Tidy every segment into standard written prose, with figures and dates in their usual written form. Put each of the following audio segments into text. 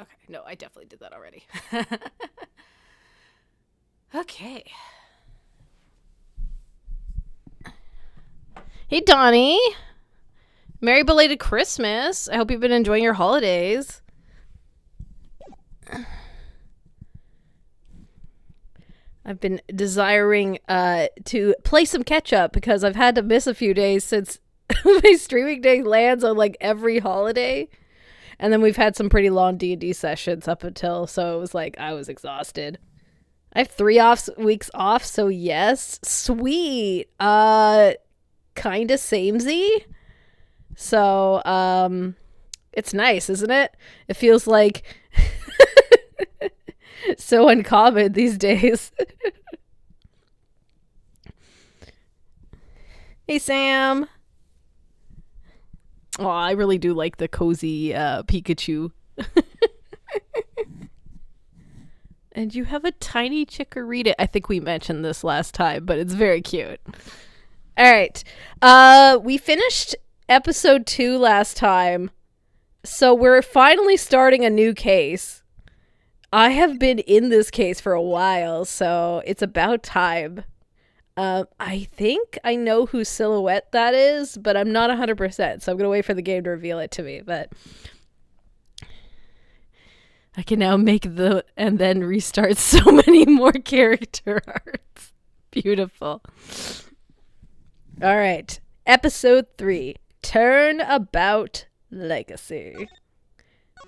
Okay, no, I definitely did that already. Okay. Hey, Donnie. Merry belated Christmas. I hope you've been enjoying your holidays. I've been desiring to play some catch up because I've had to miss a few days since my streaming day lands on like every holiday. And then we've had some pretty long D&D sessions up until, so it was like I was exhausted. I have 3 weeks off, so yes. Sweet. Kinda samey. So, it's nice, isn't it? It feels like so uncommon these days. Hey, Sam. Oh, I really do like the cozy Pikachu. And you have a tiny chikorita. I think we mentioned this last time, but it's very cute. All right. We finished episode 2 last time, so we're finally starting a new case. I have been in this case for a while, so it's about time. I think I know whose silhouette that is, but I'm not 100%, so I'm going to wait for the game to reveal it to me, but I can now make and then restart so many more character arts. Beautiful. All right. Episode 3. Turnabout Legacy.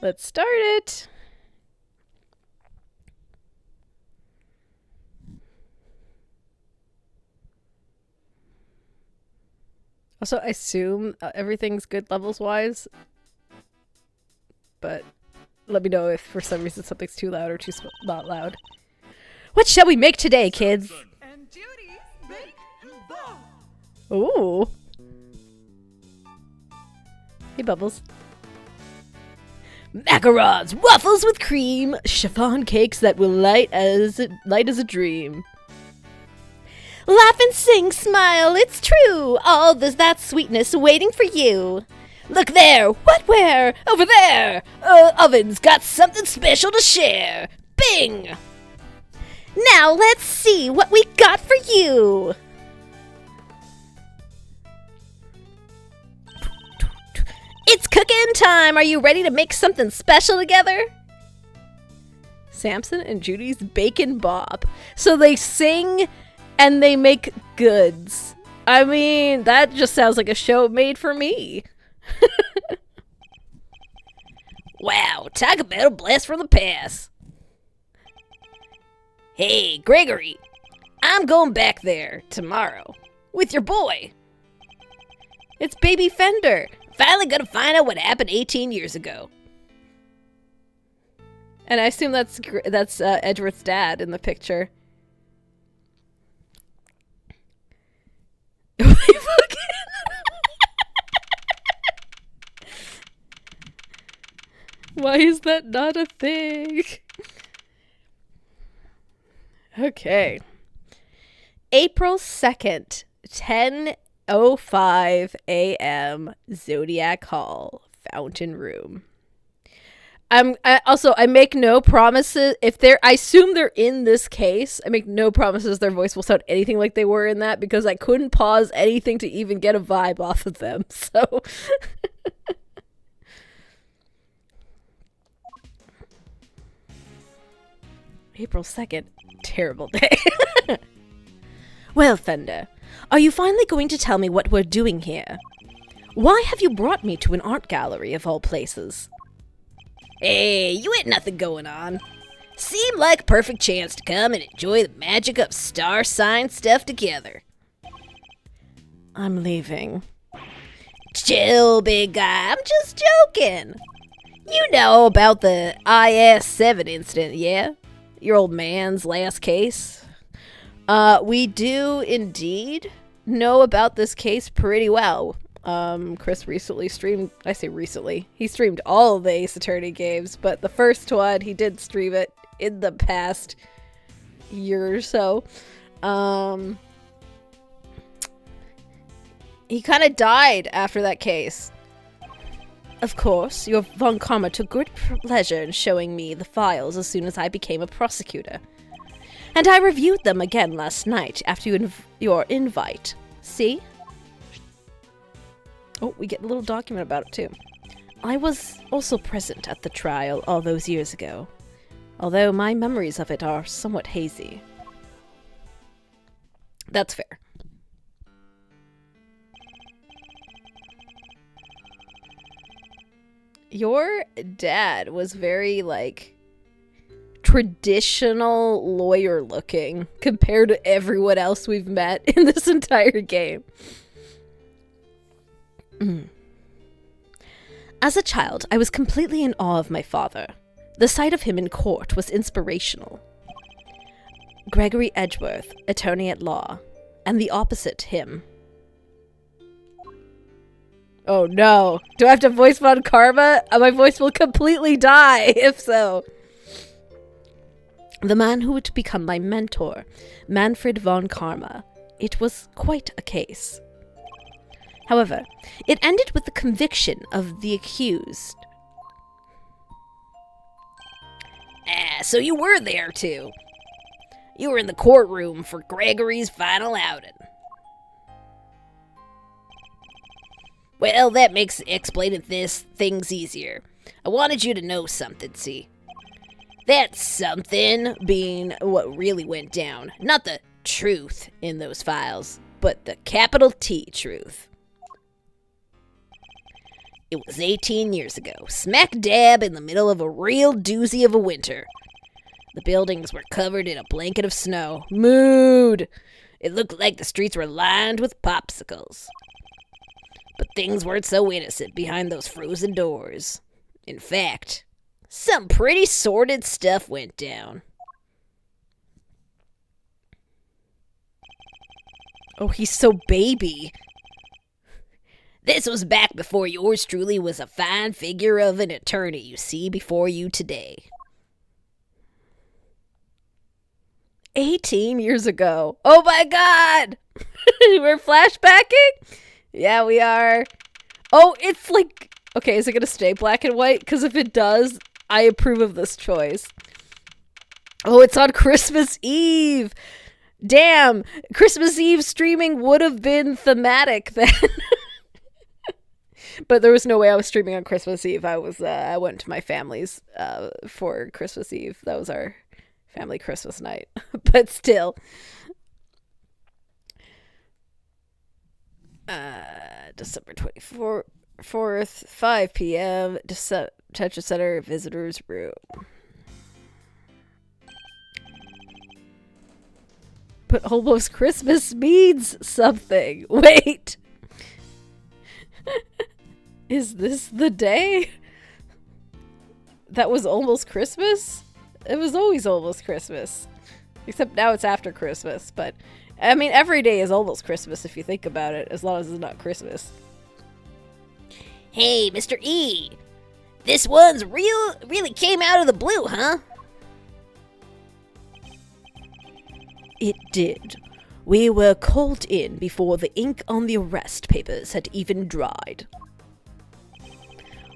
Let's start it. Also, I assume everything's good levels-wise, but let me know if for some reason something's too loud or not loud. What shall we make today, kids? Ooh. Hey, Bubbles. Macarons, waffles with cream, chiffon cakes that will light as a dream. Laugh and sing, smile, it's true. All there's that sweetness waiting for you. Look there, what where? Over there. Oven's got something special to share. Bing! Now let's see what we got for you. It's cooking time. Are you ready to make something special together? Samson and Judy's Bacon Bob. So they sing and they make goods. I mean, that just sounds like a show made for me. Wow, talk about a blast from the past. Hey, Gregory, I'm going back there tomorrow with your boy. It's Baby Fender. Finally gonna find out what happened 18 years ago. And I assume that's Edward's dad in the picture. Why is that not a thing? Okay. April 2nd, 10:05 a.m. Zodiac Hall, Fountain Room. I make no promises I assume they're in this case. I make no promises their voice will sound anything like they were in that because I couldn't pause anything to even get a vibe off of them. So April 2nd, terrible day. Well, Fender, are you finally going to tell me what we're doing here? Why have you brought me to an art gallery of all places? Hey, you ain't nothing going on. Seemed like a perfect chance to come and enjoy the magic of star sign stuff together. I'm leaving. Chill, big guy. I'm just joking. You know about the IS-7 incident, yeah? Your old man's last case? We do indeed know about this case pretty well. Chris recently streamed, I say recently, he streamed all of the Ace Attorney games, but the first one, he did stream it in the past year or so. He kind of died after that case. Of course, your Von Karma took great pleasure in showing me the files as soon as I became a prosecutor. And I reviewed them again last night after your invite. See? Oh, we get a little document about it too. I was also present at the trial all those years ago, although my memories of it are somewhat hazy. That's fair. Your dad was very, like, traditional lawyer looking compared to everyone else we've met in this entire game. As a child, I was completely in awe of my father. The sight of him in court was inspirational. Gregory Edgeworth, attorney at law, and the opposite him. Oh no. Do I have to voice Von Karma? My voice will completely die, if so. The man who would become my mentor, Manfred Von Karma. It was quite a case. However, it ended with the conviction of the accused. So you were there too. You were in the courtroom for Gregory's final outing. Well, that makes explaining things easier. I wanted you to know something, see? That something being what really went down. Not the truth in those files, but the capital T truth. It was 18 years ago, smack dab in the middle of a real doozy of a winter. The buildings were covered in a blanket of snow. Mood! It looked like the streets were lined with popsicles. But things weren't so innocent behind those frozen doors. In fact, some pretty sordid stuff went down. Oh, he's so baby. This was back before yours truly was a fine figure of an attorney you see before you today. 18 years ago. Oh my god! We're flashbacking? Yeah, we are. Oh, it's like... Okay, is it going to stay black and white? Because if it does, I approve of this choice. Oh, it's on Christmas Eve! Damn! Christmas Eve streaming would have been thematic then. But there was no way I was streaming on Christmas Eve. I went to my family's for Christmas Eve. That was our family Christmas night. But still... December 24th, 5 p.m. Tetris Center Visitors Room. But almost Christmas means something. Wait. Is this the day? That was almost Christmas? It was always almost Christmas. Except now it's after Christmas, but... I mean, every day is almost Christmas if you think about it, as long as it's not Christmas. Hey, Mr. E! This one's really came out of the blue, huh? It did. We were called in before the ink on the arrest papers had even dried.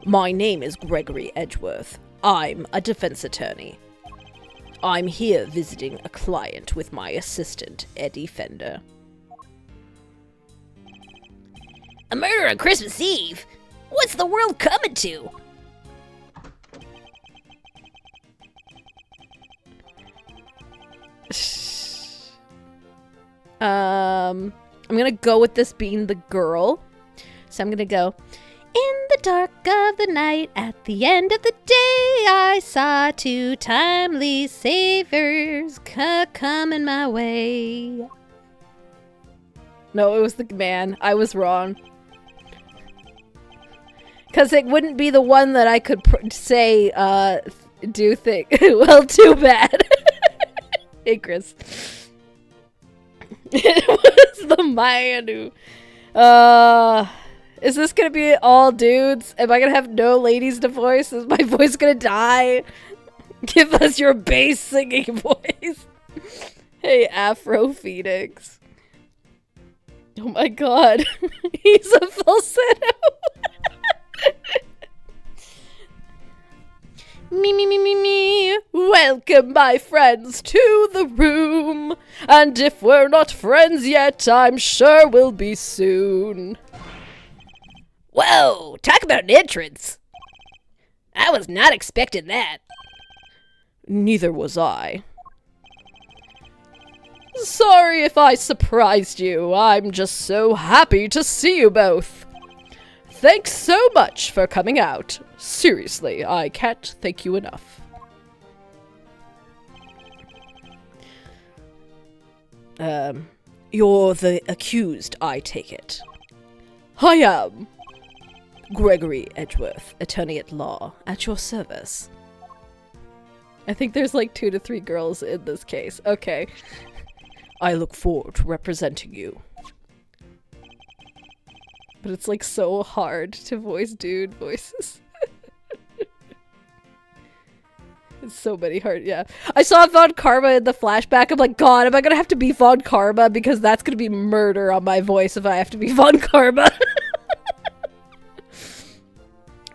My name is Gregory Edgeworth. I'm a defense attorney. I'm here visiting a client with my assistant, Eddie Fender. A murder on Christmas Eve? What's the world coming to? I'm gonna go with this being the girl. So I'm gonna go... In the dark of the night, at the end of the day, I saw two timely saviors coming my way. No, it was the man. I was wrong. Because it wouldn't be the one that I could say, do think. Well, too bad. Hey, Chris. It was the man who... Is this gonna be all dudes? Am I gonna have no ladies to voice? Is my voice gonna die? Give us your bass singing voice. Hey, Afro Phoenix. Oh my god. He's a falsetto. Welcome, my friends, to the room. And if we're not friends yet, I'm sure we'll be soon. Whoa, talk about an entrance. I was not expecting that. Neither was I. Sorry if I surprised you. I'm just so happy to see you both. Thanks so much for coming out. Seriously, I can't thank you enough. You're the accused, I take it. I am. Gregory Edgeworth, attorney at law, at your service. I think there's like 2 to 3 girls in this case. Okay. I look forward to representing you. But it's like so hard to voice dude voices. It's so many hard, yeah. I saw Von Karma in the flashback. I'm like, God, am I gonna have to be Von Karma? Because that's gonna be murder on my voice if I have to be Von Karma.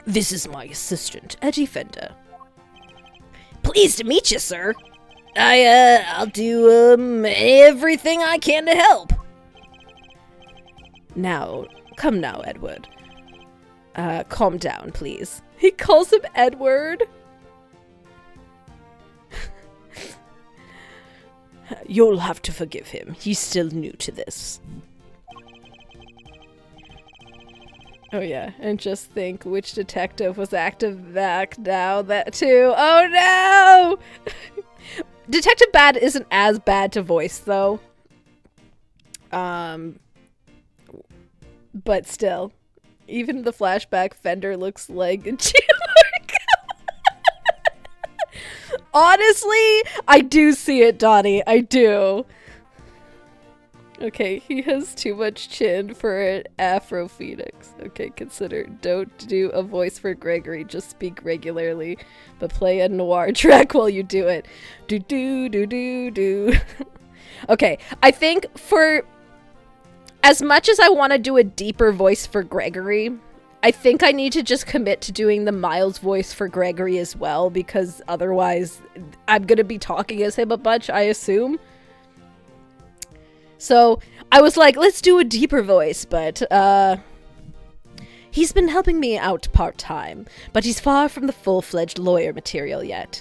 This is my assistant, Eddie Fender. Pleased to meet you, sir. I'll do, everything I can to help. Now, come now, Edward. Calm down, please. He calls him Edward. You'll have to forgive him. He's still new to this. Oh yeah, and just think which detective was active back now that too. Oh no! Detective Bad isn't as bad to voice though. But still, even the flashback Fender looks like a Geomorg. Honestly, I do see it, Donnie. I do. Okay, he has too much chin for an Afro Phoenix. Okay, consider. Don't do a voice for Gregory. Just speak regularly, but play a noir track while you do it. Do do do do do. Okay, I think for as much as I want to do a deeper voice for Gregory, I think I need to just commit to doing the Miles voice for Gregory as well, because otherwise I'm gonna be talking as him a bunch, I assume. So I was like, let's do a deeper voice, but he's been helping me out part-time, but he's far from the full-fledged lawyer material yet.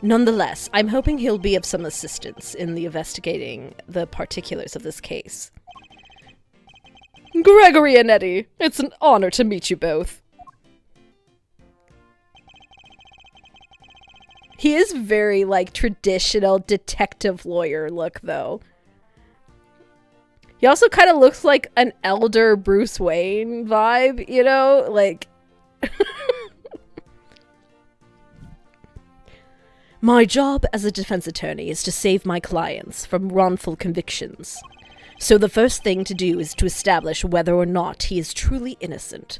Nonetheless, I'm hoping he'll be of some assistance in the investigating the particulars of this case. Gregory and Eddie, it's an honor to meet you both. He is very, like, traditional detective lawyer look, though. He also kind of looks like an elder Bruce Wayne vibe, you know? Like... My job as a defense attorney is to save my clients from wrongful convictions. So the first thing to do is to establish whether or not he is truly innocent.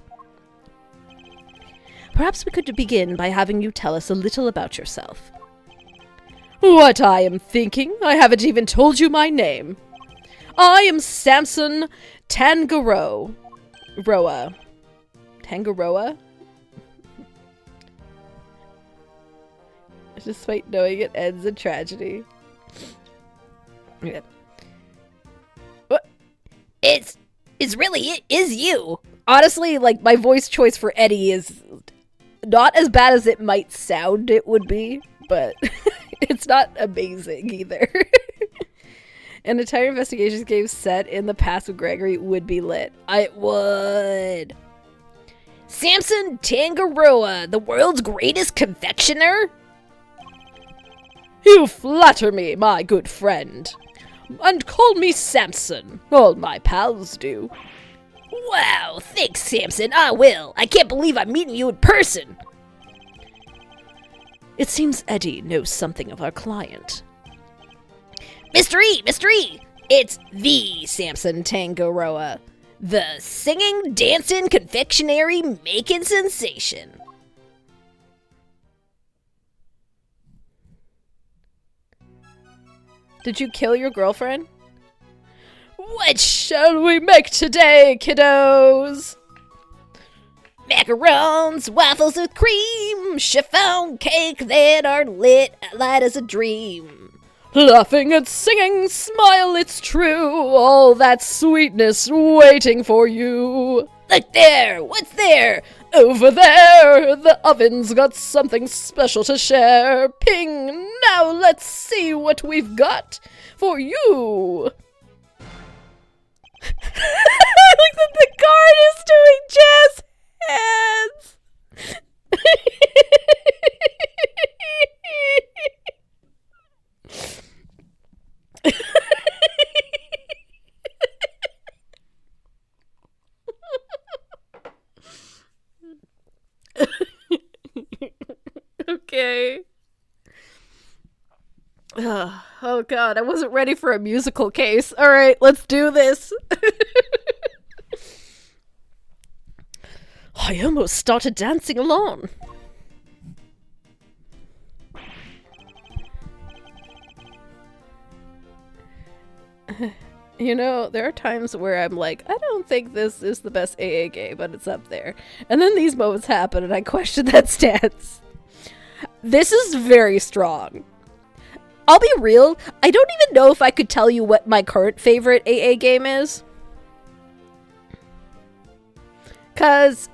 Perhaps we could begin by having you tell us a little about yourself. What I am thinking? I haven't even told you my name. I am Samson Tangaroa. Tangaroa? Despite knowing it ends in tragedy. Yeah. What? It is you. Honestly, like, my voice choice for Eddie is not as bad as it might sound it would be, but it's not amazing either. An entire investigations game set in the past with Gregory would be lit. I would. Samson Tangaroa, the world's greatest confectioner? You flatter me, my good friend. And call me Samson. All my pals do. Wow, thanks, Samson. I will. I can't believe I'm meeting you in person. It seems Eddie knows something of our client. Mr. E! It's the Samson Tangaroa. The singing, dancing, confectionery, making sensation. Did you kill your girlfriend? What shall we make today, kiddos? Macarons, waffles with cream, chiffon cake that are lit light as a dream. Laughing and singing, smile, it's true, all that sweetness waiting for you. Look there, what's there? Over there, the oven's got something special to share. Ping, now let's see what we've got for you. I like that the card is doing jazz hands. Okay. Oh god, I wasn't ready for a musical case. Alright, let's do this. I almost started dancing along. You know, there are times where I'm like, I don't think this is the best AA game, but it's up there. And then these moments happen and I question that stance. This is very strong. I'll be real, I don't even know if I could tell you what my current favorite AA game is. Cause,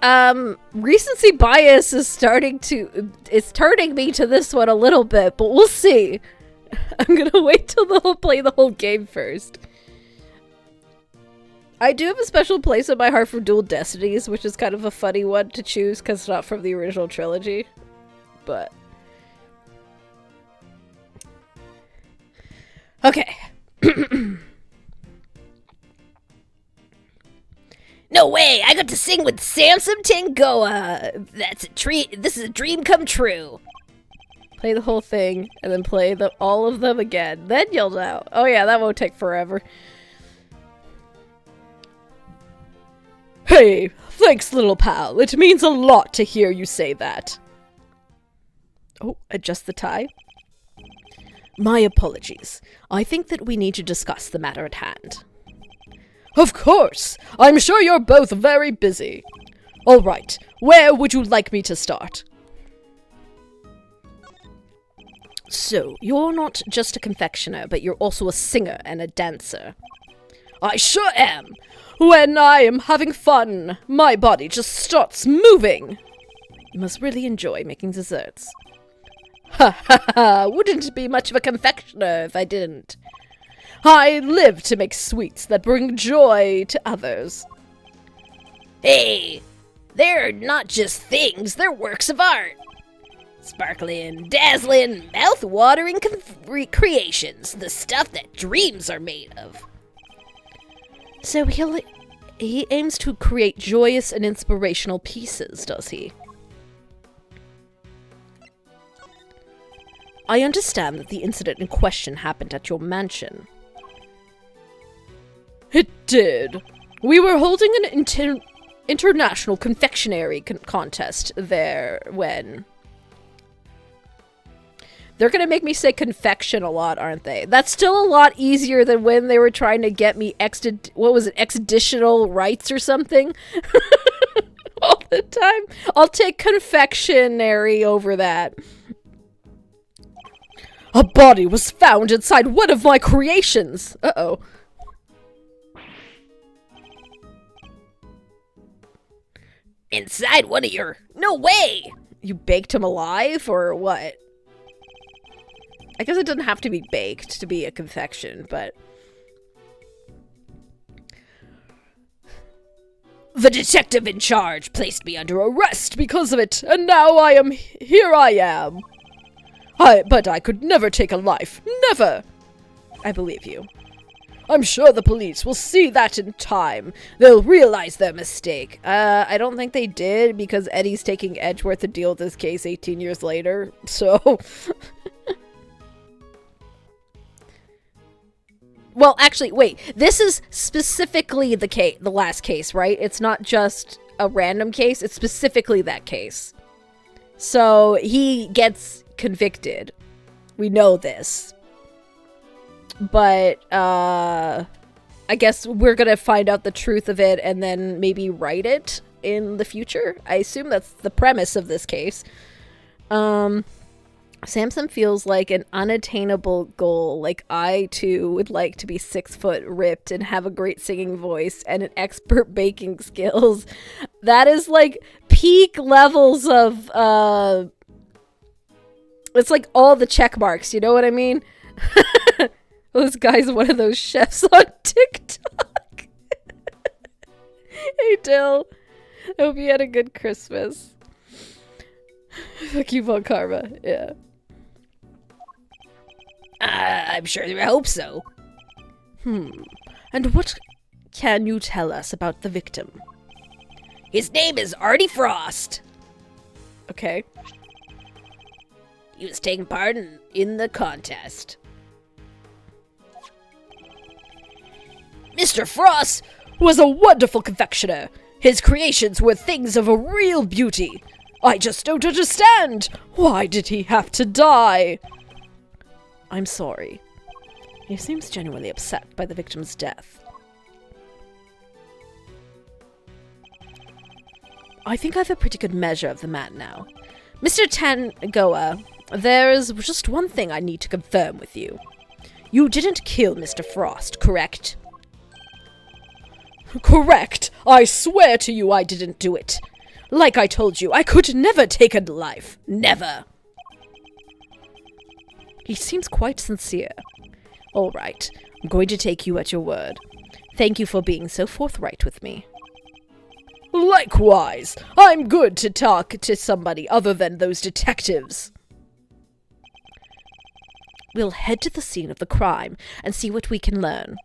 recency bias is it's turning me to this one a little bit, but we'll see. I'm gonna wait till they'll play the whole game first. I do have a special place in my heart for Dual Destinies, which is kind of a funny one to choose because it's not from the original trilogy. But... okay. No way, I got to sing with Samsung Tangoa. That's a treat. This is a dream come true. Play the whole thing, and then play all of them again. Then you'll know. Oh yeah, that won't take forever. Hey, thanks, little pal. It means a lot to hear you say that. Oh, adjust the tie. My apologies. I think that we need to discuss the matter at hand. Of course! I'm sure you're both very busy. All right, where would you like me to start? So, you're not just a confectioner, but you're also a singer and a dancer. I sure am! When I am having fun, my body just starts moving. You must really enjoy making desserts. Ha ha ha! Wouldn't be much of a confectioner if I didn't. I live to make sweets that bring joy to others. Hey, they're not just things, they're works of art. Sparkling, dazzling, mouth-watering creations, the stuff that dreams are made of. So he aims to create joyous and inspirational pieces, does he? I understand that the incident in question happened at your mansion. It did. We were holding an international confectionery contest there when... They're gonna make me say confection a lot, aren't they? That's still a lot easier than when they were trying to get me extraditional rights or something? All the time. I'll take confectionery over that. A body was found inside one of my creations! Uh-oh. Inside one of your... No way! You baked him alive, or what? I guess it doesn't have to be baked to be a confection, but... The detective in charge placed me under arrest because of it, and now here I am. But I could never take a life. Never! I believe you. I'm sure the police will see that in time. They'll realize their mistake. I don't think they did, because Eddie's taking Edgeworth to deal with this case 18 years later, so... Well, actually, wait. This is specifically the last case, right? It's not just a random case. It's specifically that case. So, he gets convicted. We know this. But, I guess we're gonna find out the truth of it and then maybe write it in the future. I assume that's the premise of this case. Samson feels like an unattainable goal. Like, I too would like to be 6 foot, ripped, and have a great singing voice and an expert baking skills. That is like peak levels of it's like all the check marks, you know what I mean? This guy's one of those chefs on TikTok. Hey Dill, I hope you had a good Christmas. Fuck you, Von Karma. Yeah. I'm sure I hope so. And what can you tell us about the victim? His name is Artie Frost. Okay. He was taking part in the contest. Mr. Frost was a wonderful confectioner. His creations were things of a real beauty. I just don't understand. Why did he have to die? I'm sorry. He seems genuinely upset by the victim's death. I think I have a pretty good measure of the man now. Mr. Tangoa, there is just one thing I need to confirm with you. You didn't kill Mr. Frost, correct? Correct. I swear to you I didn't do it. Like I told you, I could never take a life. Never. He seems quite sincere. All right, I'm going to take you at your word. Thank you for being so forthright with me. Likewise. I'm good to talk to somebody other than those detectives. We'll head to the scene of the crime and see what we can learn.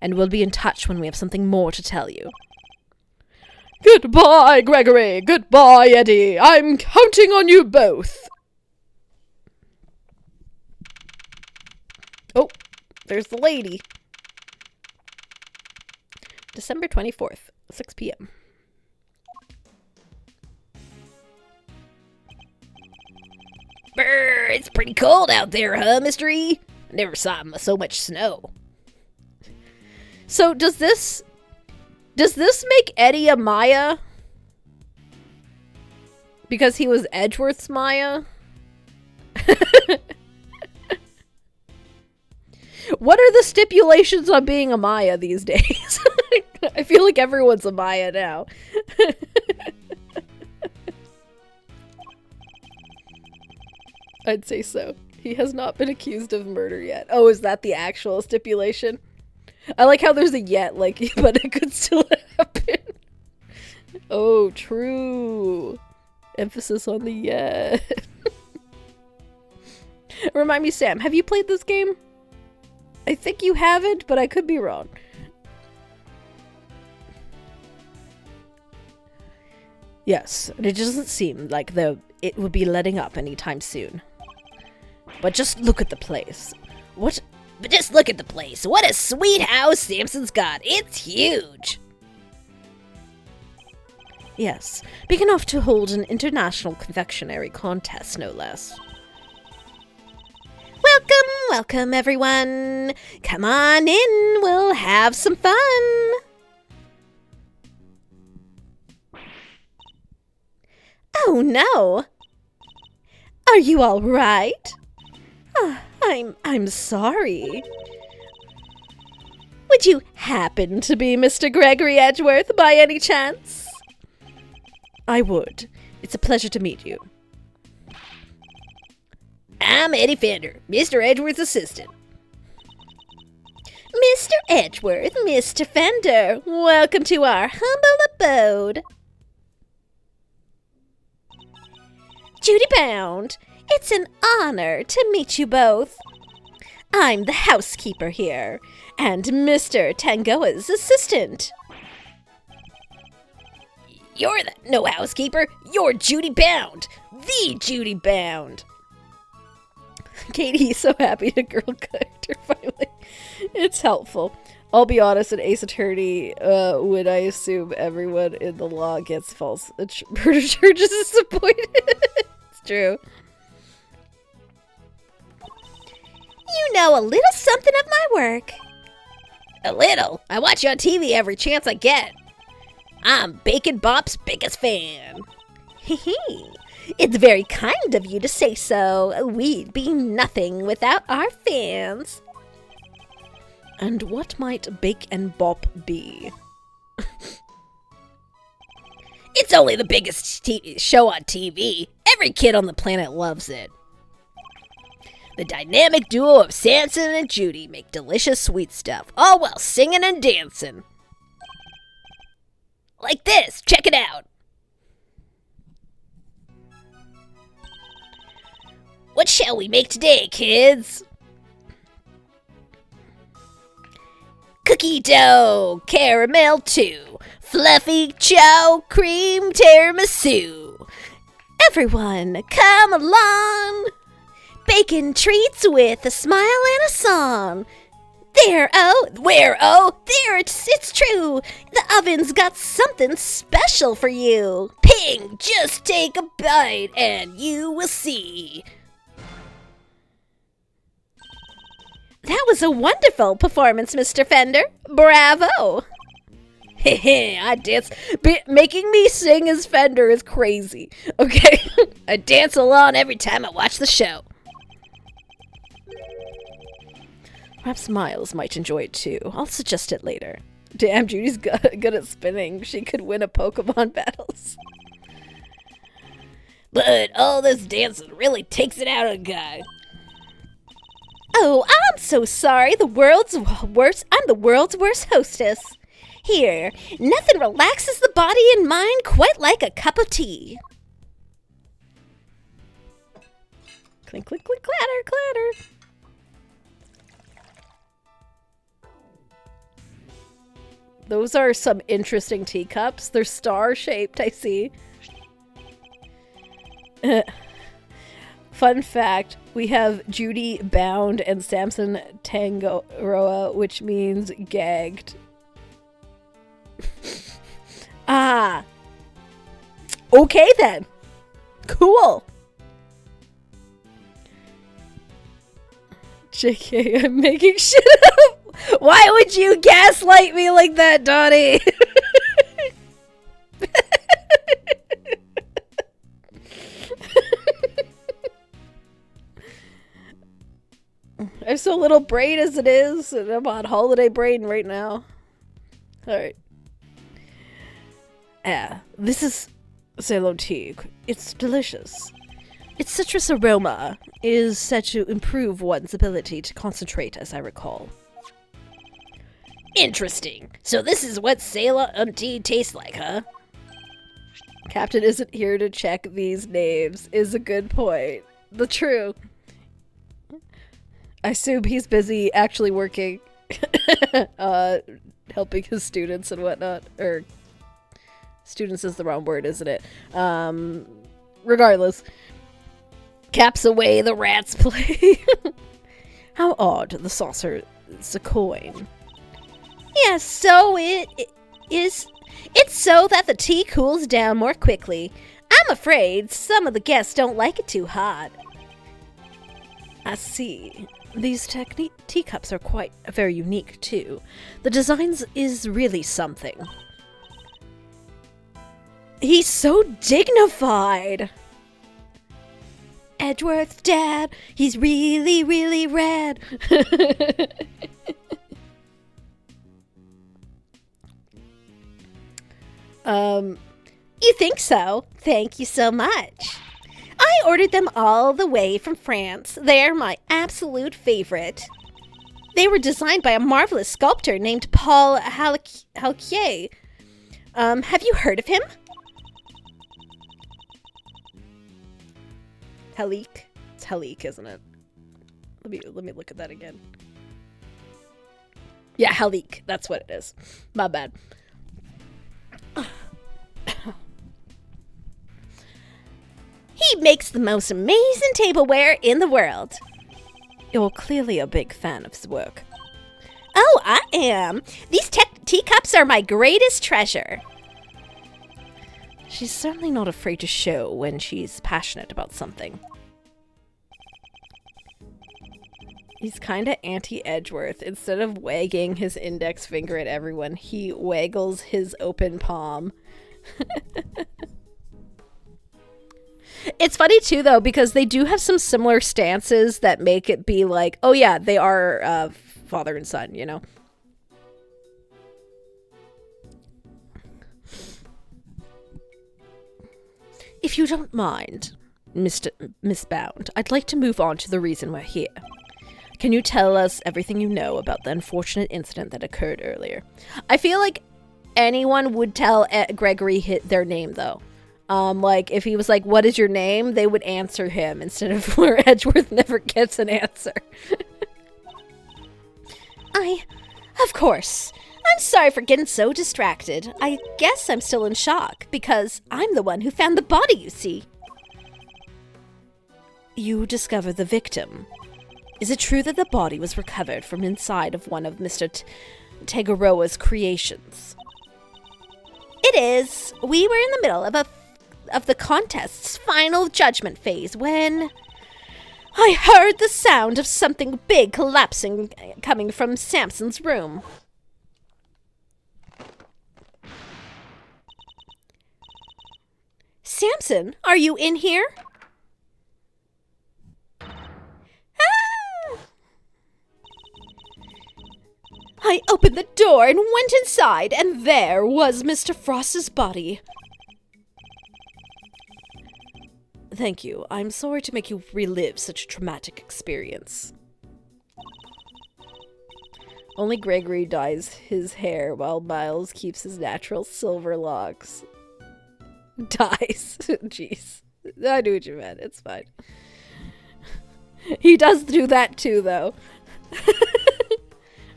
And we'll be in touch when we have something more to tell you. Goodbye, Gregory. Goodbye, Eddie. I'm counting on you both. Oh, there's the lady. December 24th, 6 p.m. Brr, it's pretty cold out there, huh, Mr. E? I never saw so much snow. So does this make Eddie a Maya? Because he was Edgeworth's Maya? What are the stipulations on being a Maya these days? I feel like everyone's a Maya now. I'd say so. He has not been accused of murder yet. Oh, is that the actual stipulation? I like how there's a yet, like, but it could still happen. Oh, true. Emphasis on the yet. Remind me, Sam, have you played this game? I think you haven't, but I could be wrong. Yes, and it doesn't seem like it would be letting up anytime soon. But just look at the place. But just look at the place. What a sweet house Samson's got. It's huge. Yes, big enough to hold an international confectionery contest, no less. Welcome, everyone. Come on in, we'll have some fun. Oh, no. Are you all right? I'm sorry. Would you happen to be Mr. Gregory Edgeworth by any chance? I would. It's a pleasure to meet you. I'm Eddie Fender, Mr. Edgeworth's assistant. Mr. Edgeworth, Mr. Fender, welcome to our humble abode. Judy Bound, it's an honor to meet you both. I'm the housekeeper here, and Mr. Tangoa's assistant. You're no housekeeper, you're Judy Bound, the Judy Bound. Katie's so happy to girl character finally. It's helpful. I'll be honest, in Ace Attorney, when I assume everyone in the law gets false murder charges is disappointed. It's true. You know a little something of my work. A little? I watch you on TV every chance I get. I'm Bacon Bop's biggest fan. Hee. It's very kind of you to say so. We'd be nothing without our fans. And what might Bake and Bop be? It's only the biggest show on TV. Every kid on the planet loves it. The dynamic duo of Samson and Judy make delicious sweet stuff, all while singing and dancing. Like this, check it out. What shall we make today, kids? Cookie dough, caramel too, fluffy chow cream tiramisu. Everyone, come along! Bacon treats with a smile and a song. There, oh, Where, oh? there, it's true. The oven's got something special for you. Ping, just take a bite and you will see. That was a wonderful performance, Mr. Fender. Bravo! Heh, I dance. Making me sing as Fender is crazy. Okay, I dance along every time I watch the show. Perhaps Miles might enjoy it too. I'll suggest it later. Damn, Judy's good at spinning. She could win a Pokemon battles. But all this dancing really takes it out of a guy. Oh, I'm so sorry. I'm the world's worst hostess. Here, nothing relaxes the body and mind quite like a cup of tea. Clink, clink, clink, clatter, clatter. Those are some interesting teacups. They're star-shaped, I see. Fun fact, we have Judy bound and Samson Tangaroa, which means gagged. Ah. Okay then. Cool. JK, I'm making shit up. Why would you gaslight me like that, Donnie? I have so little brain as it is, and I'm on holiday brain right now. Alright. This is Ceylon tea. It's delicious. Its citrus aroma is said to improve one's ability to concentrate, as I recall. Interesting. So this is what Ceylon tea tastes like, huh? Captain isn't here to check these names is a good point. The true. I assume he's busy actually working, helping his students and whatnot. Or, students is the wrong word, isn't it? Regardless. Caps away the rat's play. How odd, the saucer is a coin. Yes, so it is. It's so that the tea cools down more quickly. I'm afraid some of the guests don't like it too hot. I see. These teacups are quite very unique, too. The designs is really something. He's so dignified! Edgeworth's dad, he's really, really rad. You think so? Thank you so much. I ordered them all the way from France. They're my absolute favorite. They were designed by a marvelous sculptor named Paul Halquier. Have you heard of him? Halik? It's Halik, isn't it? Let me look at that again. Yeah, Halik. That's what it is. My bad. He makes the most amazing tableware in the world. You're clearly a big fan of his work. Oh, I am. These teacups are my greatest treasure. She's certainly not afraid to show when she's passionate about something. He's kind of anti-Edgeworth. Instead of wagging his index finger at everyone, he waggles his open palm. It's funny too, though, because they do have some similar stances that make it be like, oh yeah, they are father and son, you know? If you don't mind, Miss Bound, I'd like to move on to the reason we're here. Can you tell us everything you know about the unfortunate incident that occurred earlier? I feel like anyone would tell Gregory their name, though. Like, if he was like, what is your name? They would answer him instead of where Edgeworth never gets an answer. Of course. I'm sorry for getting so distracted. I guess I'm still in shock, because I'm the one who found the body, you see. You discovered the victim. Is it true that the body was recovered from inside of one of Mr. Tegaroa's creations? It is. We were in the middle of the contest's final judgment phase when I heard the sound of something big collapsing coming from Samson's room. Samson, are you in here? Ah! I opened the door and went inside, and there was Mr. Frost's body. Thank you. I'm sorry to make you relive such a traumatic experience. Only Gregory dyes his hair while Miles keeps his natural silver locks. Dies. Jeez. I knew what you meant. It's fine. He does do that too, though.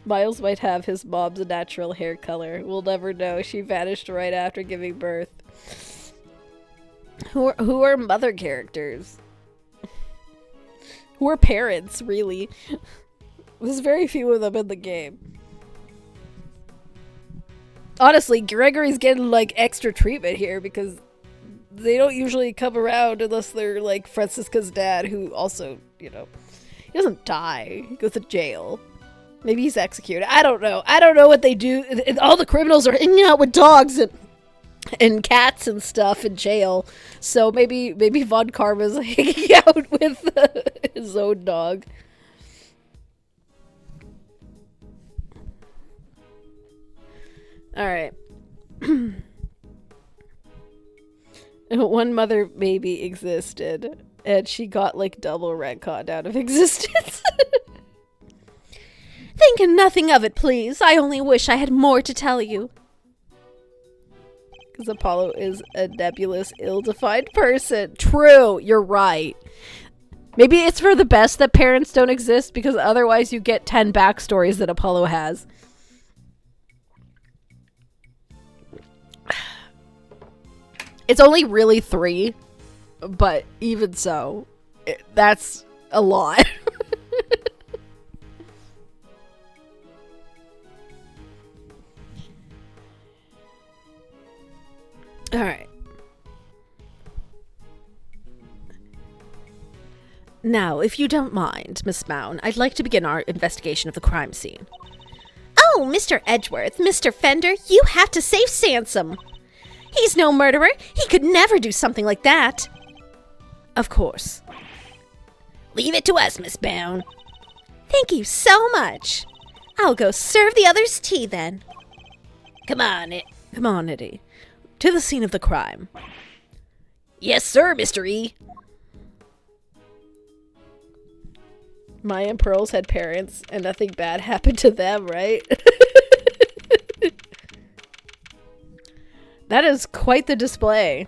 Miles might have his mom's natural hair color. We'll never know. She vanished right after giving birth. Who are mother characters? Who are parents, really? There's very few of them in the game. Honestly, Gregory's getting, like, extra treatment here because they don't usually come around unless they're, like, Francisca's dad, who also, you know, he doesn't die. He goes to jail. Maybe he's executed. I don't know. I don't know what they do. All the criminals are hanging out with dogs and cats and stuff in jail. So maybe Von Karma's hanging out with his own dog. Alright. One mother baby existed, and she got, like, double retconned out of existence. Think nothing of it, please. I only wish I had more to tell you. Because Apollo is a nebulous, ill-defined person. True, you're right. Maybe it's for the best that parents don't exist, because otherwise you get 10 backstories that Apollo has. It's only really 3, but even so, that's a lot. Alright. Now, if you don't mind, Miss Mound, I'd like to begin our investigation of the crime scene. Oh, Mr. Edgeworth, Mr. Fender, you have to save Sansom. He's no murderer. He could never do something like that. Of course. Leave it to us, Miss Bound. Thank you so much. I'll go serve the others tea then. Come on, Eddie. To the scene of the crime. Yes, sir, Mr. E. Maya and Pearls had parents, and nothing bad happened to them, right? That is quite the display.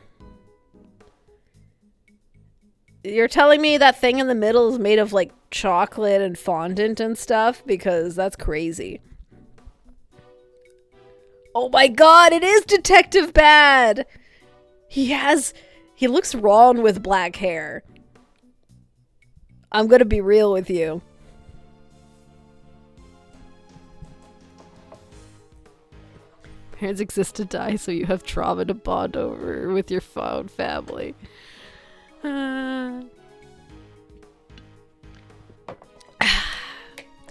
You're telling me that thing in the middle is made of, like, chocolate and fondant and stuff? Because that's crazy. Oh my god, it is Detective Bad! He looks wrong with black hair. I'm gonna be real with you. Parents exist to die, so you have trauma to bond over with your found family.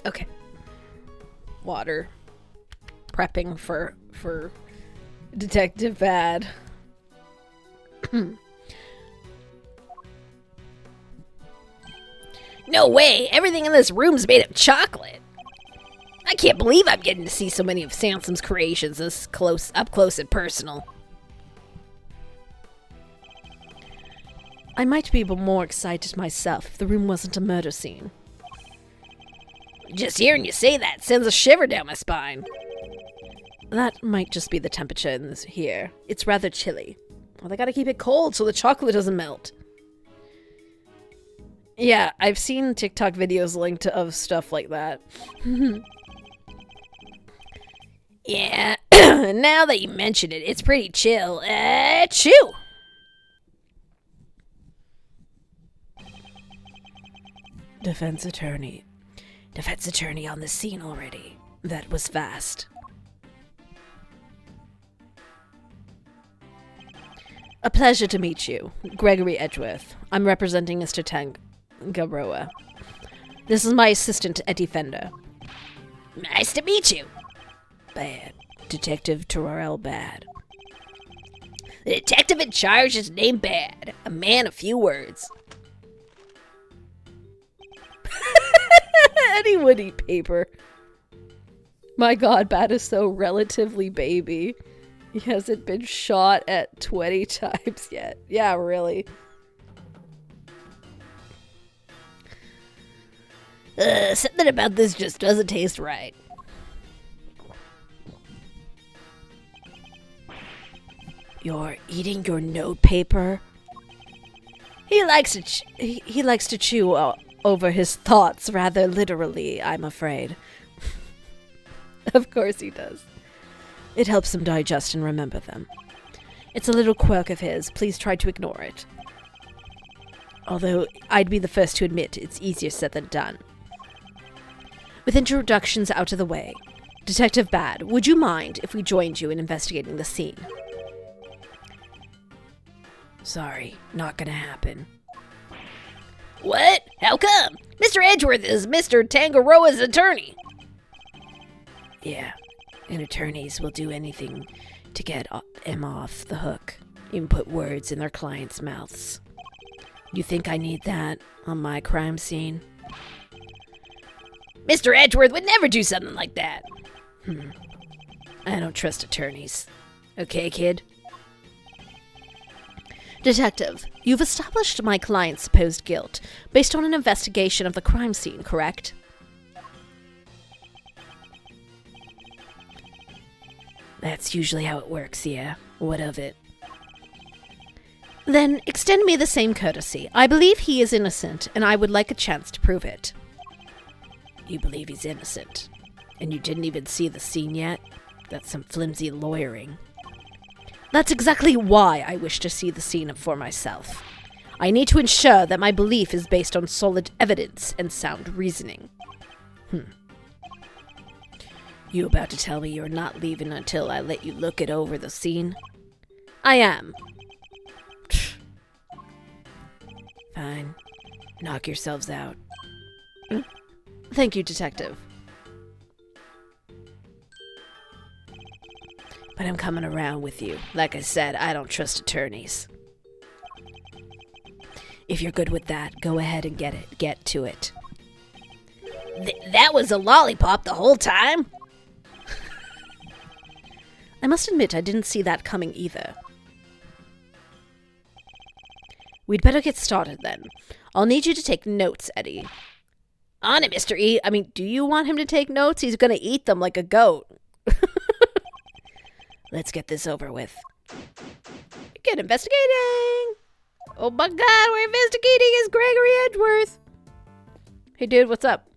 Okay. Water. Prepping for Detective Bad. No way! Everything in this room's made of chocolate! I can't believe I'm getting to see so many of Sansom's creations this up close and personal. I might be more excited myself if the room wasn't a murder scene. Just hearing you say that sends a shiver down my spine. That might just be the temperature in this here. It's rather chilly. Well, they gotta keep it cold so the chocolate doesn't melt. Yeah, I've seen TikTok videos linked of stuff like that. Yeah, now that you mention it, it's pretty chill. Chew! Defense attorney. Defense attorney on the scene already. That was fast. A pleasure to meet you. Gregory Edgeworth. I'm representing Mr. Tangaroa. This is my assistant, Eddie Fender. Nice to meet you. Bad. Detective Terrell Bad. The detective in charge is named Bad. A man of few words. Eddie would eat paper. My god, Bad is so relatively baby. He hasn't been shot at 20 times yet. Yeah, really. Something about this just doesn't taste right. You're eating your notepaper? He likes to chew over his thoughts rather literally, I'm afraid. Of course he does. It helps him digest and remember them. It's a little quirk of his. Please try to ignore it. Although, I'd be the first to admit it's easier said than done. With introductions out of the way, Detective Bad, would you mind if we joined you in investigating the scene? Sorry, not gonna happen. What? How come? Mr. Edgeworth is Mr. Tangaroa's attorney. Yeah, and attorneys will do anything to get him off the hook, even put words in their clients' mouths. You think I need that on my crime scene? Mr. Edgeworth would never do something like that. I don't trust attorneys. Okay, kid? Detective, you've established my client's supposed guilt based on an investigation of the crime scene, correct? That's usually how it works, yeah. What of it? Then extend me the same courtesy. I believe he is innocent, and I would like a chance to prove it. You believe he's innocent? And you didn't even see the scene yet? That's some flimsy lawyering. That's exactly why I wish to see the scene for myself. I need to ensure that my belief is based on solid evidence and sound reasoning. You about to tell me you're not leaving until I let you look it over the scene? I am. Fine. Knock yourselves out. Thank you, Detective. But I'm coming around with you. Like I said, I don't trust attorneys. If you're good with that, go ahead and get to it. That was a lollipop the whole time? I must admit I didn't see that coming either. We'd better get started then. I'll need you to take notes, Eddie. On it, Mr. E. I mean, do you want him to take notes? He's gonna eat them like a goat. Let's get this over with. Get investigating! Oh my god, we're investigating as Gregory Edgeworth! Hey dude, what's up?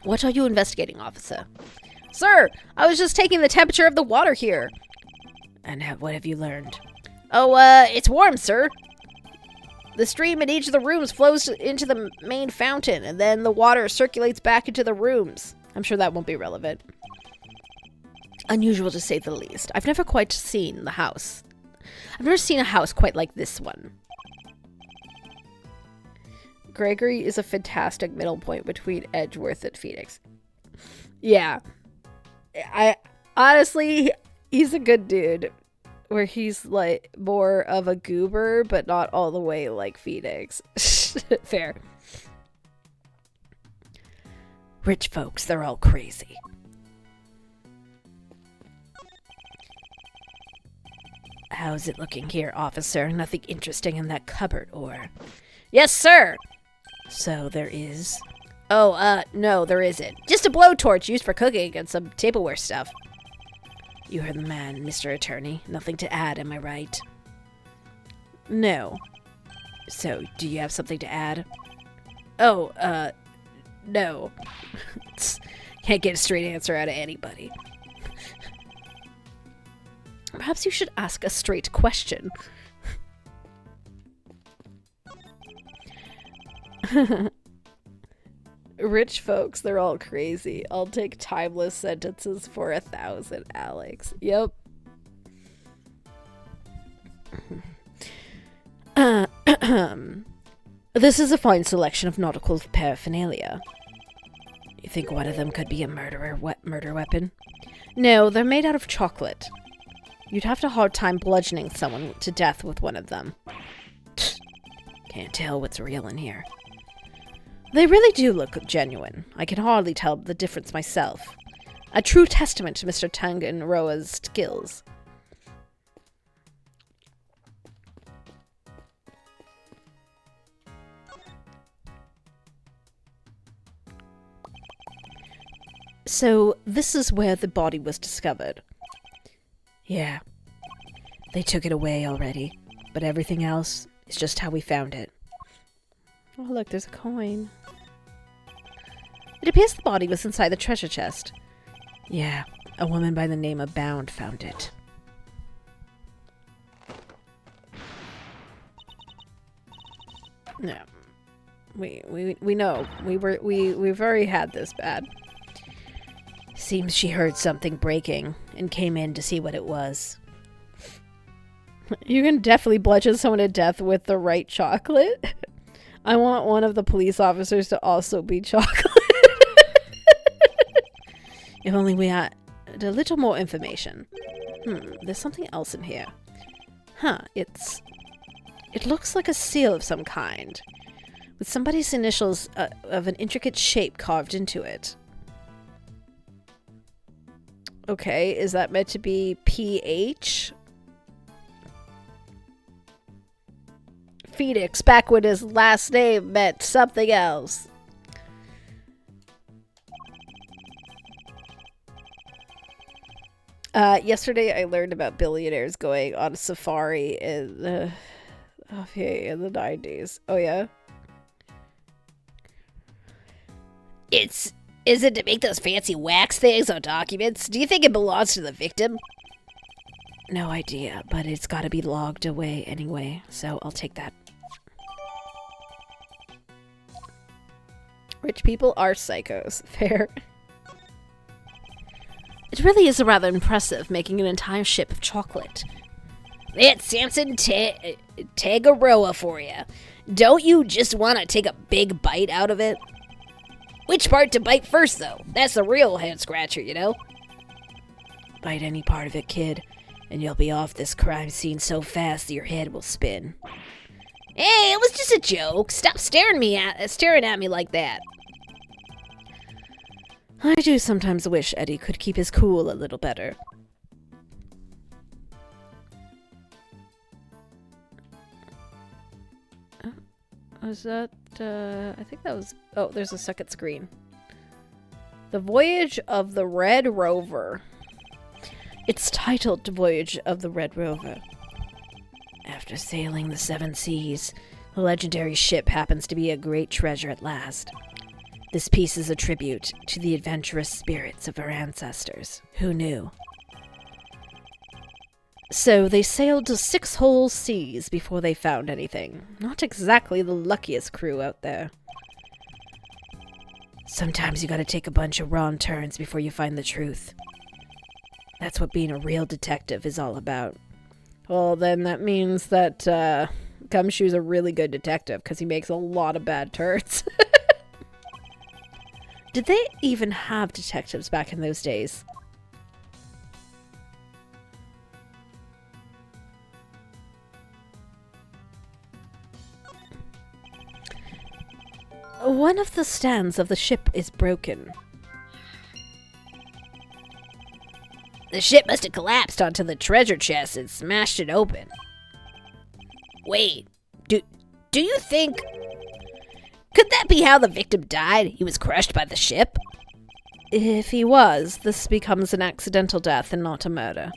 What are you investigating, officer? Sir, I was just taking the temperature of the water here. And what have you learned? Oh, it's warm, sir. The stream in each of the rooms flows into the main fountain, and then the water circulates back into the rooms. I'm sure that won't be relevant. Unusual to say the least. I've never quite seen the house. I've never seen a house quite like this one. Gregory is a fantastic middle point between Edgeworth and Phoenix. Yeah. I honestly, he's a good dude. Where he's like more of a goober, but not all the way like Phoenix. Fair. Rich folks, they're all crazy. How's it looking here, officer? Nothing interesting in that cupboard, or... Yes, sir! So there is... Oh, no, there isn't. Just a blowtorch used for cooking and some tableware stuff. You heard the man, Mr. Attorney. Nothing to add, am I right? No. So, do you have something to add? Oh, no. Can't get a straight answer out of anybody. Perhaps you should ask a straight question. Rich folks, they're all crazy. I'll take timeless sentences for 1,000, Alex. Yep. This is a fine selection of nautical paraphernalia. You think one of them could be a murder weapon? No, they're made out of chocolate. You'd have a hard time bludgeoning someone to death with one of them. Can't tell what's real in here. They really do look genuine. I can hardly tell the difference myself. A true testament to Mr. Tanganroa's skills. So, this is where the body was discovered. Yeah. They took it away already, but everything else is just how we found it. Oh, look, there's a coin. It appears the body was inside the treasure chest. Yeah, a woman by the name of Bound found it. Yeah. We know. We've already had this bad. Seems she heard something breaking and came in to see what it was. You can definitely bludgeon someone to death with the right chocolate. I want one of the police officers to also be chocolate. If only we had a little more information. There's something else in here. It looks like a seal of some kind, with somebody's initials of an intricate shape carved into it. Okay, is that meant to be PH? Phoenix, back when his last name meant something else. Yesterday I learned about billionaires going on a safari in the 90s. Oh yeah? Is it to make those fancy wax things on documents? Do you think it belongs to the victim? No idea, but it's gotta be logged away anyway, so I'll take that. Rich people are psychos. Fair. It really is rather impressive, making an entire ship of chocolate. It's Samson Tangaroa for you. Don't you just want to take a big bite out of it? Which part to bite first, though? That's the real head-scratcher, you know? Bite any part of it, kid, and you'll be off this crime scene so fast that your head will spin. Hey, it was just a joke. Stop staring at me like that. I do sometimes wish Eddie could keep his cool a little better. Was that, I think that was, oh, there's a second screen. The Voyage of the Red Rover. It's titled The Voyage of the Red Rover. After sailing the 7 seas, the legendary ship happens to be a great treasure at last. This piece is a tribute to the adventurous spirits of our ancestors. Who knew? So they sailed to 6 whole seas before they found anything. Not exactly the luckiest crew out there. Sometimes you gotta take a bunch of wrong turns before you find the truth. That's what being a real detective is all about. Well, then that means that, Gumshoe's a really good detective because he makes a lot of bad turns. Did they even have detectives back in those days? One of the stands of the ship is broken. The ship must have collapsed onto the treasure chest and smashed it open. Wait, do you think... Could that be how the victim died? He was crushed by the ship? If he was, this becomes an accidental death and not a murder.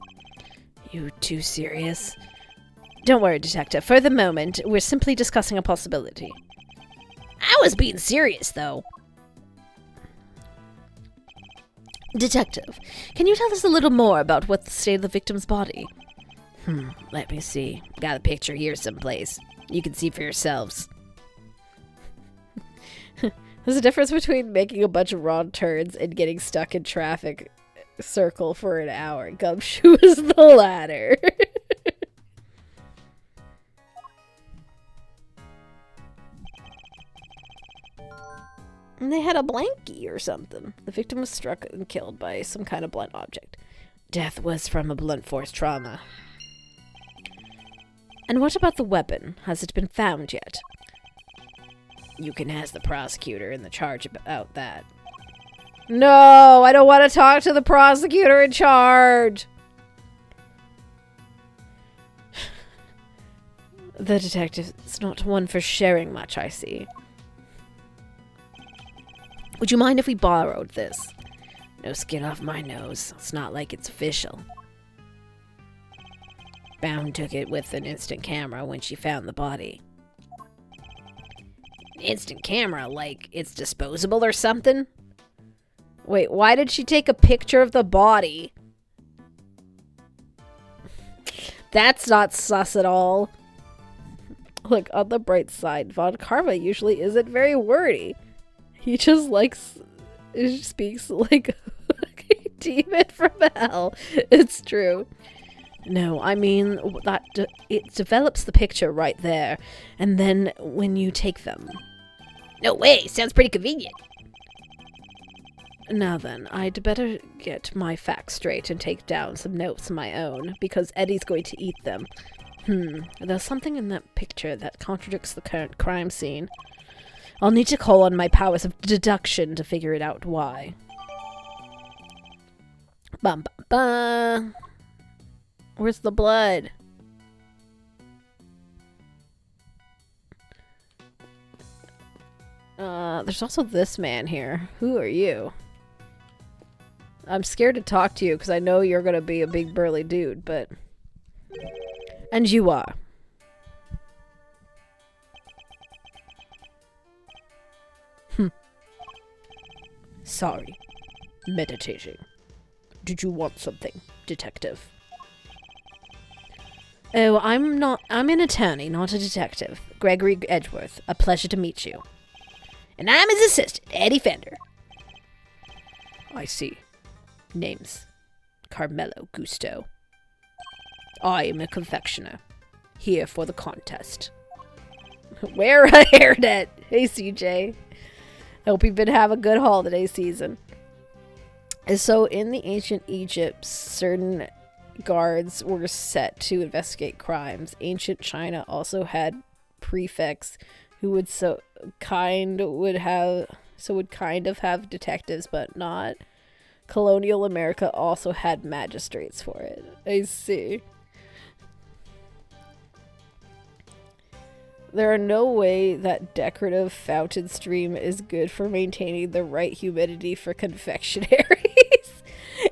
You too serious? Don't worry, Detective. For the moment, we're simply discussing a possibility. I was being serious, though. Detective, can you tell us a little more about what the state of the victim's body? Let me see. Got a picture here someplace. You can see for yourselves. There's a difference between making a bunch of wrong turns and getting stuck in traffic circle for an hour. Gumshoe is the latter. And they had a blankie or something. The victim was struck and killed by some kind of blunt object. Death was from a blunt force trauma. And what about the weapon? Has it been found yet? You can ask the prosecutor in the charge about that. No, I don't want to talk to the prosecutor in charge. The detective is not one for sharing much, I see. Would you mind if we borrowed this? No skin off my nose. It's not like it's official. Bound took it with an instant camera when she found the body. Instant camera? Like it's disposable or something? Wait, why did she take a picture of the body? That's not sus at all. Look, on the bright side, Von Karma usually isn't very wordy. He just speaks like a demon from hell. It's true. No, I mean, it develops the picture right there, and then when you take them. No way, sounds pretty convenient. Now then, I'd better get my facts straight and take down some notes of my own, because Eddie's going to eat them. There's something in that picture that contradicts the current crime scene. I'll need to call on my powers of deduction to figure it out why. Bum bum bum. Where's the blood? There's also this man here. Who are you? I'm scared to talk to you because I know you're gonna be a big burly dude, but... And you are. Sorry. Meditating. Did you want something, detective? Oh, I'm an attorney, not a detective. Gregory Edgeworth. A pleasure to meet you. And I'm his assistant, Eddie Fender. I see. Names. Carmelo Gusto. I am a confectioner. Here for the contest. Wear a hairnet. Hey, CJ. Hope you've been having a good holiday season. And so, in the ancient Egypt, certain guards were set to investigate crimes. Ancient China also had prefects who would kind of have detectives, but not. Colonial America also had magistrates for it. I see. There are no way that decorative fountain stream is good for maintaining the right humidity for confectionaries.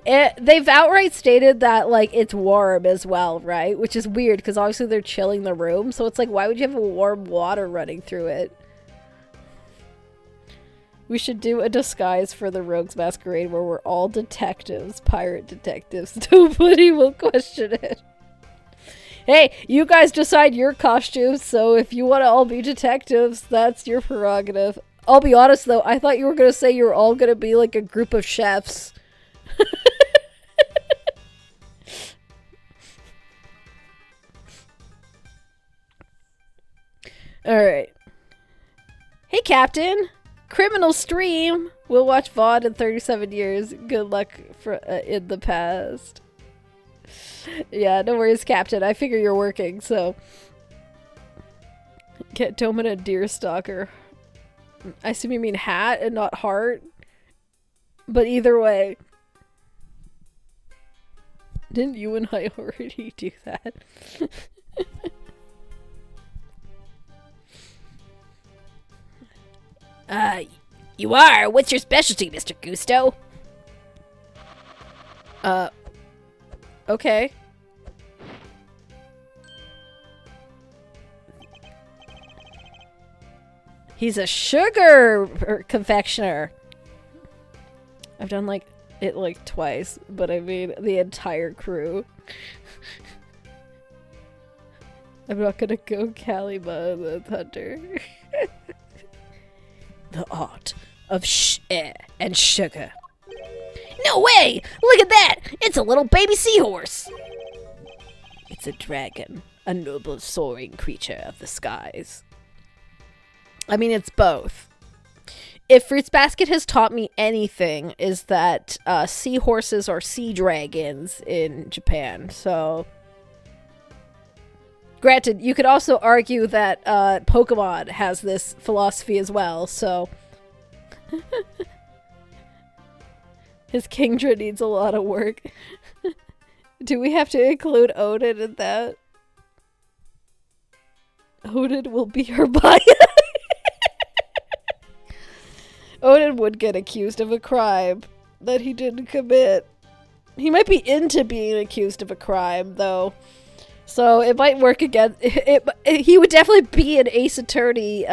They've outright stated that, like, it's warm as well, right? Which is weird, because obviously they're chilling the room, so it's like, why would you have warm water running through it? We should do a disguise for the Rogues Masquerade where we're all detectives, pirate detectives. Nobody will question it. Hey, you guys decide your costumes, so if you want to all be detectives, that's your prerogative. I'll be honest, though, I thought you were going to say you were all going to be like a group of chefs. Alright. Hey, Captain! Criminal stream! We'll watch VOD in 37 years. Good luck for in the past. Yeah, no worries, Captain. I figure you're working, so... Get Domina Deerstalker. I assume you mean hat and not heart? But either way... Didn't you and I already do that? You are? What's your specialty, Mr. Gusto? Okay. He's a sugar confectioner. I've done it twice, but I mean the entire crew. I'm not gonna go Kalima the Thunder. The art of air and sugar. No way! Look at that! It's a little baby seahorse! It's a dragon, a noble soaring creature of the skies. I mean, it's both. If Fruits Basket has taught me anything, is that seahorses are sea dragons in Japan, so... Granted, you could also argue that Pokemon has this philosophy as well, so... His Kingdra needs a lot of work. Do we have to include Odin in that? Odin will be her bias. Odin would get accused of a crime that he didn't commit. He might be into being accused of a crime, though. So it might work again. He would definitely be an Ace Attorney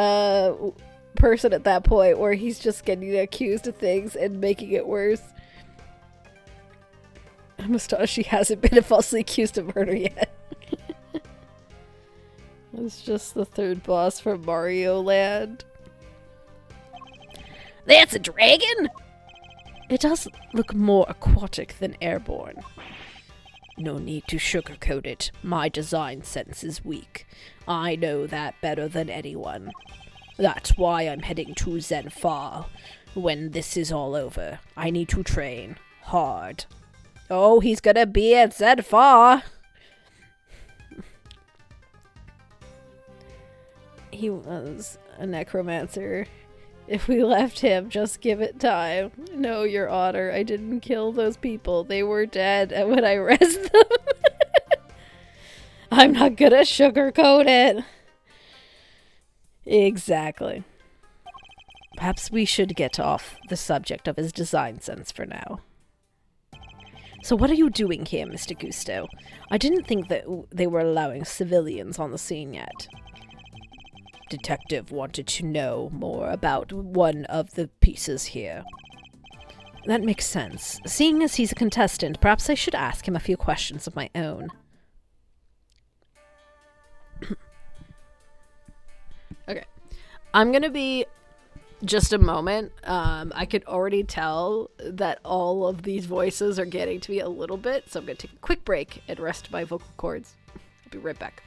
person at that point, where he's just getting accused of things and making it worse. I'm astonished she hasn't been falsely accused of murder yet. It's just the third boss from Mario Land. That's a dragon? It does look more aquatic than airborne. No need to sugarcoat it. My design sense is weak. I know that better than anyone. That's why I'm heading to Zenfar. When this is all over, I need to train hard. Oh, he's gonna be at Zenfar! He was a necromancer. If we left him, just give it time. No, Your Honor, I didn't kill those people. They were dead when I rezzed them. I'm not gonna sugarcoat it. Exactly. Perhaps we should get off the subject of his design sense for now. So what are you doing here, Mr. Gusto? I didn't think that they were allowing civilians on the scene yet. Detective wanted to know more about one of the pieces here. That makes sense. Seeing as he's a contestant, perhaps I should ask him a few questions of my own. Okay. I'm gonna be just a moment. I could already tell that all of these voices are getting to me a little bit, so I'm gonna take a quick break and rest my vocal cords. I'll be right back.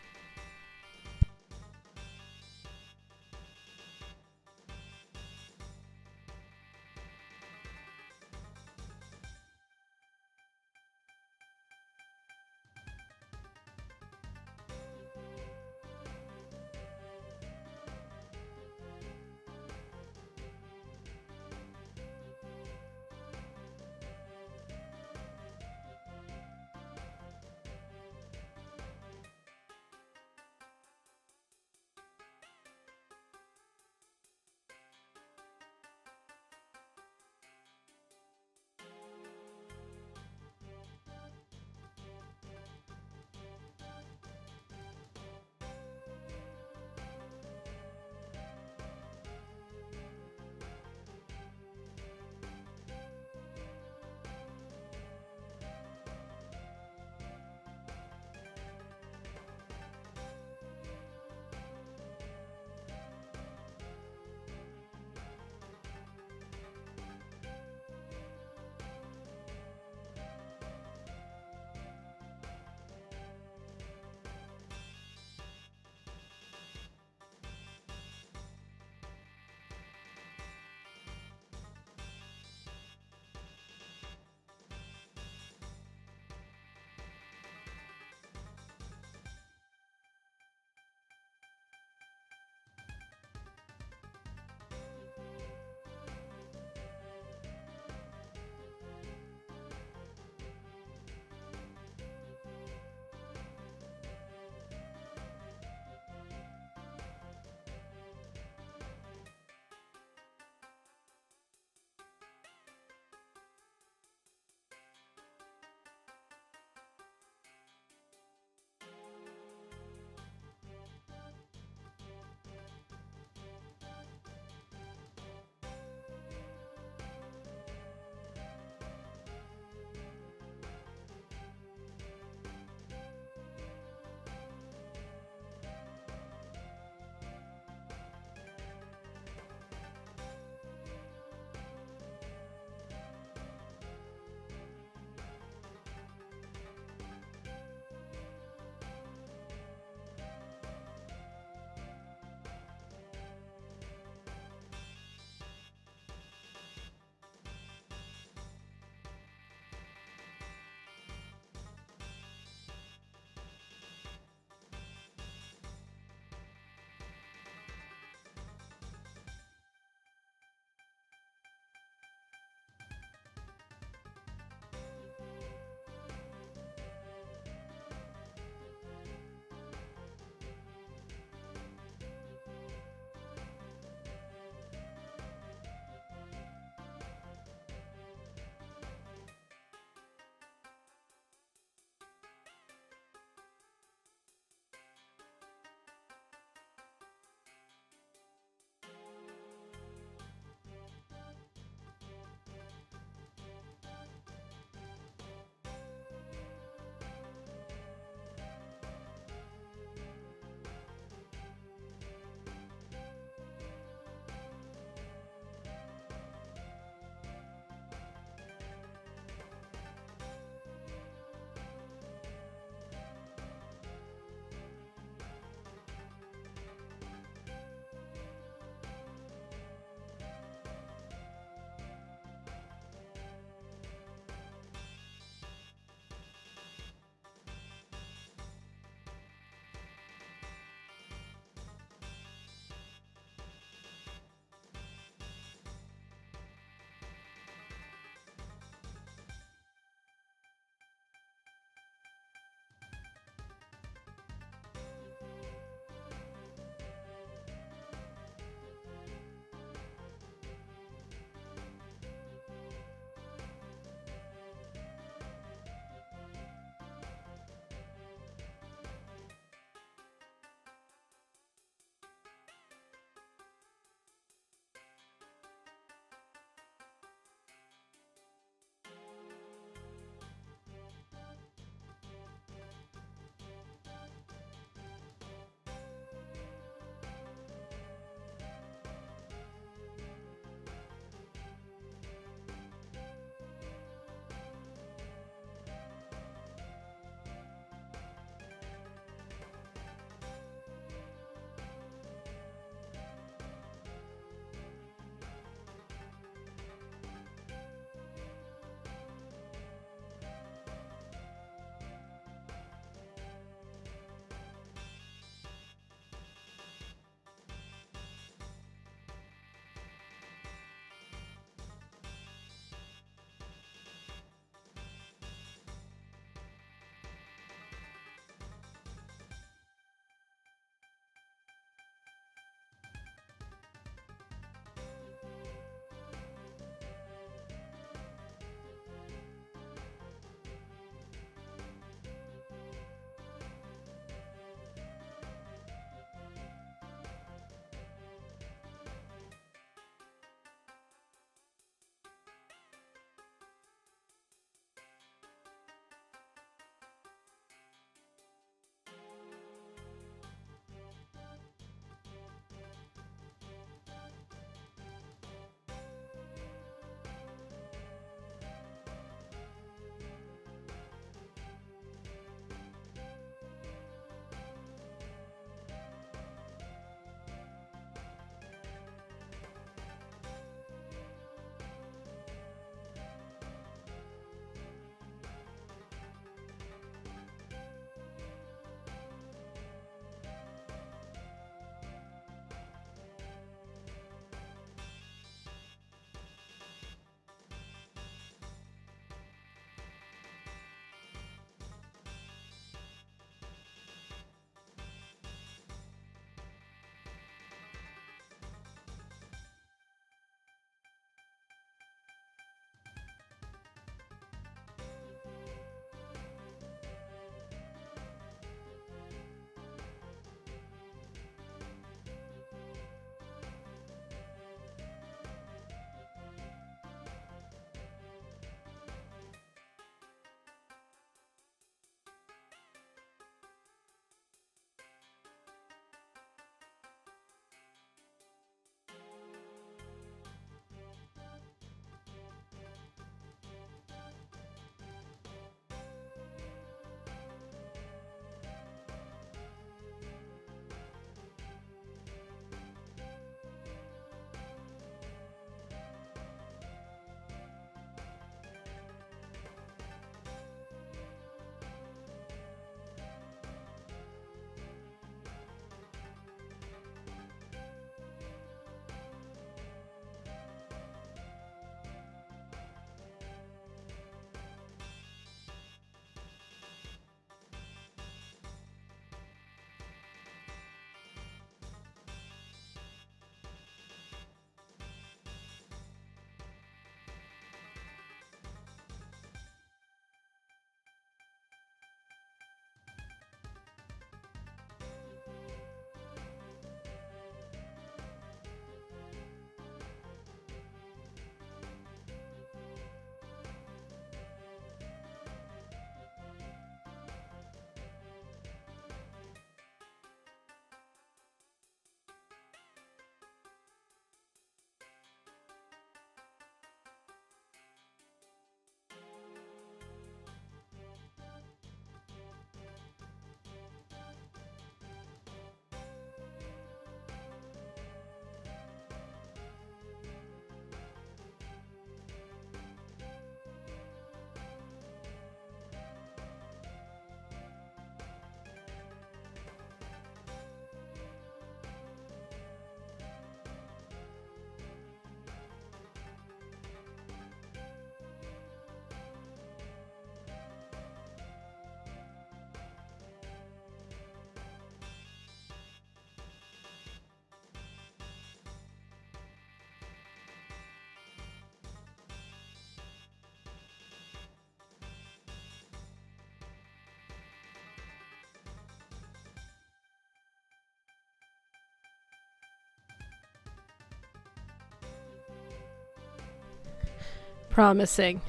Promising.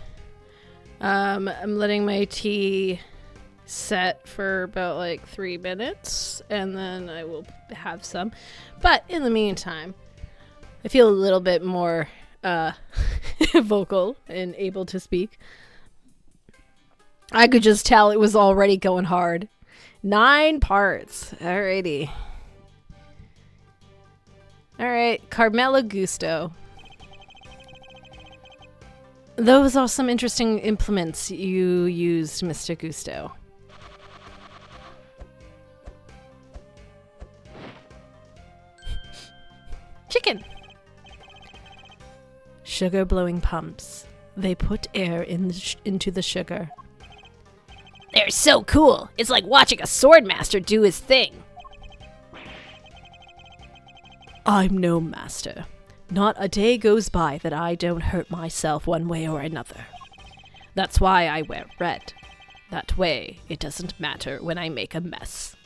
I'm letting my tea set for about like 3 minutes, and then I will have some. But in the meantime, I feel a little bit more vocal and able to speak. I could just tell it was already going hard. 9 parts. Alrighty. Alright, Carmela Gusto. Those are some interesting implements you used, Mr. Gusto. Chicken! Sugar blowing pumps. They put air into the sugar. They're so cool. It's like watching a swordmaster do his thing. I'm no master. Not a day goes by that I don't hurt myself one way or another. That's why I wear red. That way, it doesn't matter when I make a mess.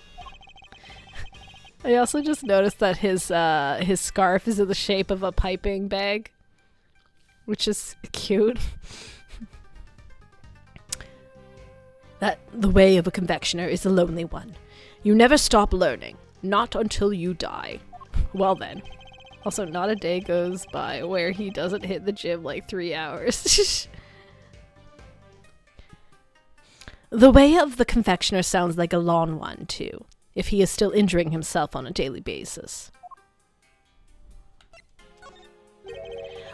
I also just noticed that his scarf is in the shape of a piping bag, which is cute. That the way of a confectioner is a lonely one. You never stop learning, not until you die. Well then. Also, not a day goes by where he doesn't hit the gym like 3 hours. The way of the confectioner sounds like a long one, too, if he is still injuring himself on a daily basis.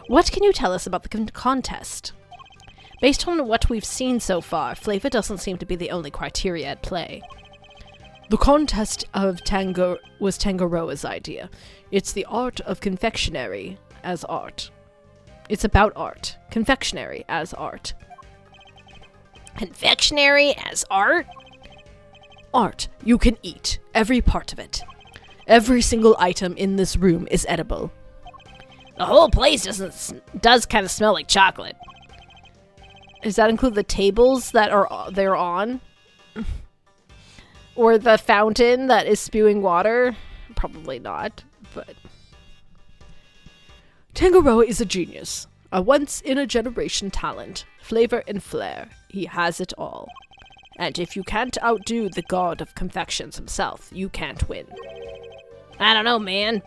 What can you tell us about the contest? Based on what we've seen so far, flavor doesn't seem to be the only criteria at play. The contest of was Tangaroa's idea. It's the art of confectionery as art. It's about art. Confectionery as art. Confectionery as art? Art you can eat. Every part of it. Every single item in this room is edible. The whole place does kind of smell like chocolate. Does that include the tables that they're on? Or the fountain that is spewing water? Probably not, but... Tangaroa is a genius. A once-in-a-generation talent. Flavor and flair. He has it all. And if you can't outdo the god of confections himself, you can't win. I don't know, man.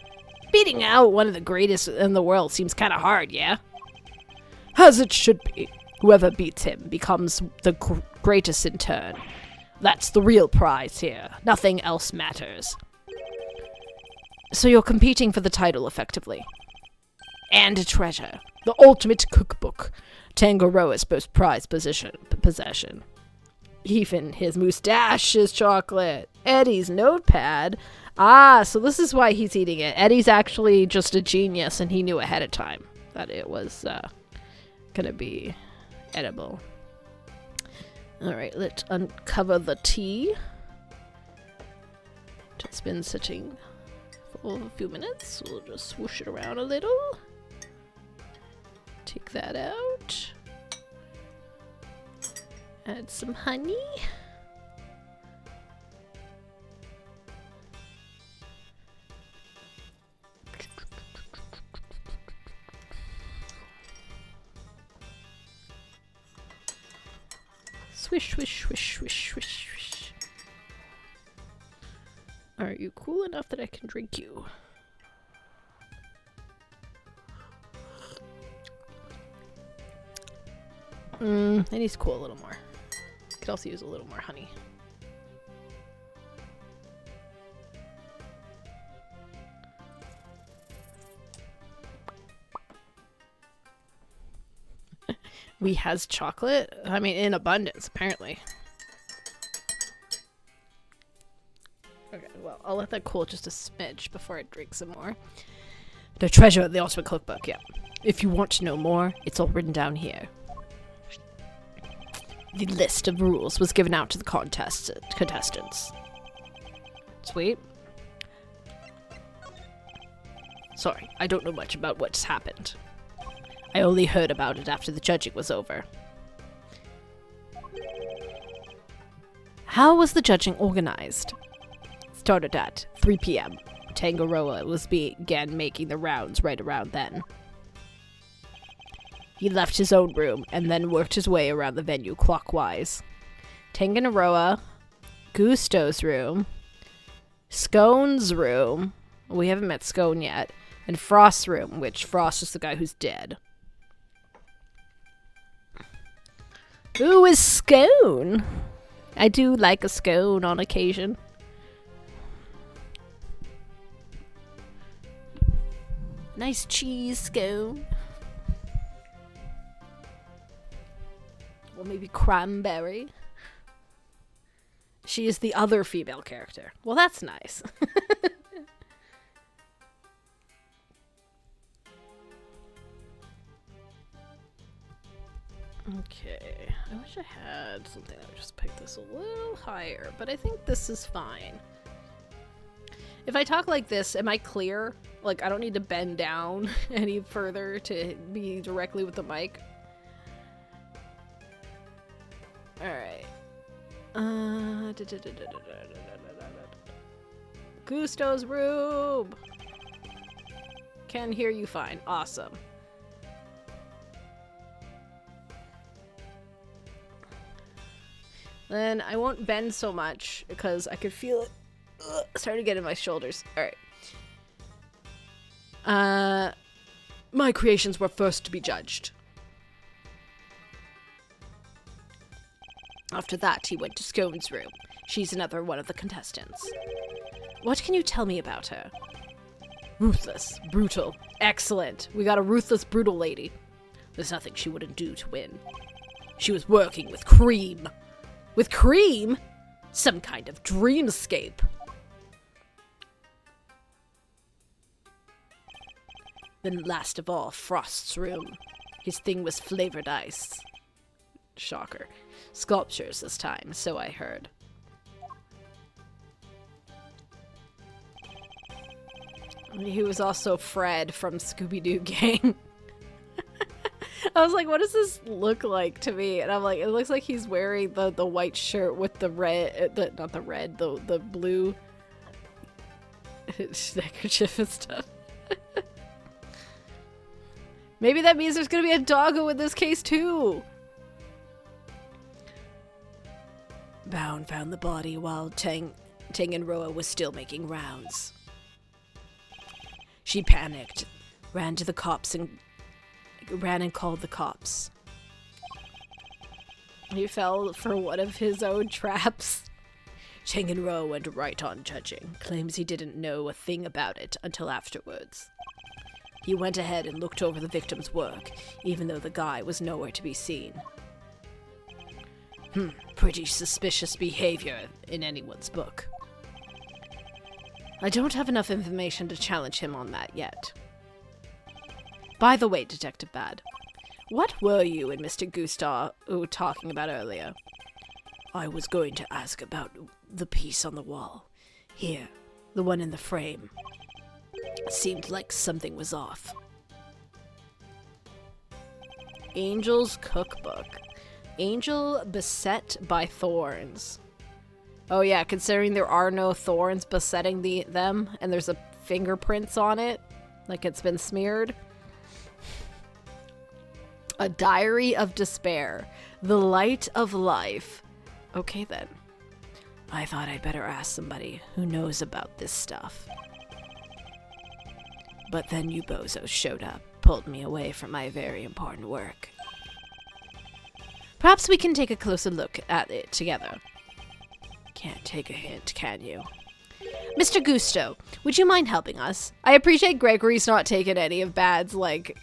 Beating out one of the greatest in the world seems kind of hard, yeah? As it should be. Whoever beats him becomes the greatest in turn. That's the real prize here. Nothing else matters. So you're competing for the title, effectively. And a treasure. The ultimate cookbook. Tangaroa's most prized possession. Even his mustache is chocolate. Eddie's notepad. Ah, so this is why he's eating it. Eddie's actually just a genius, and he knew ahead of time that it was gonna be edible. Alright, let's uncover the tea. It's been sitting for a few minutes. We'll just swoosh it around a little. Take that out. Add some honey. Swish, swish, swish, swish, swish, swish. Are you cool enough that I can drink you? It needs to cool a little more. Could also use a little more honey. We has chocolate? I mean, in abundance, apparently. Okay, well, I'll let that cool just a smidge before I drink some more. The treasure of the ultimate cookbook, yeah. If you want to know more, it's all written down here. The list of rules was given out to the contestants. Sweet. Sorry, I don't know much about what's happened. I only heard about it after the judging was over. How was the judging organized? Started at 3 p.m. Tangaroa began making the rounds right around then. He left his own room and then worked his way around the venue clockwise. Tangaroa, Gusto's room, Scone's room. We haven't met Scone yet. And Frost's room, which Frost is the guy who's dead. Who is Scone? I do like a scone on occasion. Nice cheese scone. Or maybe cranberry. She is the other female character. Well, that's nice. Okay. I wish I had something that would just pick this a little higher, but I think this is fine. If I talk like this, am I clear? Like, I don't need to bend down any further to be directly with the mic. Alright. Gusto's room! Can hear you fine. Awesome. Then I won't bend so much because I could feel it starting to get in my shoulders. Alright. My creations were first to be judged. After that, he went to Scone's room. She's another one of the contestants. What can you tell me about her? Ruthless, brutal, excellent. We got a ruthless, brutal lady. There's nothing she wouldn't do to win. She was working with cream. With cream? Some kind of dreamscape. Then last of all, Frost's room. His thing was flavored ice. Shocker. Sculptures this time, so I heard. He was also Fred from Scooby-Doo Gang. I was like, what does this look like to me? And I'm like, it looks like he's wearing the white shirt with the red, the blue neckerchief and stuff. Maybe that means there's gonna be a doggo in this case too. Bound found the body while Tangaroa was still making rounds. She panicked, ran and called the cops. He fell for one of his own traps. Tangaroa went right on judging, claims he didn't know a thing about it until afterwards. He went ahead and looked over the victim's work, even though the guy was nowhere to be seen. Pretty suspicious behavior in anyone's book. I don't have enough information to challenge him on that yet. By the way, Detective Bad, what were you and Mr. Gustav talking about earlier? I was going to ask about the piece on the wall. Here, the one in the frame. Seemed like something was off. Angel's Cookbook. Angel beset by thorns. Oh yeah, considering there are no thorns besetting them, and there's a fingerprints on it, like it's been smeared. A Diary of Despair. The Light of Life. Okay then. I thought I'd better ask somebody who knows about this stuff. But then you bozos showed up, pulled me away from my very important work. Perhaps we can take a closer look at it together. Can't take a hint, can you? Mr. Gusto, would you mind helping us? I appreciate Gregory's not taking any of Bad's, like,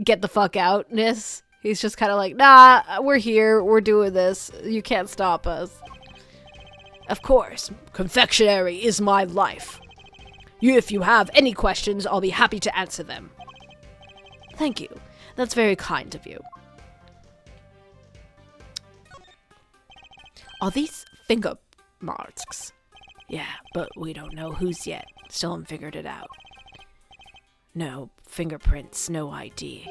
get the fuck out-ness. He's just kind of like, nah, we're here, we're doing this, you can't stop us. Of course, confectionery is my life. If you have any questions, I'll be happy to answer them. Thank you. That's very kind of you. Are these finger marks? Yeah, but we don't know whose yet. Still haven't figured it out. No fingerprints, no ID.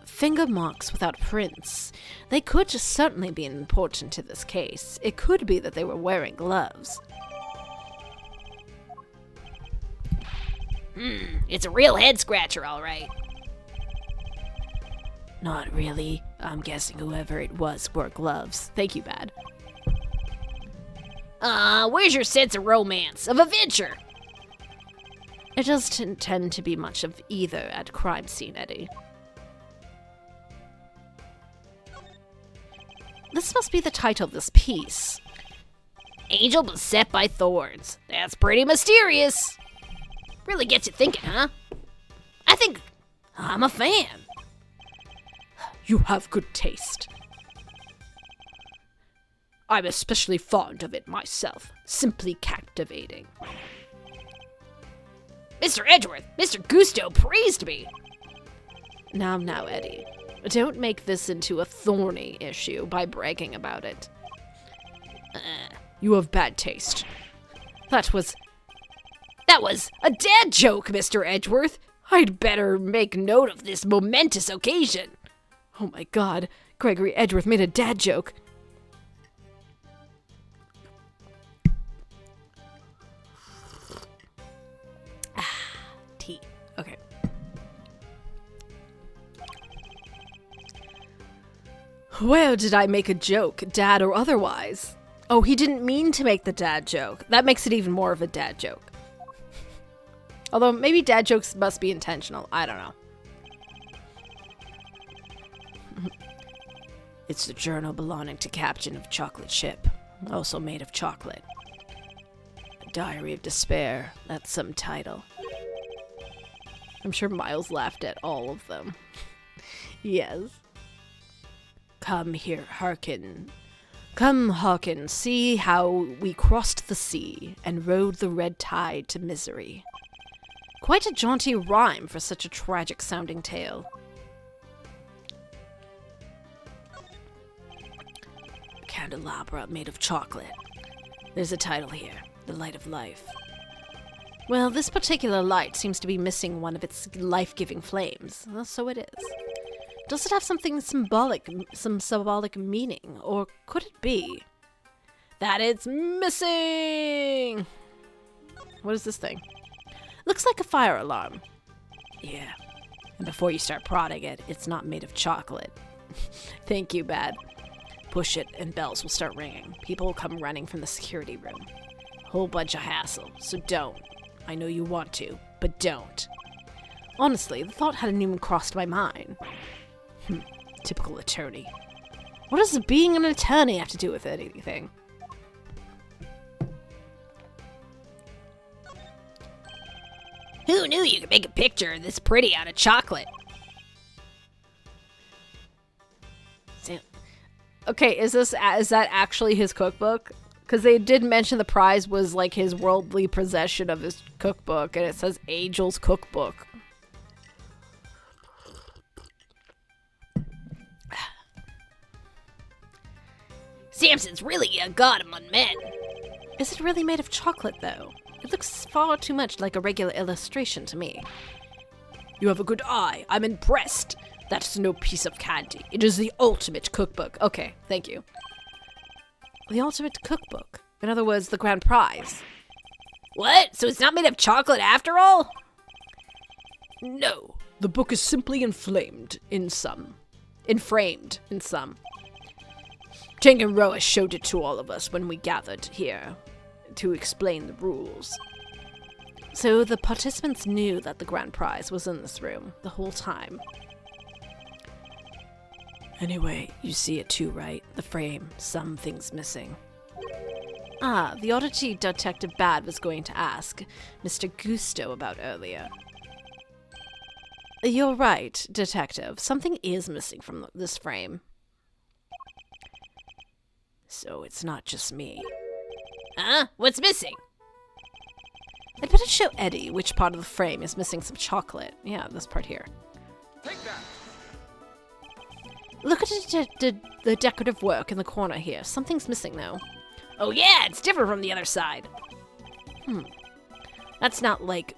Finger marks without prints. They could just certainly be important to this case. It could be that they were wearing gloves. It's a real head scratcher, all right. Not really. I'm guessing whoever it was wore gloves. Thank you, Bad. Where's your sense of romance, of adventure? It doesn't tend to be much of either at crime scene, Eddie. This must be the title of this piece. Angel beset by thorns. That's pretty mysterious. Really gets you thinking, huh? I think I'm a fan. You have good taste. I'm especially fond of it myself. Simply captivating. Mr. Edgeworth, Mr. Gusto praised me. Now, Eddie. Don't make this into a thorny issue by bragging about it. You have bad taste. That was a dad joke, Mr. Edgeworth. I'd better make note of this momentous occasion. Oh my god, Gregory Edgeworth made a dad joke. Tea. Okay. Where did I make a joke, dad or otherwise? Oh, he didn't mean to make the dad joke. That makes it even more of a dad joke. Although, maybe dad jokes must be intentional. I don't know. It's the journal belonging to Captain of Chocolate Ship, also made of chocolate. A Diary of Despair, that's some title. I'm sure Miles laughed at all of them. Yes. Come here, hearken. Come, hearken, see how we crossed the sea and rode the red tide to misery. Quite a jaunty rhyme for such a tragic-sounding tale. Candelabra made of chocolate. There's a title here, The Light of Life. Well, this particular light seems to be missing one of its life-giving flames. Well, so it is. Does it have something symbolic, some symbolic meaning, or could it be that it's missing? What is this thing? Looks like a fire alarm. Yeah. And before you start prodding it, it's not made of chocolate. Thank you, Bad. Push it and bells will start ringing. People will come running from the security room. Whole bunch of hassle, so don't. I know you want to, but don't. Honestly, the thought hadn't even crossed my mind. Typical attorney. What does being an attorney have to do with anything? Who knew you could make a picture this pretty out of chocolate? Okay, is that actually his cookbook? Because they did mention the prize was like his worldly possession of his cookbook, and it says Angel's Cookbook. Samson's really a god among men. Is it really made of chocolate, though? It looks far too much like a regular illustration to me. You have a good eye. I'm impressed. That's no piece of candy. It is the ultimate cookbook. Okay, thank you. The ultimate cookbook. In other words, the grand prize. What? So it's not made of chocolate after all? No. The book is simply inflamed in some. Inframed in some. Tangaroa showed it to all of us when we gathered here to explain the rules. So the participants knew that the grand prize was in this room the whole time. Anyway, you see it too, right? The frame. Something's missing. Ah, the oddity Detective Bad was going to ask Mr. Gusto about earlier. You're right, Detective. Something is missing from this frame. So it's not just me. Huh? What's missing? I'd better show Eddie which part of the frame is missing some chocolate. Yeah, this part here. Take that. Look at the decorative work in the corner here. Something's missing, though. Oh yeah, it's different from the other side. That's not like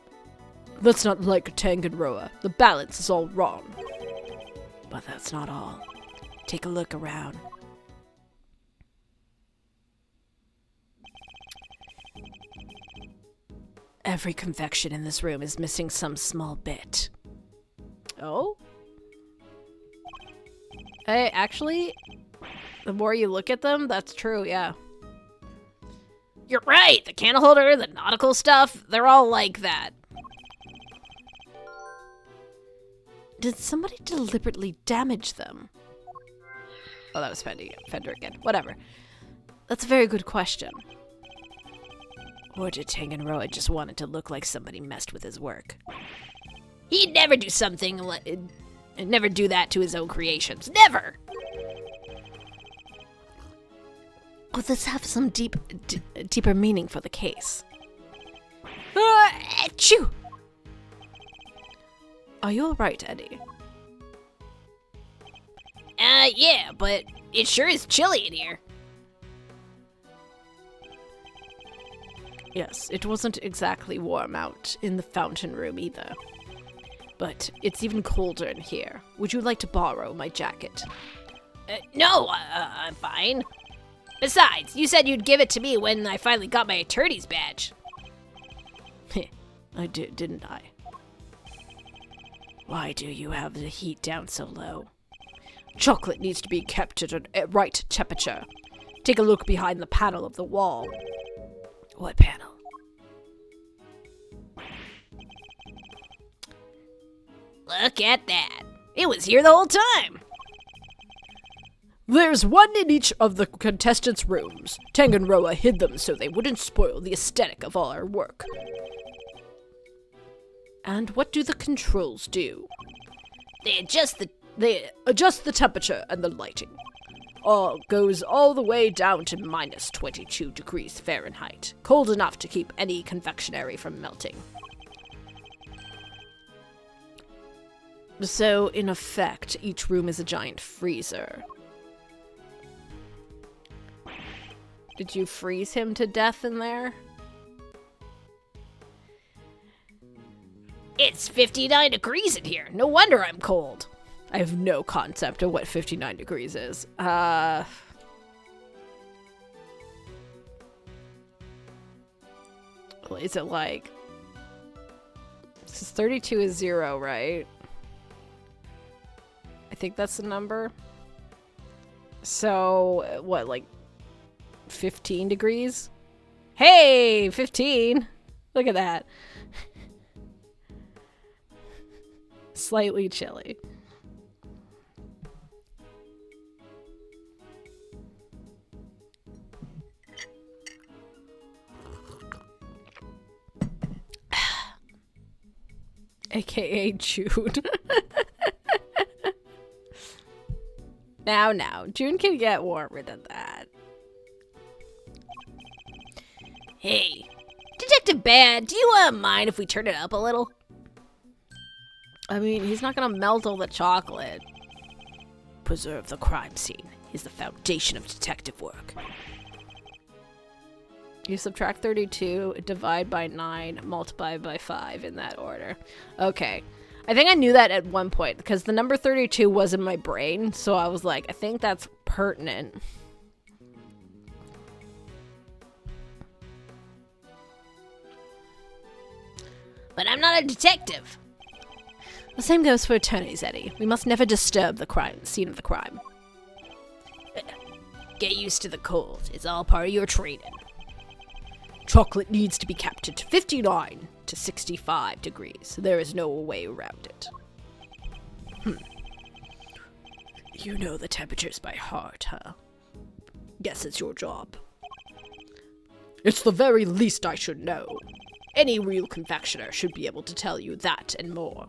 Tangaroa. The balance is all wrong. But that's not all. Take a look around. Every confection in this room is missing some small bit. Oh? Hey, actually, the more you look at them, that's true, yeah. You're right. The candle holder, the nautical stuff, they're all like that. Did somebody deliberately damage them? Oh, that was Fender again. Whatever. That's a very good question. Or did Tanganroa just wanted to look like somebody messed with his work? He'd never do something and never do that to his own creations. Never! Would this have some deeper meaning for the case? Achoo! Are you alright, Eddie? Yeah, but it sure is chilly in here. Yes, it wasn't exactly warm out in the fountain room either. But it's even colder in here. Would you like to borrow my jacket? No, I'm fine. Besides, you said you'd give it to me when I finally got my attorney's badge. I did, didn't I? Why do you have the heat down so low? Chocolate needs to be kept at a right temperature. Take a look behind the panel of the wall. What panel? Look at that. It was here the whole time. There's one in each of the contestants' rooms. Tanganroa hid them so they wouldn't spoil the aesthetic of all our work. And what do the controls do? They adjust the temperature and the lighting. Goes all the way down to minus 22 degrees Fahrenheit. Cold enough to keep any confectionery from melting. So, in effect, each room is a giant freezer. Did you freeze him to death in there? It's 59 degrees in here. No wonder I'm cold. I have no concept of what 59 degrees is. Is it like... 32 is 0, right? I think that's the number. So, what, like 15 degrees? Hey, 15! Look at that. Slightly chilly. AKA Jude. Now, June can get warmer than that. Hey, Detective Bad, do you mind if we turn it up a little? I mean, he's not gonna melt all the chocolate. Preserve the crime scene is the foundation of detective work. You subtract 32, divide by 9, multiply by 5 in that order. Okay. I think I knew that at one point because the number 32 was in my brain, so I was like, I think that's pertinent. But I'm not a detective. The same goes for attorneys, Eddie. We must never disturb the scene of the crime. Get used to the cold. It's all part of your training. Chocolate needs to be kept at 59 to 65 degrees. There is no way around it. You know the temperatures by heart, huh? Guess it's your job. It's the very least I should know. Any real confectioner should be able to tell you that and more.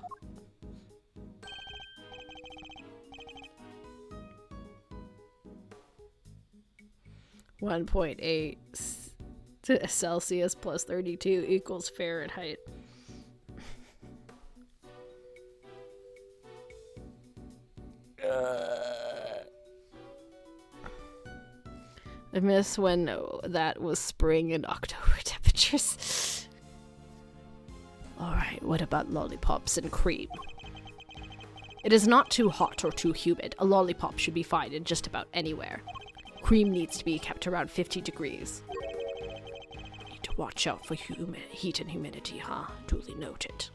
.8 Celsius plus 32 equals Fahrenheit. I miss when that was spring and October temperatures. Alright, what about lollipops and cream? It is not too hot or too humid. A lollipop should be fine in just about anywhere. Cream needs to be kept around 50 degrees. Need to watch out for heat and humidity, huh? Duly noted.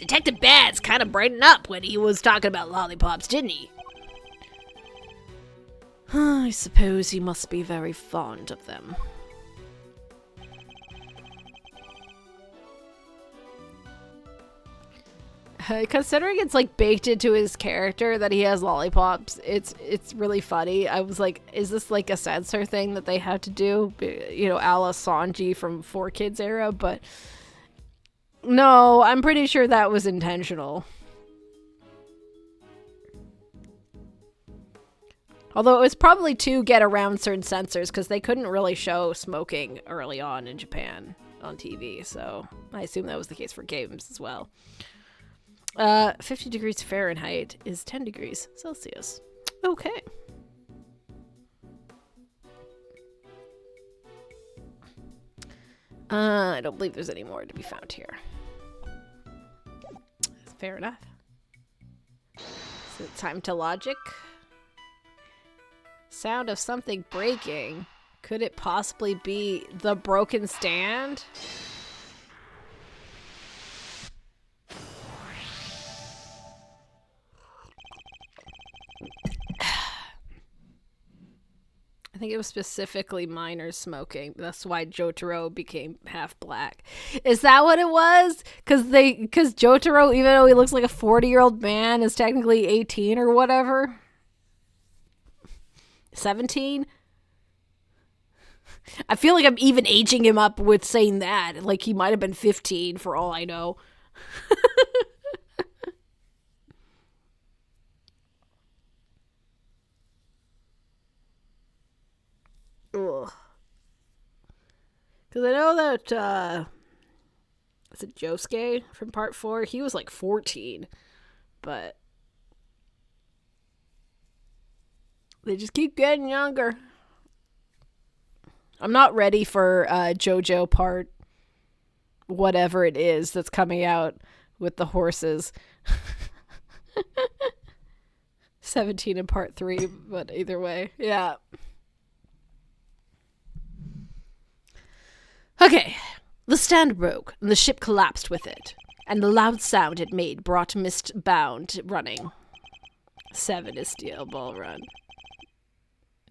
Detective Bad's kind of brightened up when he was talking about lollipops, didn't he? I suppose he must be very fond of them. Considering it's like baked into his character that he has lollipops, it's really funny. I was like, is this like a censor thing that they had to do? You know, a la Sanji from 4Kids era, but no, I'm pretty sure that was intentional. Although it was probably to get around certain censors because they couldn't really show smoking early on in Japan on TV, so I assume that was the case for games as well. 50 degrees Fahrenheit is 10 degrees Celsius. Okay. I don't believe there's any more to be found here. Fair enough. Is it time to logic? Sound of something breaking. Could it possibly be the broken stand? I think it was specifically minors smoking. That's why Jotaro became half black. Is that what it was? Because Jotaro, even though he looks like a 40-year-old man, is technically 18 or whatever. 17? I feel like I'm even aging him up with saying that. Like he might have been 15 for all I know. Ugh. Because I know that, is it Josuke from part 4? He was like 14. But they just keep getting younger. I'm not ready for JoJo part whatever it is that's coming out with the horses. 17 in part 3, but either way, yeah. Okay, the stand broke, and the ship collapsed with it, and the loud sound it made brought Mist-bound running. 7 is Steel Ball Run.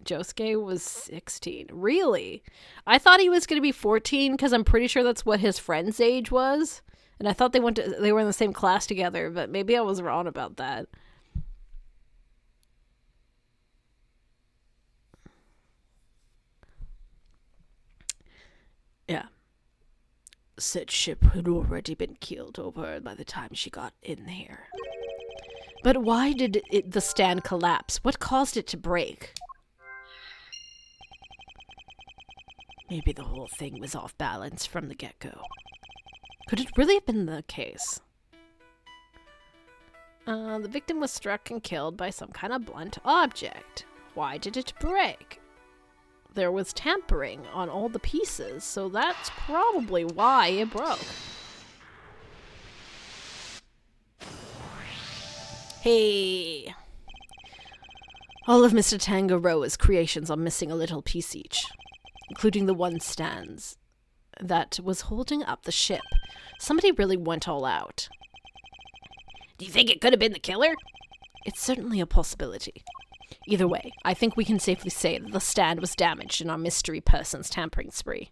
Josuke was 16. Really? I thought he was going to be 14, because I'm pretty sure that's what his friend's age was, and I thought they were in the same class together, but maybe I was wrong about that. Yeah. Said ship had already been keeled over by the time she got in here. But why did the stand collapse? What caused it to break? Maybe the whole thing was off balance from the get-go. Could it really have been the case? The victim was struck and killed by some kind of blunt object. Why did it break? There was tampering on all the pieces, so that's probably why it broke. Hey! All of Mr. Tangaroa's creations are missing a little piece each, including the one stands that was holding up the ship. Somebody really went all out. Do you think it could have been the killer? It's certainly a possibility. Either way, I think we can safely say that the stand was damaged in our mystery person's tampering spree.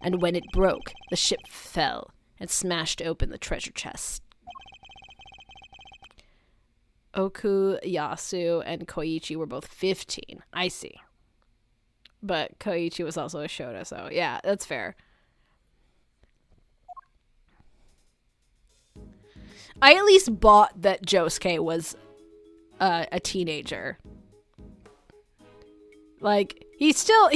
And when it broke, the ship fell and smashed open the treasure chest. Oku, Yasu, and Koichi were both 15. I see. But Koichi was also a Shota, so yeah, that's fair. I at least bought that Josuke was a teenager. Like, he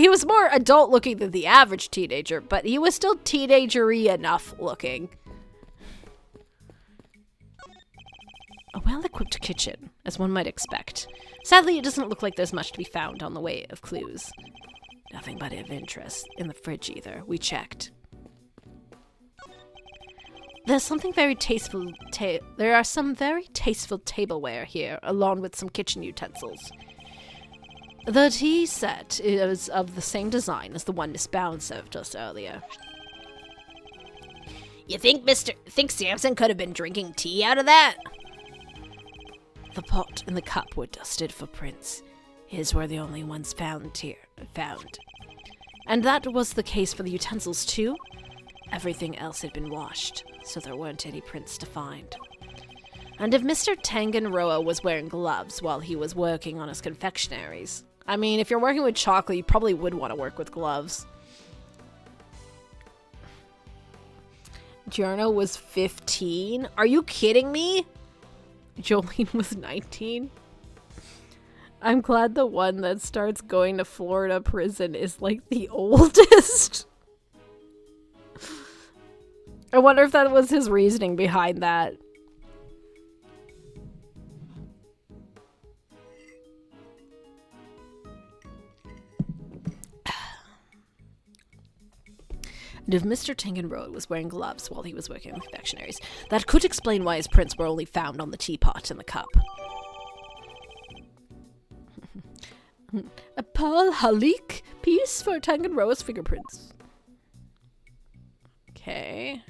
was more adult looking than the average teenager, but he was still teenager-y enough looking. A well-equipped kitchen, as one might expect. Sadly, it doesn't look like there's much to be found on the way of clues. Nothing but of interest in the fridge either. We checked. There's something very tasteful. There are some very tasteful tableware here, along with some kitchen utensils. The tea set is of the same design as the one Miss Bound served us earlier. You think Samson could have been drinking tea out of that? The pot and the cup were dusted for prints. His were the only ones found here. And that was the case for the utensils too? Everything else had been washed, so there weren't any prints to find. And if Mr. Tanganroa was wearing gloves while he was working on his confectionaries, I mean, if you're working with chocolate, you probably would want to work with gloves. Giorno was 15? Are you kidding me? Jolene was 19? I'm glad the one that starts going to Florida prison is like the oldest. I wonder if that was his reasoning behind that. And if Mr. Tanganroa was wearing gloves while he was working on confectionaries, that could explain why his prints were only found on the teapot and the cup. A Paul Halik piece for Tanganroa's fingerprints. Okay.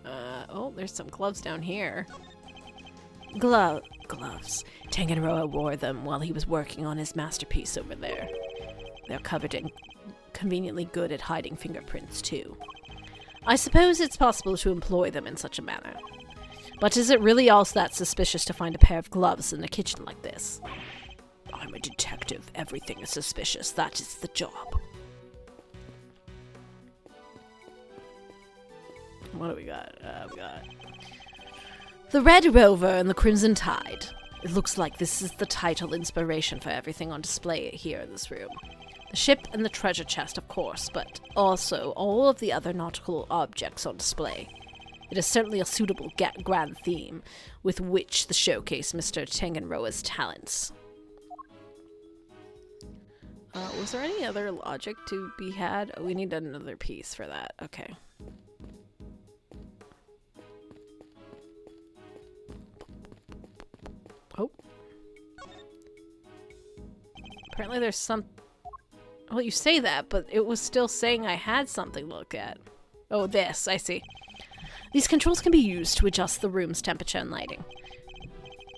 Oh, there's some gloves down here. Gloves. Tanganroa wore them while he was working on his masterpiece over there. They're covered in conveniently good at hiding fingerprints, too. I suppose it's possible to employ them in such a manner. But is it really all that suspicious to find a pair of gloves in a kitchen like this? I'm a detective. Everything is suspicious. That is the job. What do we got? We got The Red Rover and the Crimson Tide. It looks like this is the title inspiration for everything on display here in this room. The ship and the treasure chest, of course, but also all of the other nautical objects on display. It is certainly a suitable grand theme with which to showcase Mr. Tanganroa's talents. Was there any other logic to be had? Oh, we need another piece for that. Okay. Oh. Apparently there's some... Well, you say that, but it was still saying I had something to look at. Oh, this. I see. These controls can be used to adjust the room's temperature and lighting.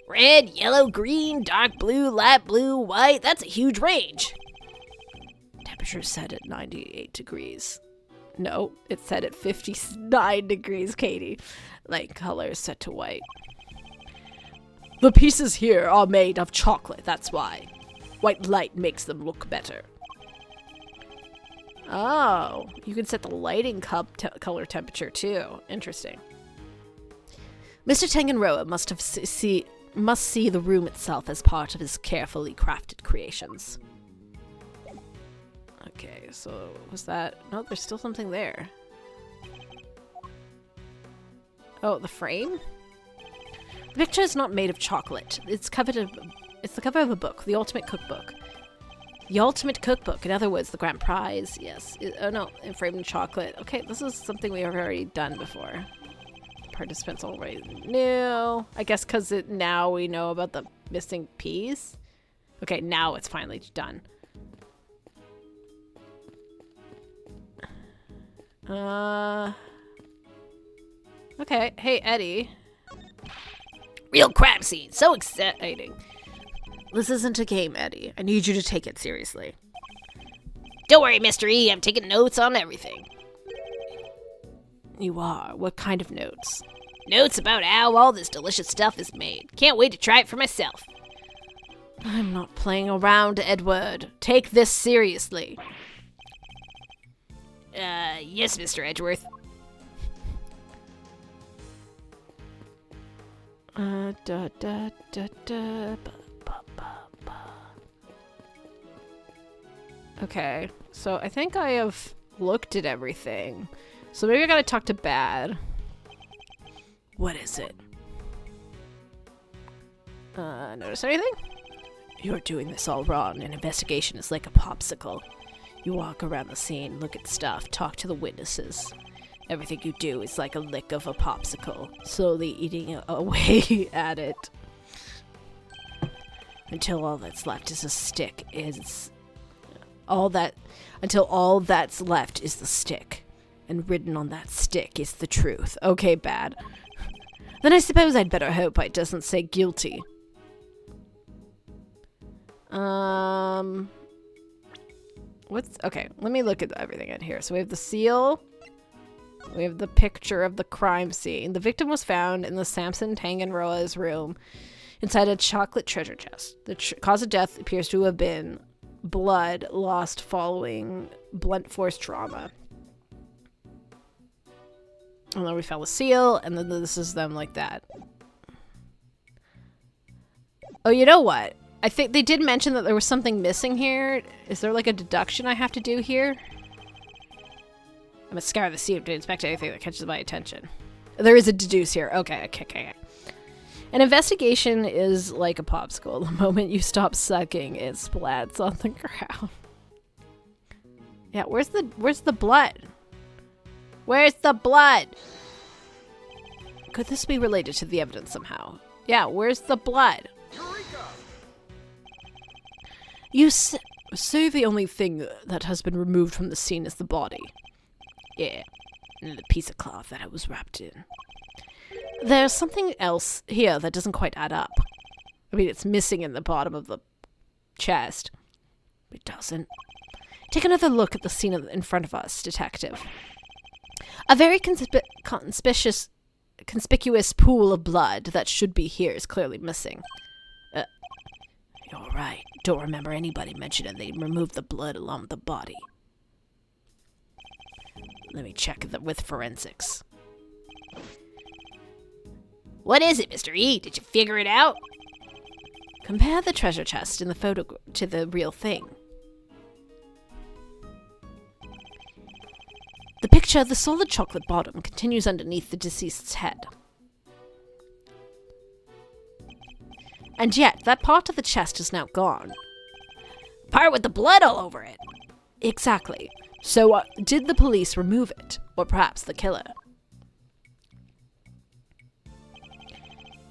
Red, yellow, green, dark blue, light blue, white. That's a huge range. Temperature set at 98 degrees. No, it's set at 59 degrees, Katie. Light color is set to white. The pieces here are made of chocolate, that's why. White light makes them look better. Oh, you can set the lighting color temperature too. Interesting. Mr. Tanganroa must see the room itself as part of his carefully crafted creations. Okay, so was that... No, there's still something there. Oh, the frame? The picture is not made of chocolate. It's the cover of a book, The Ultimate Cookbook. The Ultimate Cookbook, in other words, the grand prize. Yes. Oh no, framed in chocolate. Okay, this is something we have already done before. Participants already knew. I guess because now we know about the missing piece. Okay, now it's finally done. Okay, hey Eddie. Real crime scene, so exciting. This isn't a game, Eddie. I need you to take it seriously. Don't worry, Mr. E, I'm taking notes on everything. You are? What kind of notes? Notes about how all this delicious stuff is made. Can't wait to try it for myself. I'm not playing around, Edward. Take this seriously. Yes, Mr. Edgeworth. Okay, so I think I have looked at everything. So maybe I gotta talk to Bad. What is it? Notice anything? You're doing this all wrong. An investigation is like a popsicle. You walk around the scene, look at stuff, talk to the witnesses. Everything you do is like a lick of a popsicle, slowly eating away at it. Until all that's left is a stick, until all that's left is the stick. and written on that stick is the truth. Okay, bad. Then I suppose I'd better hope it doesn't say guilty. Okay, let me look at everything in here. So we have the seal. We have the picture of the crime scene. The victim was found in the Samson Tanganroa's room inside a chocolate treasure chest. The cause of death appears to have been blood lost following blunt force trauma. And then we found the seal, and then this is them like that. Oh, you know what? I think they did mention that there was something missing here. Is there like a deduction I have to do here? I'm gonna scour the scene to inspect anything that catches my attention. There is a deduce here. Okay. An investigation is like a popsicle. The moment you stop sucking, it splats on the ground. Yeah, where's the blood? Where's the blood? Could this be related to the evidence somehow? Yeah, where's the blood? You say the only thing that has been removed from the scene is the body. Yeah, and the piece of cloth that it was wrapped in. There's something else here that doesn't quite add up. I mean, it's missing in the bottom of the chest. It doesn't. Take another look at the scene in front of us, detective. A very conspicuous pool of blood that should be here is clearly missing. You're right. Don't remember anybody mentioning they removed the blood along with the body. Let me check with forensics. What is it, Mr. E? Did you figure it out? Compare the treasure chest in the photo to the real thing. The picture of the solid chocolate bottom continues underneath the deceased's head. And yet, that part of the chest is now gone. Part with the blood all over it. Exactly. So, did the police remove it? Or perhaps the killer?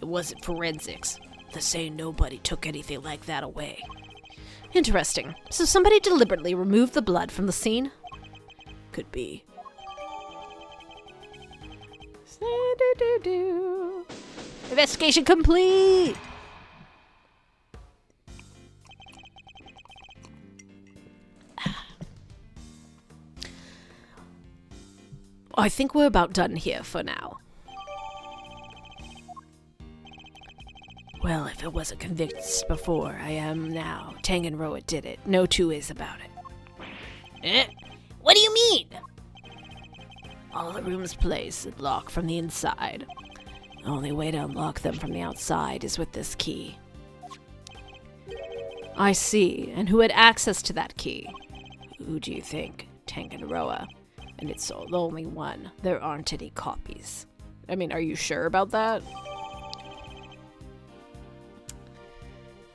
It wasn't forensics. They're saying nobody took anything like that away. Interesting. So somebody deliberately removed the blood from the scene? Could be. Investigation complete! I think we're about done here for now. Well, if it wasn't convinced before, I am now. Tanganroa did it. No two ways about it. What do you mean? All the rooms placed lock from the inside. The only way to unlock them from the outside is with this key. I see. And who had access to that key? Who do you think? Tanganroa. And it's the only one. There aren't any copies. I mean, are you sure about that?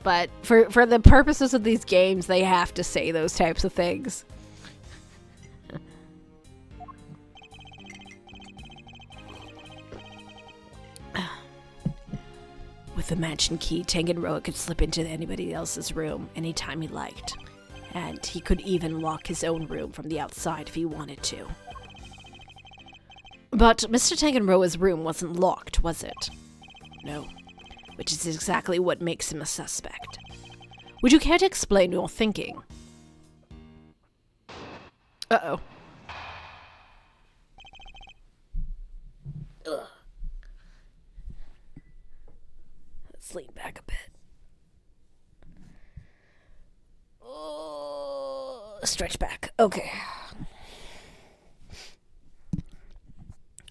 But for the purposes of these games, they have to say those types of things. With the mansion key, Tanganroa could slip into anybody else's room anytime he liked. And he could even lock his own room from the outside if he wanted to. But Mr. Tanganroa's room wasn't locked, was it? No. Which is exactly what makes him a suspect. Would you care to explain your thinking? Uh-oh. Ugh. Let's lean back a bit. Stretch back. Okay.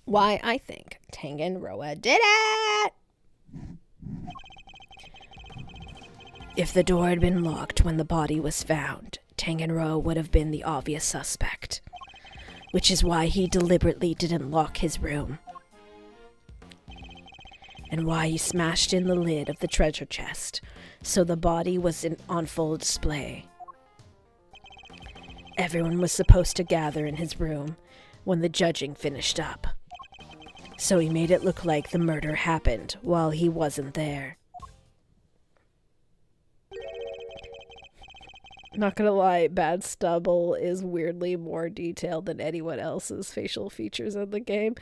Why, I think Tanganroa did it! If the door had been locked when the body was found, Tanganroa would have been the obvious suspect. Which is why he deliberately didn't lock his room. And why he smashed in the lid of the treasure chest, so the body was on full display. Everyone was supposed to gather in his room when the judging finished up. So he made it look like the murder happened while he wasn't there. Not gonna lie, Bad Stubble is weirdly more detailed than anyone else's facial features in the game.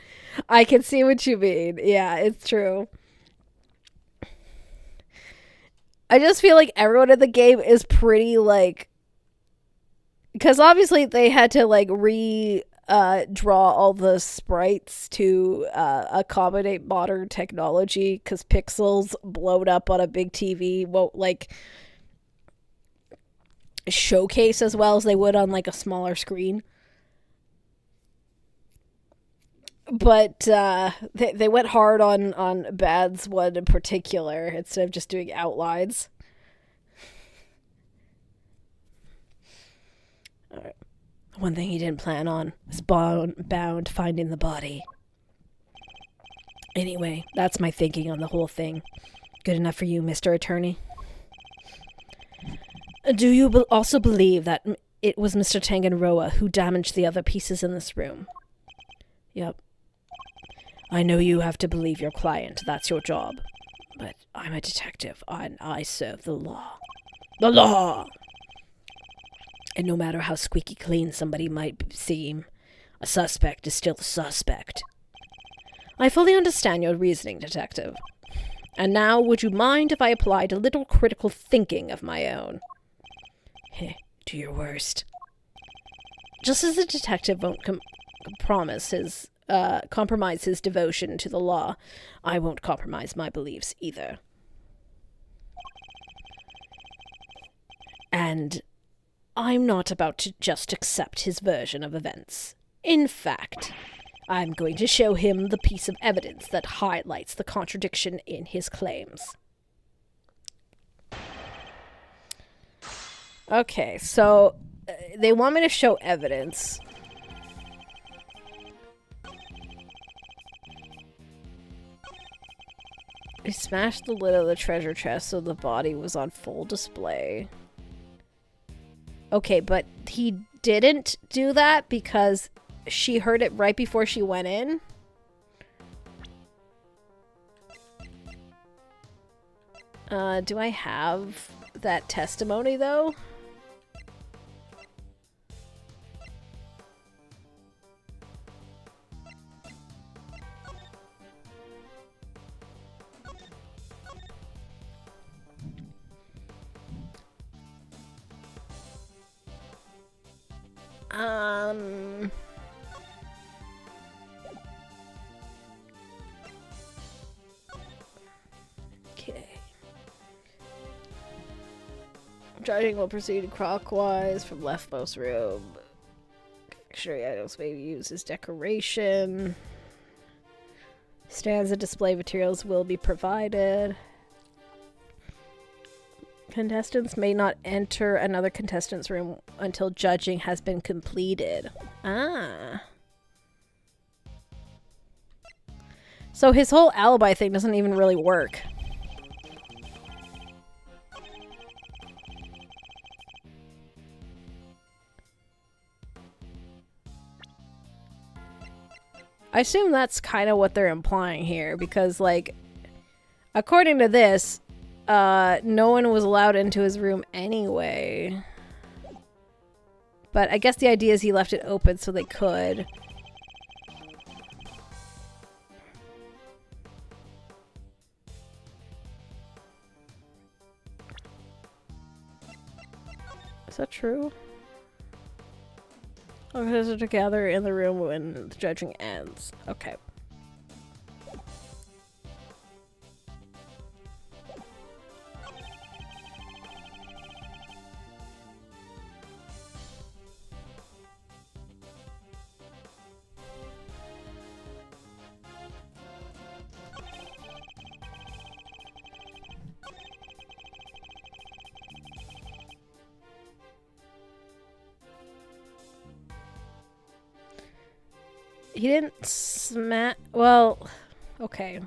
I can see what you mean. Yeah, it's true. I just feel like everyone in the game is pretty, like... Because obviously they had to, like, draw all the sprites to accommodate modern technology, because pixels blown up on a big TV won't, like... showcase as well as they would on like a smaller screen. But they went hard on Bad's one in particular instead of just doing outlines. All right. One thing he didn't plan on was bound finding the body. Anyway, that's my thinking on the whole thing. Good enough for you, Mr. Attorney? Do you also believe that it was Mr. Tanganroa who damaged the other pieces in this room? Yep. I know you have to believe your client. That's your job. But I'm a detective, and I serve the law. The law! And no matter how squeaky clean somebody might seem, a suspect is still a suspect. I fully understand your reasoning, Detective. And now, would you mind if I applied a little critical thinking of my own? Do your worst. Just as a detective won't compromise his devotion to the law, I won't compromise my beliefs either. And I'm not about to just accept his version of events. In fact, I'm going to show him the piece of evidence that highlights the contradiction in his claims. Okay, so they want me to show evidence. He smashed the lid of the treasure chest so the body was on full display. Okay, but he didn't do that because she heard it right before she went in? Do I have that testimony, though? Okay. Judging will proceed clockwise from leftmost room. Confectionery items may be used as decoration. Stands and display materials will be provided. Contestants may not enter another contestant's room until judging has been completed. Ah. So his whole alibi thing doesn't even really work. I assume that's kind of what they're implying here, because, like, according to this, no one was allowed into his room anyway. But I guess the idea is he left it open so they could. Is that true? All are together in the room when the judging ends. Okay. He didn't smash... Well, okay.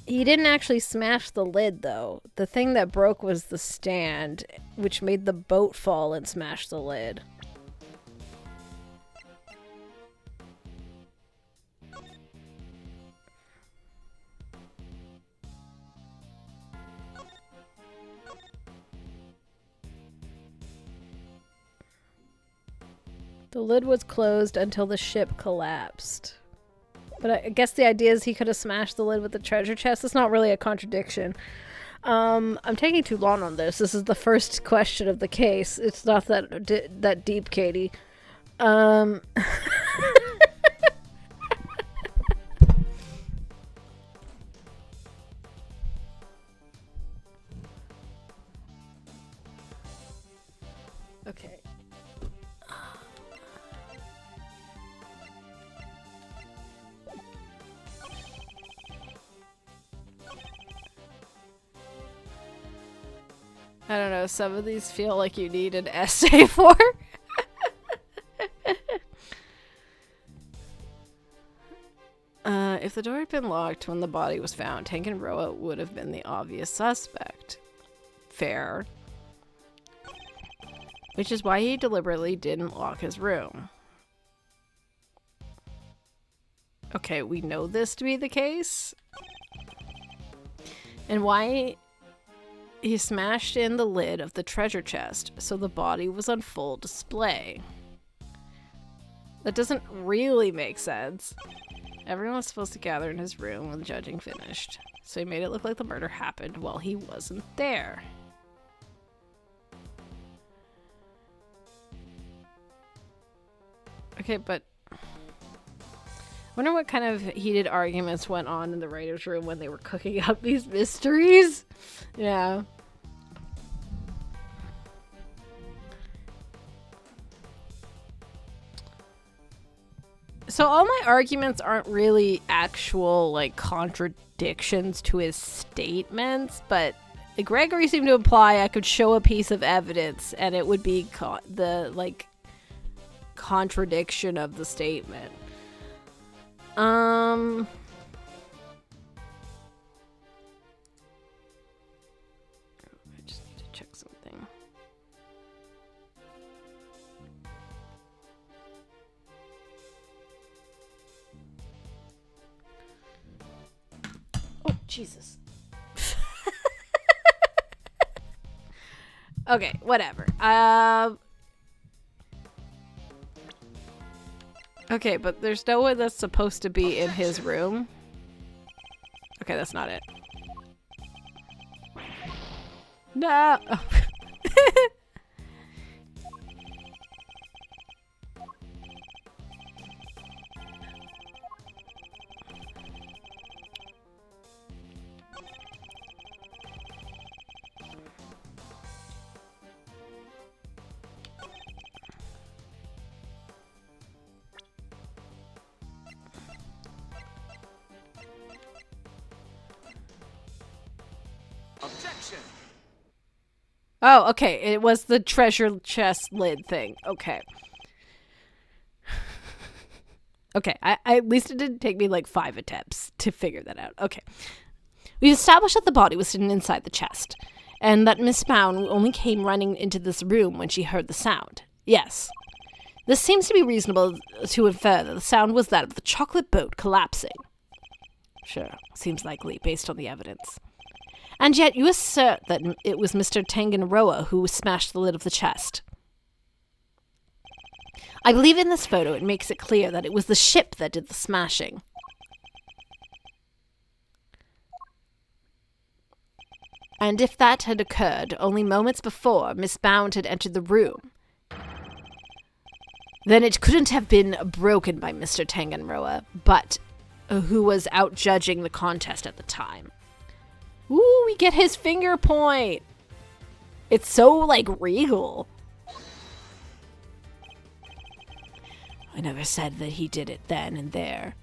He didn't actually smash the lid, though. The thing that broke was the stand, which made the boat fall and smash the lid. The lid was closed until the ship collapsed. But I guess the idea is he could have smashed the lid with the treasure chest. It's not really a contradiction. I'm taking too long on this. This is the first question of the case. It's not that deep, Katie. Okay. I don't know, some of these feel like you need an essay for. If the door had been locked when the body was found, Tangenroa would have been the obvious suspect. Fair. Which is why he deliberately didn't lock his room. Okay, we know this to be the case. And why he smashed in the lid of the treasure chest so the body was on full display. That doesn't really make sense. Everyone was supposed to gather in his room when the judging finished, so he made it look like the murder happened while he wasn't there. Okay, but I wonder what kind of heated arguments went on in the writer's room when they were cooking up these mysteries. Yeah. So all my arguments aren't really actual, like, contradictions to his statements, but Gregory seemed to imply I could show a piece of evidence and it would be the, like, contradiction of the statement. I just need to check something. Oh, Jesus. Okay, whatever. Okay, but there's no one that's supposed to be in his room. Okay, that's not it. No! Objection. Oh, okay. It was the treasure chest lid thing. Okay. Okay, at least it didn't take me like 5 attempts to figure that out. Okay. We established that the body was sitting inside the chest, and that Miss Bound only came running into this room when she heard the sound. Yes. This seems to be reasonable to infer that the sound was that of the chocolate boat collapsing. Sure, seems likely based on the evidence. And yet you assert that it was Mr. Tangenroa who smashed the lid of the chest. I believe in this photo it makes it clear that it was the ship that did the smashing. And if that had occurred only moments before Miss Bound had entered the room, then it couldn't have been broken by Mr. Tangenroa, but who was out judging the contest at the time. Ooh, we get his finger point. It's so, like, regal. I never said that he did it then and there.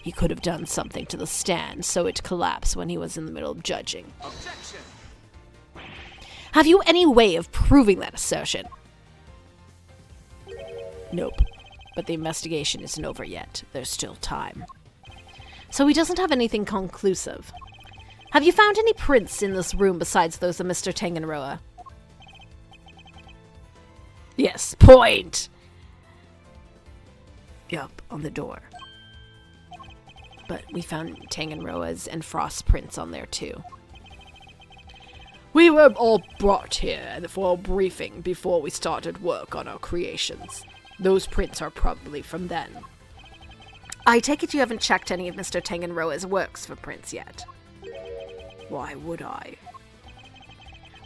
He could have done something to the stand so it collapsed when he was in the middle of judging. Objection. Have you any way of proving that assertion? Nope. But the investigation isn't over yet. There's still time. So he doesn't have anything conclusive. Have you found any prints in this room besides those of Mr. Tangenroa? Yes, point! Yup, on the door. But we found Tangenroa's and Frost's prints on there too. We were all brought here for a briefing before we started work on our creations. Those prints are probably from then. I take it you haven't checked any of Mr. Tangenroa's works for prints yet. Why would I?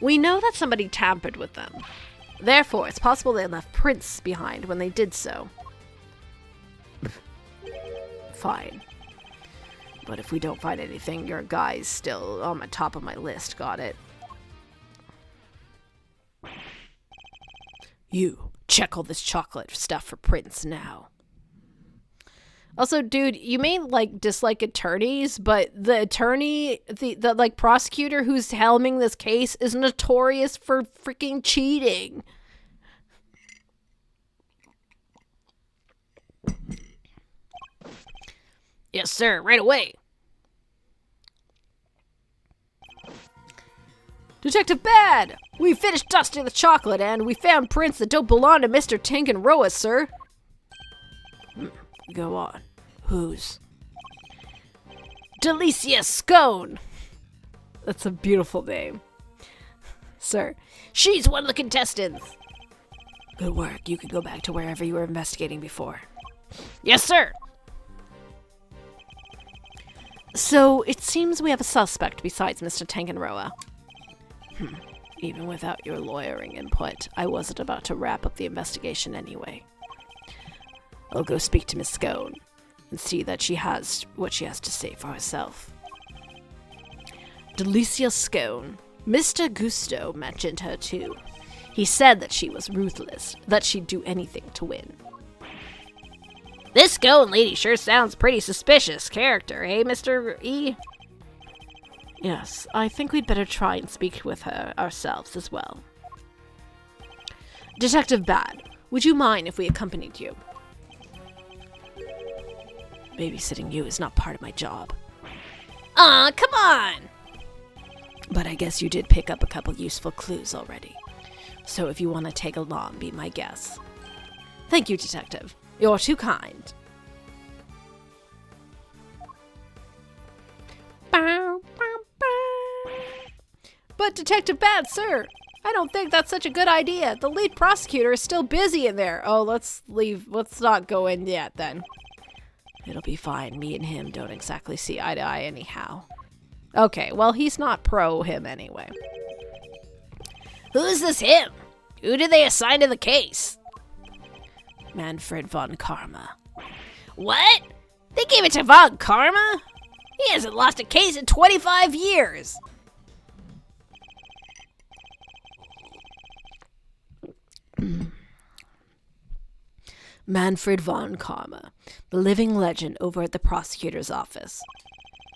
We know that somebody tampered with them. Therefore, it's possible they left prints behind when they did so. Fine. But if we don't find anything, your guy's still on the top of my list, got it? You, check all this chocolate stuff for prints now. Also, dude, you may, dislike attorneys, but the attorney, the prosecutor who's helming this case is notorious for freaking cheating. Yes, sir, right away. Detective Bad! We finished dusting the chocolate and we found prints that don't belong to Mr. Tangenroa, sir. Go on. Whose? Delicia Scone! That's a beautiful name. Sir. She's one of the contestants. Good work. You can go back to wherever you were investigating before. Yes, sir. So, it seems we have a suspect besides Mr. Tangenroa. Even without your lawyering input, I wasn't about to wrap up the investigation anyway. I'll go speak to Miss Scone and see that she has what she has to say for herself. Delicia Scone. Mr. Gusto mentioned her too. He said that she was ruthless, that she'd do anything to win. This Scone lady sure sounds pretty suspicious character, eh, Mr. E? Yes, I think we'd better try and speak with her ourselves as well. Detective Bad, would you mind if we accompanied you? Babysitting you is not part of my job. Aw, come on! But I guess you did pick up a couple useful clues already. So if you want to take along, be my guest. Thank you, Detective. You're too kind. But Detective Bad, sir, I don't think that's such a good idea. The lead prosecutor is still busy in there. Oh, let's leave. Let's not go in yet then. It'll be fine. Me and him don't exactly see eye to eye anyhow. Okay, well, he's not pro him anyway. Who's this him? Who did they assign to the case? Manfred von Karma. What? They gave it to Von Karma? He hasn't lost a case in 25 years. Manfred von Karma, the living legend over at the prosecutor's office.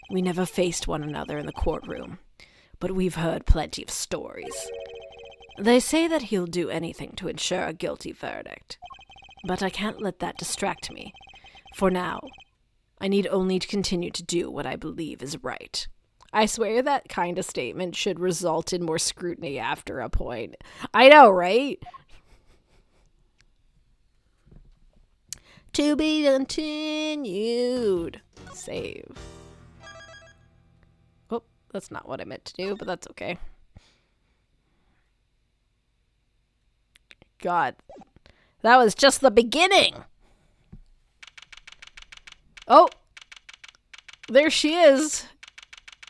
We never faced one another in the courtroom, but we've heard plenty of stories. They say that he'll do anything to ensure a guilty verdict. But I can't let that distract me. For now, I need only to continue to do what I believe is right. I swear that kind of statement should result in more scrutiny after a point. I know, right? To be continued. Save. Oh, that's not what I meant to do, but that's okay. God. That was just the beginning. Oh. There she is.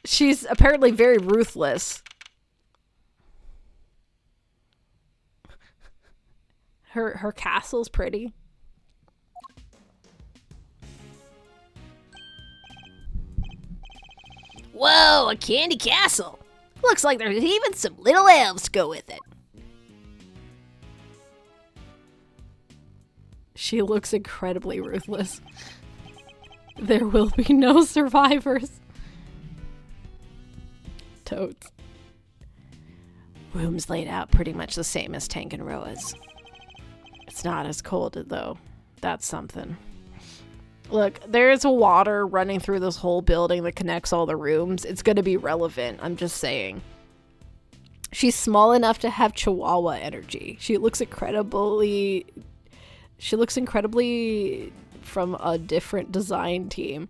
She's apparently very ruthless. Her castle's pretty. Whoa, a candy castle. Looks like there's even some little elves to go with it. She looks incredibly ruthless. There will be no survivors. Totes. Room's laid out pretty much the same as Tangenroa's. It's not as cold, though. That's something. Look, there's water running through this whole building that connects all the rooms. It's going to be relevant, I'm just saying. She's small enough to have Chihuahua energy. She looks incredibly from a different design team.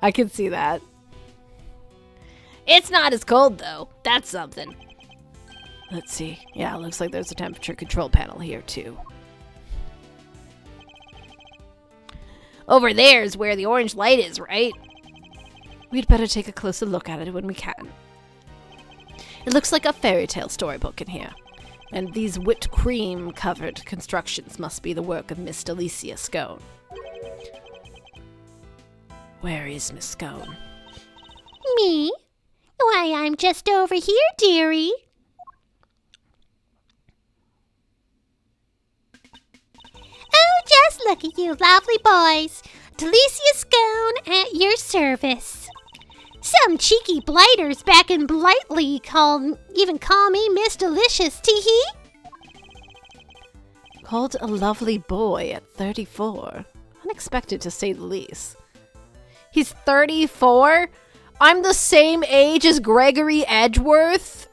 I can see that. It's not as cold, though. That's something. Let's see. Yeah, looks like there's a temperature control panel here, too. Over there's where the orange light is, right? We'd better take a closer look at it when we can. It looks like a fairy tale storybook in here. And these whipped cream-covered constructions must be the work of Miss Delicia Scone. Where is Miss Scone? Me? Why, I'm just over here, dearie. Oh, just look at you lovely boys. Delicia Scone at your service. Some cheeky blighters back in Blightly even call me Miss Delicious, tee-hee. Called a lovely boy at 34. Unexpected to say the least. He's 34? I'm the same age as Gregory Edgeworth?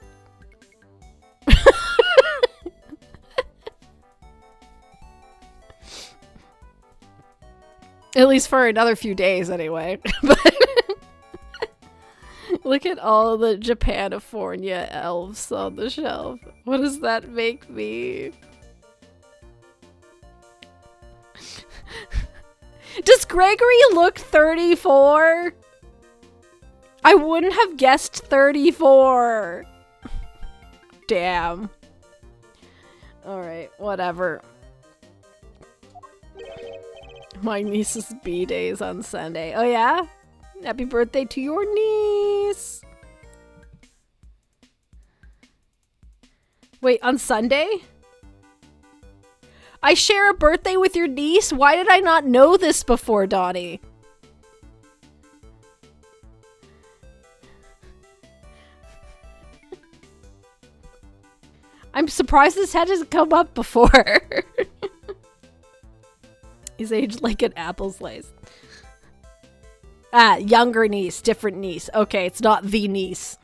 At least for another few days, anyway. But look at all the Japanifornia elves on the shelf. What does that make me? Does Gregory look 34? I wouldn't have guessed 34. Damn. Alright, whatever. My niece's B-day is on Sunday. Oh yeah? Happy birthday to your niece! Wait, on Sunday? I share a birthday with your niece? Why did I not know this before, Donnie? I'm surprised this hasn't come up before. He's aged like an apple slice. Ah, younger niece, different niece. Okay, it's not the niece.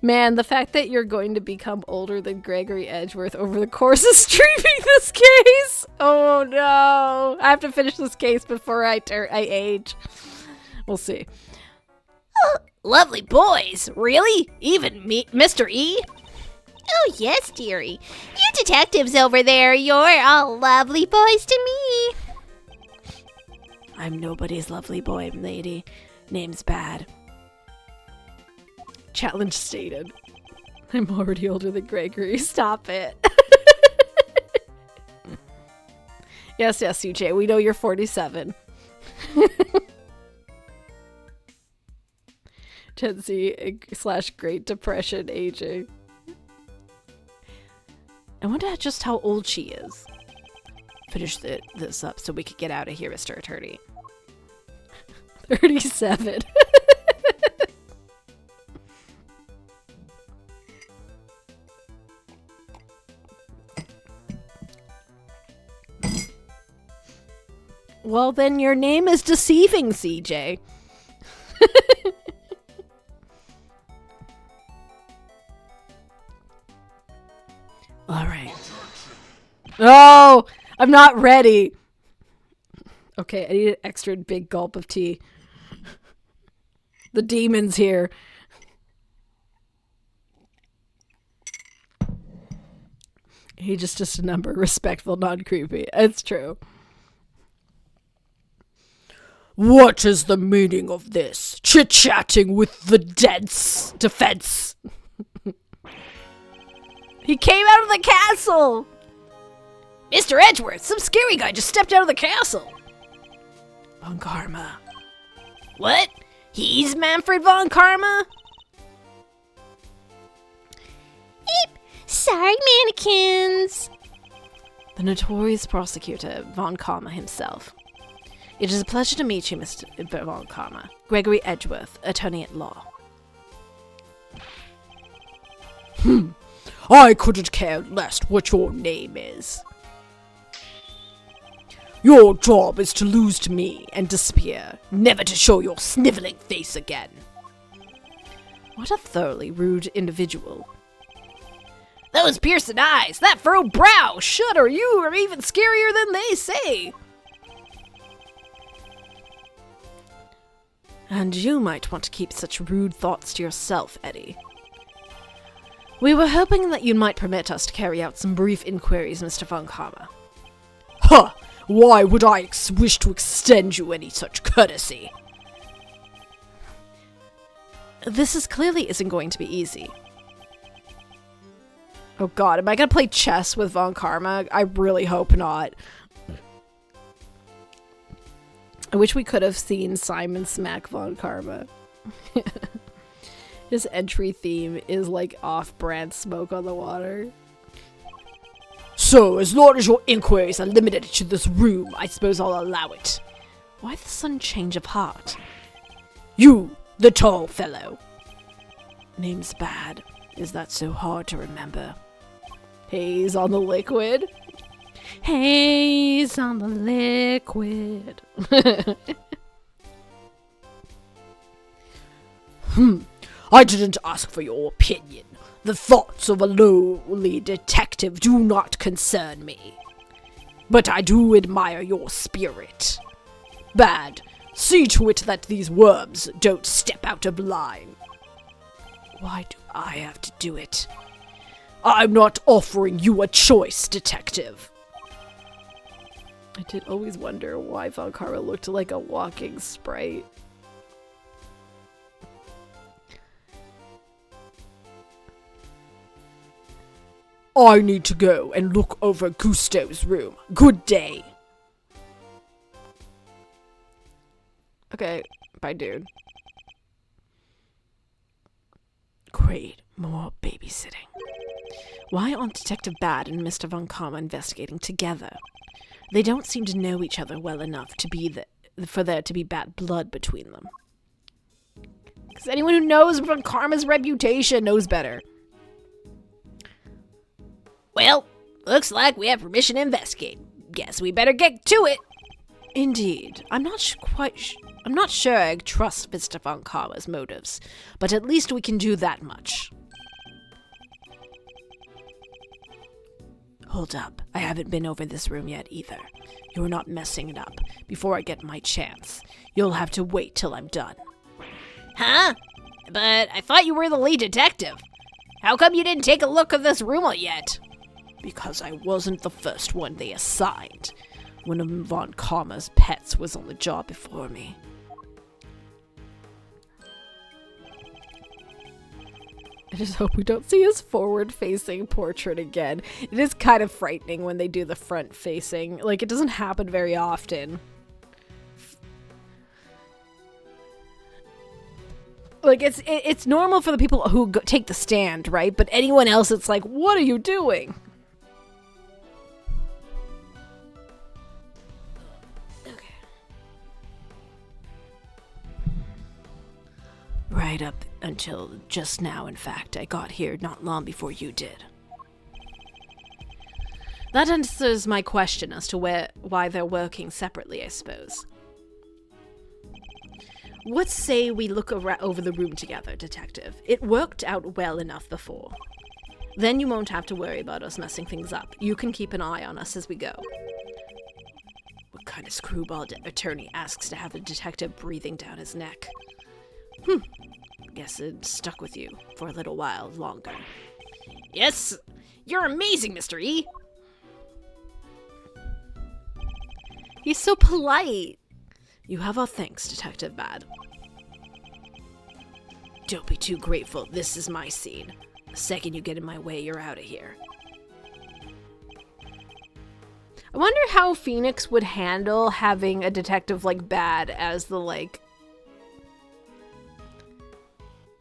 Man, the fact that you're going to become older than Gregory Edgeworth over the course of streaming this case. Oh no. I have to finish this case before I age. We'll see. Oh, lovely boys. Really? Even me, Mr. E? Oh, yes, dearie. You detectives over there, you're all lovely boys to me. I'm nobody's lovely boy, lady. Name's bad. Challenge stated. I'm already older than Gregory. Stop it. Yes, CJ. We know you're 47. Gen Z / Great Depression aging. I wonder just how old she is. Finish this up so we could get out of here, Mr. Attorney. 37. Well, then your name is deceiving, CJ. All right. Oh, I'm not ready. Okay, I need an extra big gulp of tea. The demon's here. Age is just a number. Respectful, non-creepy. It's true. What is the meaning of this? Chit-chatting with the dead's defense. He came out of the castle! Mr. Edgeworth, some scary guy just stepped out of the castle. Von Karma. What? He's Manfred von Karma? Eep! Sorry, mannequins. The notorious prosecutor, Von Karma himself. It is a pleasure to meet you, Mr. Von Karma. Gregory Edgeworth, attorney at law. I couldn't care less what your name is. Your job is to lose to me and disappear, never to show your sniveling face again. What a thoroughly rude individual. Those piercing eyes, that furrowed brow, shudder, you are even scarier than they say. And you might want to keep such rude thoughts to yourself, Eddie. We were hoping that you might permit us to carry out some brief inquiries, Mr. Von Karma. Huh! Why would I wish to extend you any such courtesy? This clearly isn't going to be easy. Oh god, am I gonna play chess with Von Karma? I really hope not. I wish we could have seen Simon smack Von Karma. His entry theme is like off-brand Smoke on the Water. So, as long as your inquiries are limited to this room, I suppose I'll allow it. Why the sudden change of heart? You, the tall fellow. Name's bad. Is that so hard to remember? Haze on the liquid? Haze on the liquid. I didn't ask for your opinion. The thoughts of a lowly detective do not concern me. But I do admire your spirit. Bad, see to it that these worms don't step out of line. Why do I have to do it? I'm not offering you a choice, detective. I did always wonder why Von Karma looked like a walking sprite. I need to go and look over Gusto's room. Good day. Okay, bye, dude. Great, more babysitting. Why aren't Detective Bad and Mr. Von Karma investigating together? They don't seem to know each other well enough to be for there to be bad blood between them. Because anyone who knows Von Karma's reputation knows better. Well, looks like we have permission to investigate. Guess we better get to it. Indeed. I'm not sure I trust Mr. Von Karma's motives, but at least we can do that much. Hold up. I haven't been over this room yet either. You're not messing it up. Before I get my chance, you'll have to wait till I'm done. Huh? But I thought you were the lead detective. How come you didn't take a look at this room yet? Because I wasn't the first one they assigned. One of Von Karma's pets was on the job before me. I just hope we don't see his forward-facing portrait again. It is kind of frightening when they do the front-facing. Like, it doesn't happen very often. Like, it's normal for the people who take the stand, right? But anyone else, it's like, what are you doing? Okay. Right up until just now, in fact. I got here not long before you did. That answers my question as to why they're working separately, I suppose. Let's say we look over the room together, Detective. It worked out well enough before. Then you won't have to worry about us messing things up. You can keep an eye on us as we go. What kind of screwball attorney asks to have a detective breathing down his neck? Guess it stuck with you for a little while longer. Yes, you're amazing, Mr. E. He's so polite. You have our thanks, Detective Bad. Don't be too grateful. This is my scene. The second you get in my way, you're out of here. I wonder how Phoenix would handle having a detective like Bad as the, like,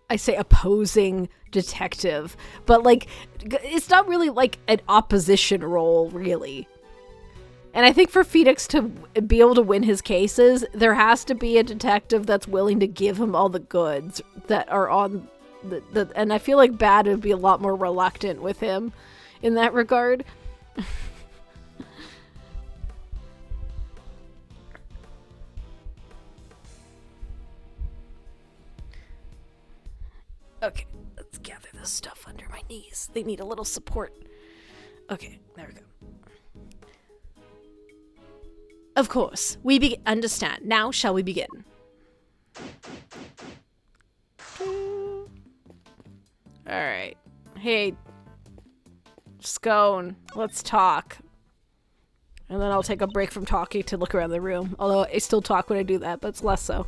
I say opposing detective, but like, it's not really like an opposition role, really. And I think for Phoenix to be able to win his cases, there has to be a detective that's willing to give him all the goods that are on the and I feel like Bad would be a lot more reluctant with him in that regard. Okay, let's gather this stuff under my knees. They need a little support. Okay, there we go. Of course, we understand. Now, shall we begin? Alright. Hey, Scone, let's talk. And then I'll take a break from talking to look around the room. Although I still talk when I do that, but it's less so.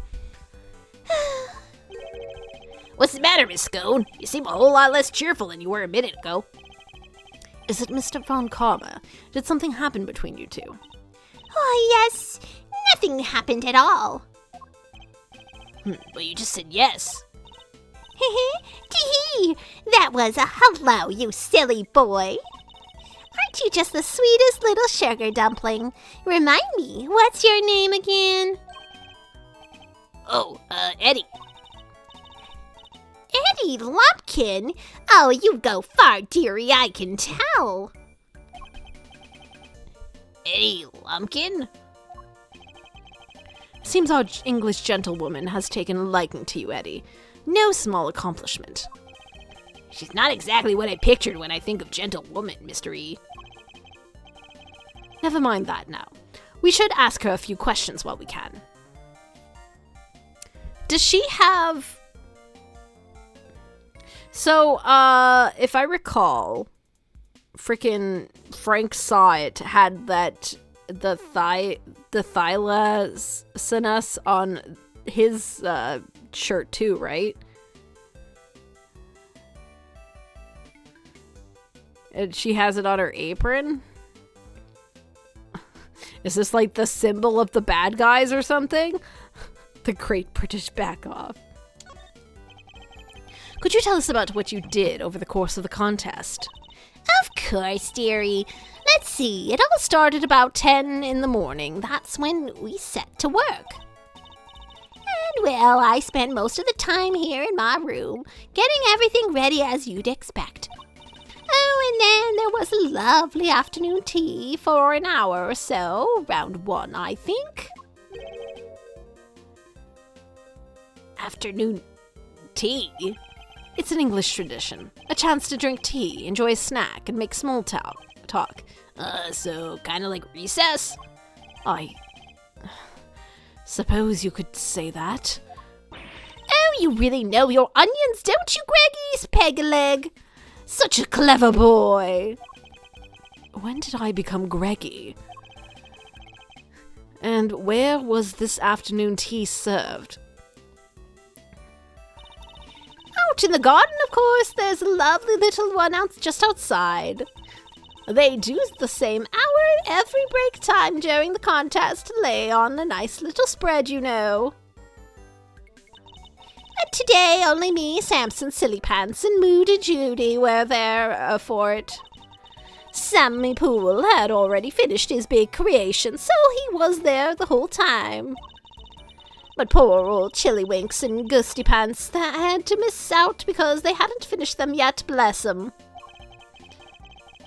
What's the matter, Miss Scone? You seem a whole lot less cheerful than you were a minute ago. Is it Mr. Von Karma? Did something happen between you two? Oh, yes. Nothing happened at all. Well, you just said yes. Tee-hee. That was a hello, you silly boy. Aren't you just the sweetest little sugar dumpling? Remind me, what's your name again? Oh, Eddie. Eddie Lumpkin? Oh, you go far, dearie, I can tell. Eddie Lumpkin? Seems our English gentlewoman has taken a liking to you, Eddie. No small accomplishment. She's not exactly what I pictured when I think of gentlewoman, Mr. E. Never mind that now. We should ask her a few questions while we can. Does she have... So, if I recall, frickin' Frank Saw It had that, the thylacinus on his, shirt too, right? And she has it on her apron? Is this like the symbol of the bad guys or something? The Great British Back Off. Could you tell us about what you did over the course of the contest? Of course, dearie. Let's see, it all started about 10 in the morning. That's when we set to work. And, well, I spent most of the time here in my room, getting everything ready as you'd expect. Oh, and then there was a lovely afternoon tea for an hour or so, round 1, I think. Afternoon tea? It's an English tradition. A chance to drink tea, enjoy a snack, and make small talk. So kind of like recess? I suppose you could say that. Oh, you really know your onions, don't you, Greggy's peg-a-leg? Such a clever boy. When did I become Greggy? And where was this afternoon tea served? Out in the garden, of course. There's a lovely little one out just outside. They do the same hour every break time during the contest to lay on a nice little spread, you know. But today, only me, Samson Sillypants, and Moody Judy were there for it. Sammy Poole had already finished his big creation, so he was there the whole time. But poor old Chillywinks and Gusty Pants that had to miss out because they hadn't finished them yet, bless 'em.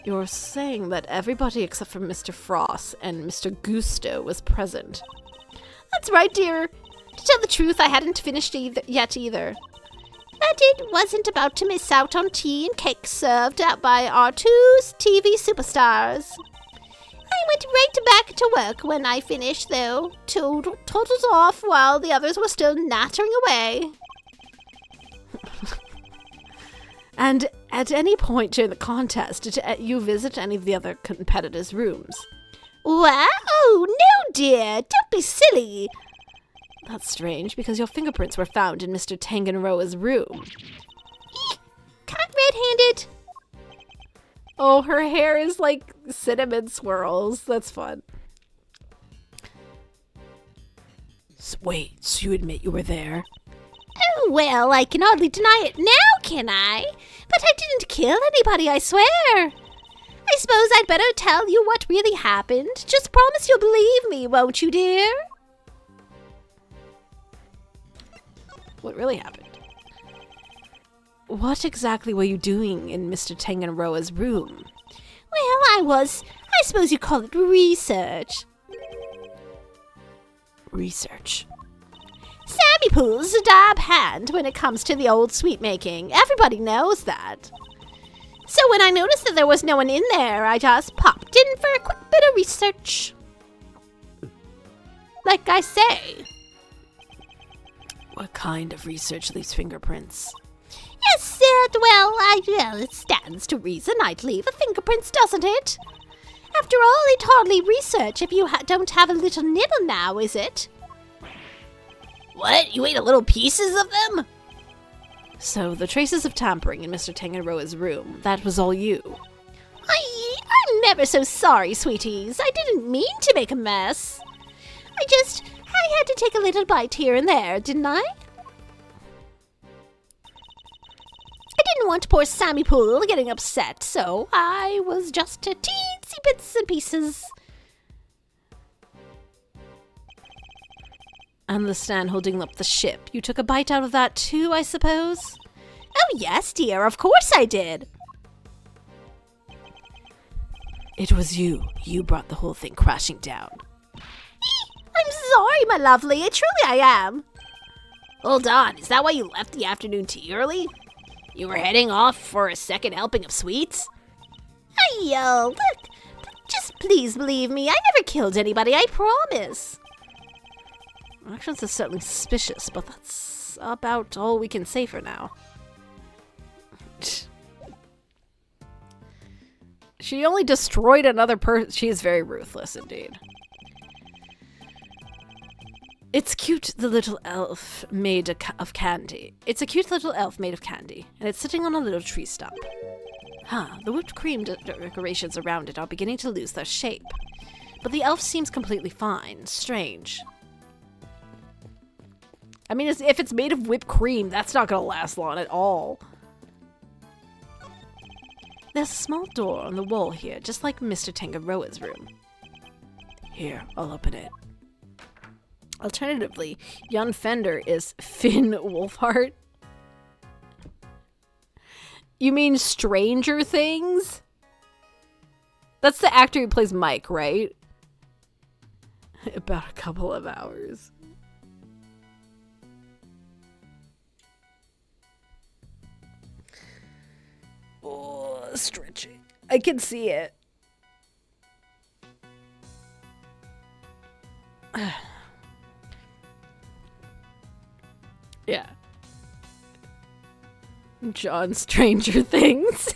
You're saying that everybody except for Mr. Frost and Mr. Gusto was present. That's right, dear. To tell the truth, I hadn't finished yet either. But it wasn't about to miss out on tea and cake served out by our 2 TV superstars. I went right back to work when I finished, though, totaled off while the others were still nattering away. And at any point during the contest, did you visit any of the other competitors' rooms? What? Oh, no, dear. Don't be silly. That's strange, because your fingerprints were found in Mr. Tanganroa's room. Eek! Caught red-handed. Oh, her hair is like cinnamon swirls. That's fun. Wait, so you admit you were there? Oh, well, I can hardly deny it now, can I? But I didn't kill anybody, I swear. I suppose I'd better tell you what really happened. Just promise you'll believe me, won't you, dear? What really happened? What exactly were you doing in Mr. Tanganroa's room? Well, I suppose you'd call it research. Research? Sammy Poole's a dab hand when it comes to the old sweet making. Everybody knows that. So when I noticed that there was no one in there, I just popped in for a quick bit of research. Like I say. What kind of research leaves fingerprints? Yes, Well, it stands to reason I'd leave the fingerprints, doesn't it? After all, it's hardly research if you don't have a little nibble now, is it? What? You ate a little pieces of them? So, the traces of tampering in Mr. Tangaroa's room, that was all you. I'm never so sorry, sweeties. I didn't mean to make a mess. I had to take a little bite here and there, didn't I? I didn't want poor Sammy Poole getting upset, so I was just a teensy bits and pieces. And the stand holding up the ship, you took a bite out of that too, I suppose? Oh yes, dear, of course I did. It was you. You brought the whole thing crashing down. I'm sorry, my lovely. Truly I am. Hold on, is that why you left the afternoon tea early? You were heading off for a second helping of sweets? Look, just please believe me. I never killed anybody, I promise. Actions are certainly suspicious, but that's about all we can say for now. She only destroyed another person. She is very ruthless indeed. It's cute, the little elf made of candy. It's a cute little elf made of candy, and it's sitting on a little tree stump. The whipped cream decorations around it are beginning to lose their shape. But the elf seems completely fine. Strange. I mean, if it's made of whipped cream, that's not going to last long at all. There's a small door on the wall here, just like Mr. Tangaroa's room. Here, I'll open it. Alternatively, Jan Fender is Finn Wolfhard. You mean Stranger Things? That's the actor who plays Mike, right? About a couple of hours. Oh, stretching. I can see it. Yeah. John Stranger Things.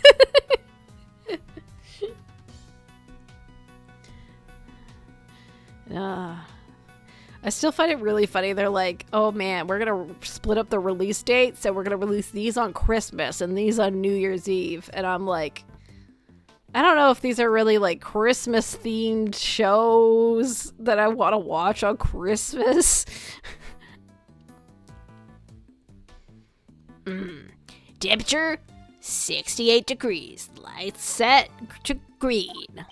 I still find it really funny. They're like, oh man, we're going to split up the release date. So we're going to release these on Christmas and these on New Year's Eve. And I'm like, I don't know if these are really like Christmas themed shows that I want to watch on Christmas. Temperature, 68 degrees. Lights set to green.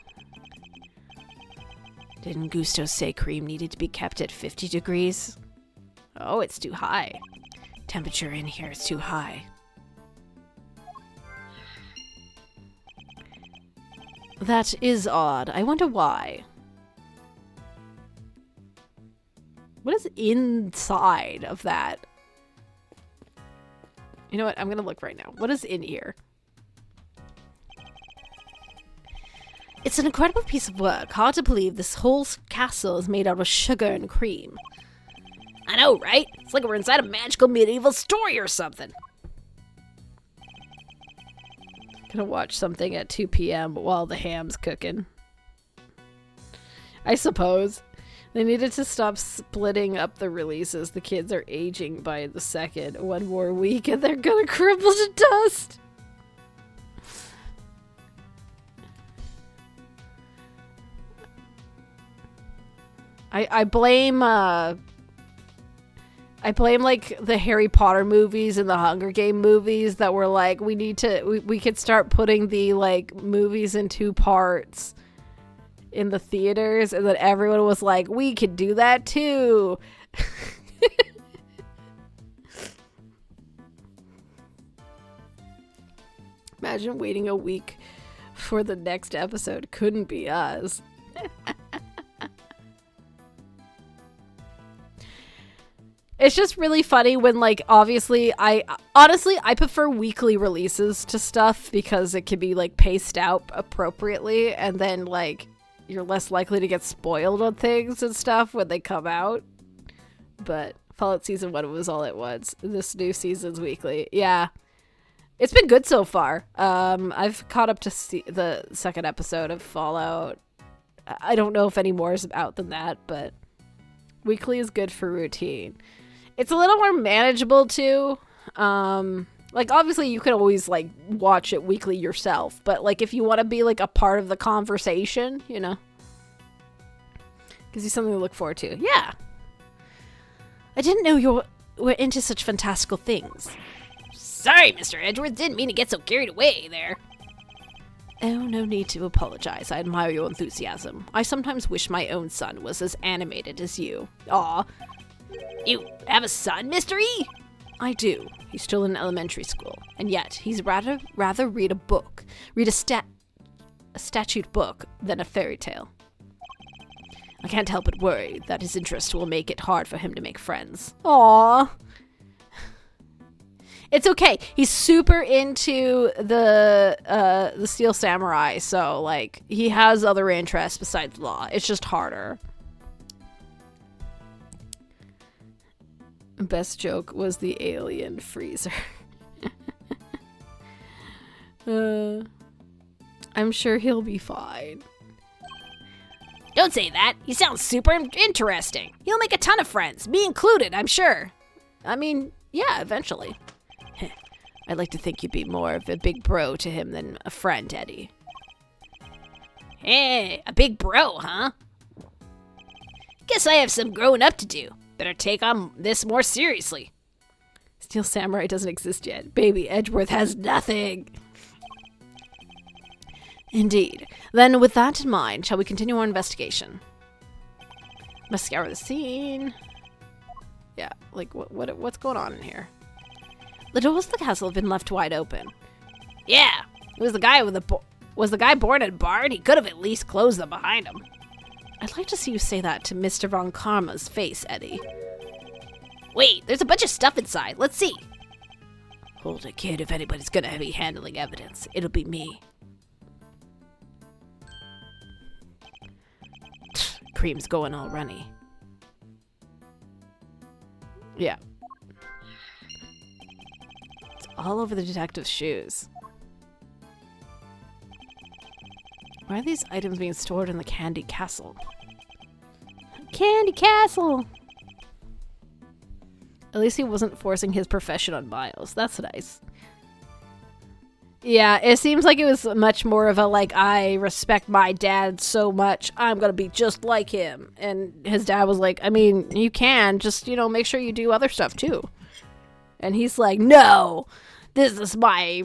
Didn't Gusto say cream needed to be kept at 50 degrees? Oh, it's too high. Temperature in here is too high. That is odd. I wonder why. What is inside of that? You know what? I'm going to look right now. What is in here? It's an incredible piece of work. Hard to believe this whole castle is made out of sugar and cream. I know, right? It's like we're inside a magical medieval story or something. Gonna watch something at 2 p.m. while the ham's cooking. I suppose. They needed to stop splitting up the releases. The kids are aging by the second. One more week and they're gonna crumble to dust. I blame like the Harry Potter movies and the Hunger Game movies that were like, we could start putting the like movies in 2 parts in the theaters, and then everyone was like, we could do that too. Imagine waiting a week for the next episode. Couldn't be us. It's just really funny when, like, obviously, I prefer weekly releases to stuff because it can be, like, paced out appropriately, and then, like, you're less likely to get spoiled on things and stuff when they come out. But Fallout Season 1 was all it was. This new season's weekly. Yeah. It's been good so far. I've caught up to see the second episode of Fallout. I don't know if any more is out than that, but weekly is good for routine. It's a little more manageable too. Like obviously you could always like watch it weekly yourself, but like if you want to be like a part of the conversation, you know, gives you something to look forward to. Yeah. I didn't know you were into such fantastical things. Sorry, Mr. Edgeworth, didn't mean to get so carried away there. Oh, no need to apologize. I admire your enthusiasm. I sometimes wish my own son was as animated as you. Aw. You have a son, Mr. E? I do. He's still in elementary school, and yet he's rather read a statute book than a fairy tale. I can't help but worry that his interest will make it hard for him to make friends. Aww. It's okay. He's super into the Steel Samurai, so like he has other interests besides law. It's just harder. Best joke was the alien freezer. I'm sure he'll be fine. Don't say that. He sounds super interesting. He'll make a ton of friends, me included, I'm sure. I mean, yeah, eventually. I'd like to think you'd be more of a big bro to him than a friend, Eddie. Hey, a big bro, huh? Guess I have some growing up to do. Better take on this more seriously. Steel Samurai doesn't exist yet. Baby Edgeworth has nothing. Indeed. Then, with that in mind, shall we continue our investigation? Must scour the scene. Yeah, like, what's going on in here? The doors of the castle have been left wide open. Yeah, was the guy born in a barn? He could have at least closed them behind him. I'd like to see you say that to Mr. Von Karma's face, Eddie. Wait, there's a bunch of stuff inside. Let's see. Hold it, kid. If anybody's gonna be handling evidence, it'll be me. Cream's going all runny. Yeah. It's all over the detective's shoes. Why are these items being stored in the Candy Castle? Candy Castle! At least he wasn't forcing his profession on Miles. That's nice. Yeah, it seems like it was much more of a, like, I respect my dad so much, I'm gonna be just like him. And his dad was like, I mean, you can, just, you know, make sure you do other stuff too. And he's like, no! This is my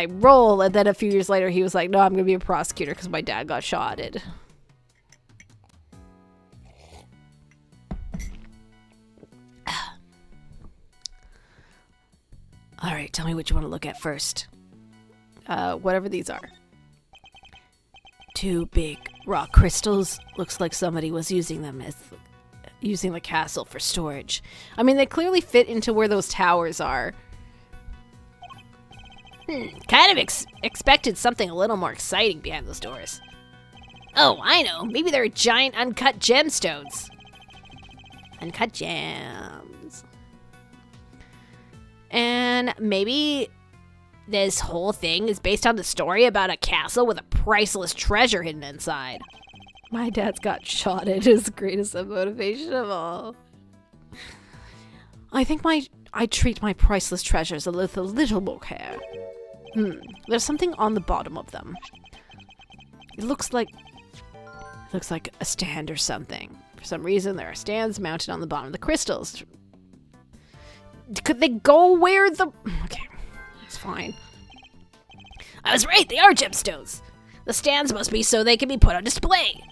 role. And then a few years later, he was like, no, I'm going to be a prosecutor because my dad got shotted. All right, tell me what you want to look at first. Whatever these are. 2 big rock crystals. Looks like somebody was using them as using the castle for storage. I mean, they clearly fit into where those towers are. Kind of expected something a little more exciting behind those doors. Oh, I know. Maybe they're giant uncut gemstones. Uncut gems. And maybe this whole thing is based on the story about a castle with a priceless treasure hidden inside. My dad's got shotted is the greatest motivation of all. I think I treat my priceless treasures with a little more care. There's something on the bottom of them. It looks like a stand or something. For some reason, there are stands mounted on the bottom of the crystals. Could they go where the... Okay, it's fine. I was right, they are gemstones. The stands must be so they can be put on display.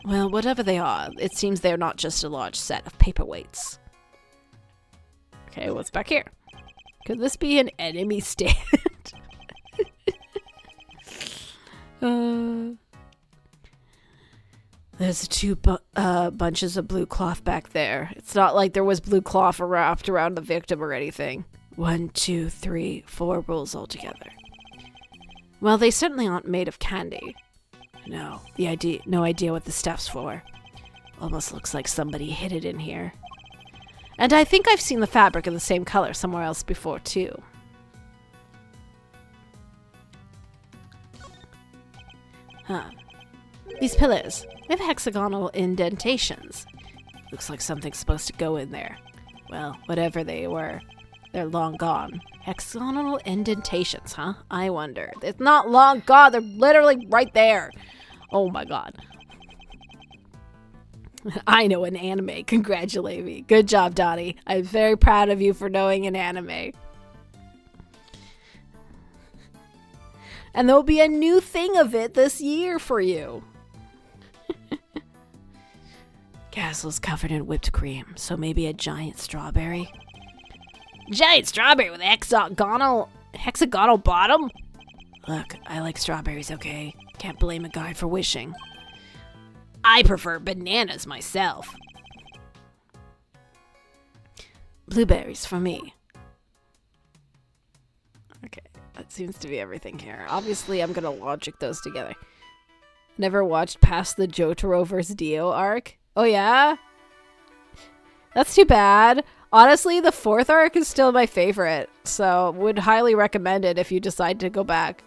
Well, whatever they are, it seems they're not just a large set of paperweights. Okay, what's back here? Could this be an enemy stand? There's 2 bunches of blue cloth back there. It's not like there was blue cloth wrapped around the victim or anything. 1, 2, 3, 4 rolls altogether. Well, they certainly aren't made of candy. No idea what the stuff's for. Almost looks like somebody hid it in here. And I think I've seen the fabric in the same color somewhere else before, too. Huh. These pillars, they have hexagonal indentations. Looks like something's supposed to go in there. Well, whatever they were, they're long gone. Hexagonal indentations, huh? I wonder. It's not long gone. They're literally right there. Oh my god. I know an anime. Congratulate me. Good job, Donnie. I'm very proud of you for knowing an anime. And there'll be a new thing of it this year for you. Castle's covered in whipped cream, so maybe a giant strawberry. Giant strawberry with hexagonal bottom? Look, I like strawberries, okay? Can't blame a guy for wishing. I prefer bananas myself. Blueberries for me. Okay, that seems to be everything here. Obviously, I'm gonna logic those together. Never watched past the Jotaro vs. Dio arc? Oh yeah? That's too bad. Honestly, the 4th arc is still my favorite, so would highly recommend it if you decide to go back.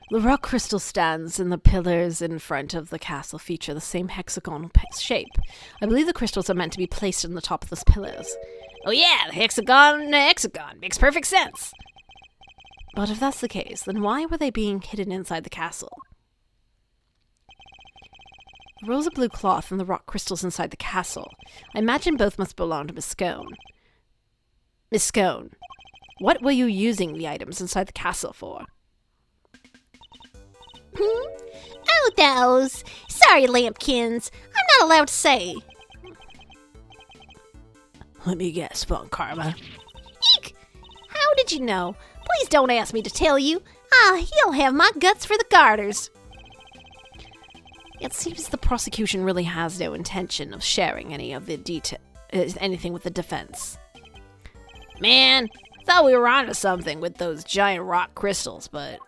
The rock crystal stands and the pillars in front of the castle feature the same hexagonal shape. I believe the crystals are meant to be placed on the top of those pillars. Oh yeah, the hexagon. Makes perfect sense. But if that's the case, then why were they being hidden inside the castle? The rosa blue cloth and the rock crystals inside the castle. I imagine both must belong to Miss Scone. Miss Scone, what were you using the items inside the castle for? Oh, those. Sorry, Lampkins. I'm not allowed to say. Let me guess, Bon Karma. Eek! How did you know? Please don't ask me to tell you. You'll have my guts for the garters. It seems the prosecution really has no intention of sharing any of the anything with the defense. Man, thought we were onto something with those giant rock crystals, but...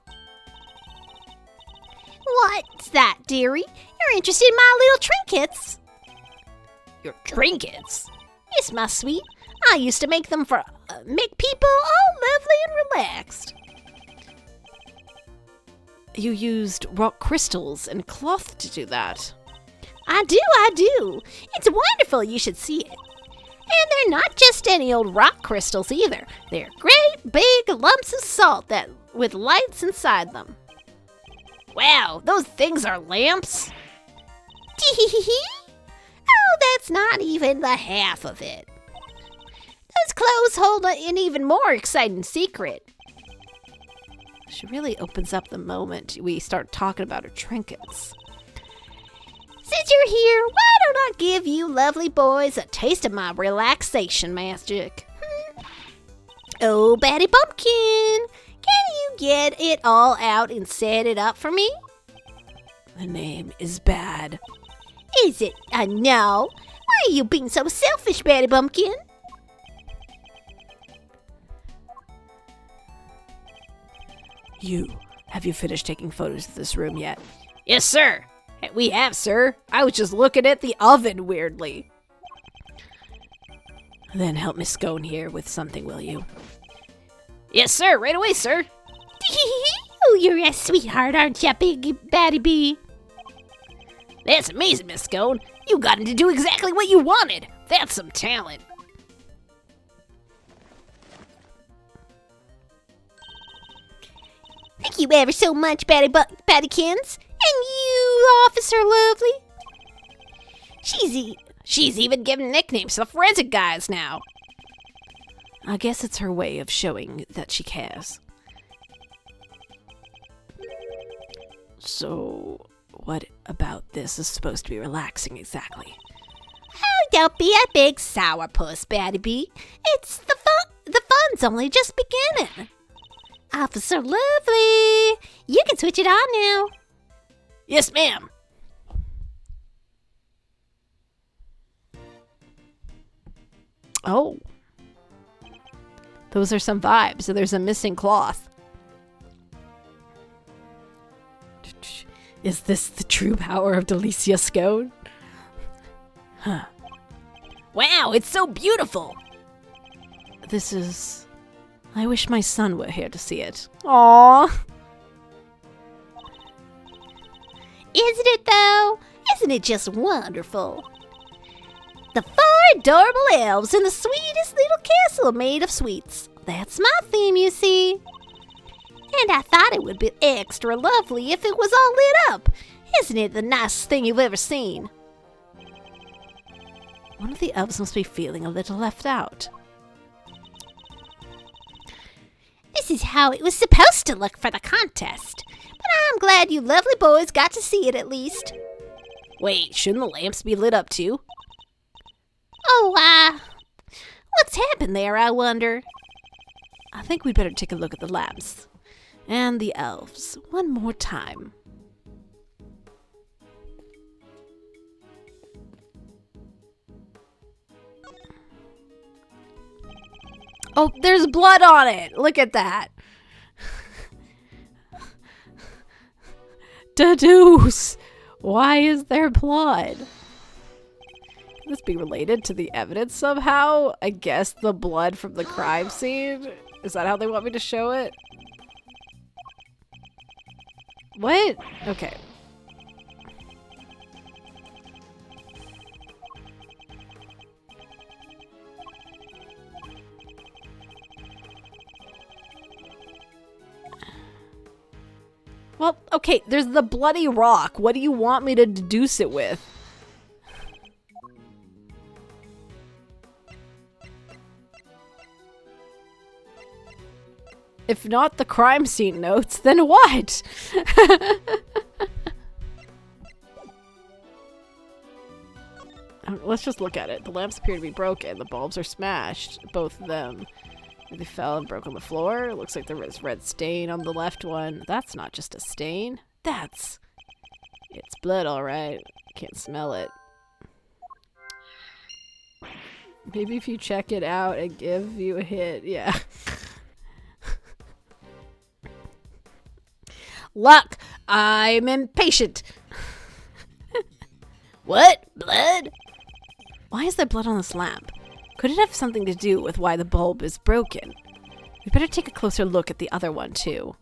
What's that, dearie? You're interested in my little trinkets? Your trinkets? Yes, my sweet. I used to make them for make people all lovely and relaxed. You used rock crystals and cloth to do that. I do. It's wonderful. You should see it. And they're not just any old rock crystals either. They're great big lumps of salt that with lights inside them. Wow, those things are lamps? Oh, that's not even the half of it. Those clothes hold an even more exciting secret. She really opens up the moment we start talking about her trinkets. Since you're here, why don't I give you lovely boys a taste of my relaxation magic? Oh, Batty Bumpkin, can you get it all out and set it up for me? The name is bad. Is it? I know. Why are you being so selfish, Batty Bumpkin? Have you finished taking photos of this room yet? Yes, sir. We have, sir. I was just looking at the oven weirdly. Then help Miss Scone here with something, will you? Yes, sir. Right away, sir. Oh, you're a sweetheart, aren't you, Big Batty Bee? That's amazing, Miss Scone. You got him to do exactly what you wanted. That's some talent. Thank you ever so much, Battykins. And you, Officer Lovely. She's even giving nicknames to the forensic guys now. I guess it's her way of showing that she cares. So, what about this is supposed to be relaxing exactly? Oh, don't be a big sourpuss, Batty Bee. It's the fun's only just beginning. Officer Lovely, you can switch it on now. Yes, ma'am. Oh. Those are some vibes. So there's a missing cloth. Is this the true power of Delicia Scone? Huh. Wow, it's so beautiful! This is... I wish my son were here to see it. Aww. Isn't it, though? Isn't it just wonderful? The 4 adorable elves in the sweetest little castle made of sweets. That's my theme, you see. And I thought it would be extra lovely if it was all lit up. Isn't it the nicest thing you've ever seen? One of the elves must be feeling a little left out. This is how it was supposed to look for the contest. But I'm glad you lovely boys got to see it at least. Wait, shouldn't the lamps be lit up too? Oh, what's happened there, I wonder? I think we'd better take a look at the lamps. And the elves. One more time. Oh, there's blood on it! Look at that! Deduce! Why is there blood? Could this be related to the evidence somehow? I guess the blood from the crime scene? Is that how they want me to show it? What? Okay. Well, okay, there's the bloody rock. What do you want me to deduce it with? If not the crime scene notes, then what? Let's just look at it. The lamps appear to be broken. The bulbs are smashed. Both of them. They fell and broke on the floor. It looks like there was red stain on the left one. That's not just a stain. It's blood, alright. Can't smell it. Maybe if you check it out and give you a hit. Yeah. Luck! I'm impatient! What? Blood? Why is there blood on this lamp? Could it have something to do with why the bulb is broken? We better take a closer look at the other one, too.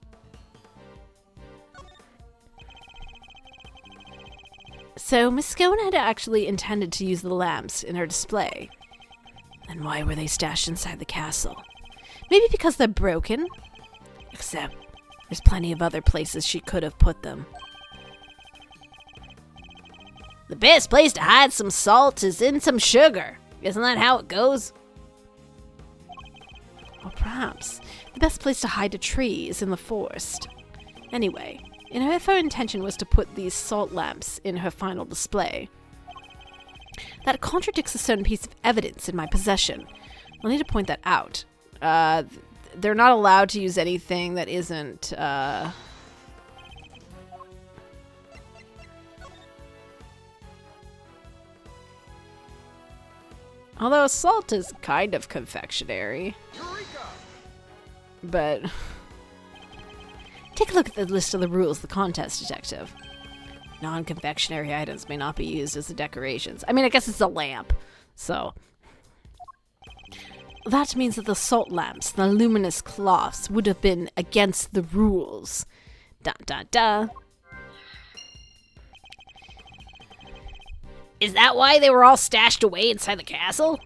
So, Miss Scone had actually intended to use the lamps in her display. Then why were they stashed inside the castle? Maybe because they're broken? Except, there's plenty of other places she could have put them. The best place to hide some salt is in some sugar. Isn't that how it goes? Or perhaps the best place to hide a tree is in the forest. Anyway, if her intention was to put these salt lamps in her final display, that contradicts a certain piece of evidence in my possession. I'll need to point that out. They're not allowed to use anything that isn't, although salt is kind of confectionery. Eureka! But take a look at the list of the rules of the contest, detective. Non-confectionery items may not be used as decorations. I mean, I guess it's a lamp, so. That means that the salt lamps, the luminous cloths, would have been against the rules. Da da da. Is that why they were all stashed away inside the castle?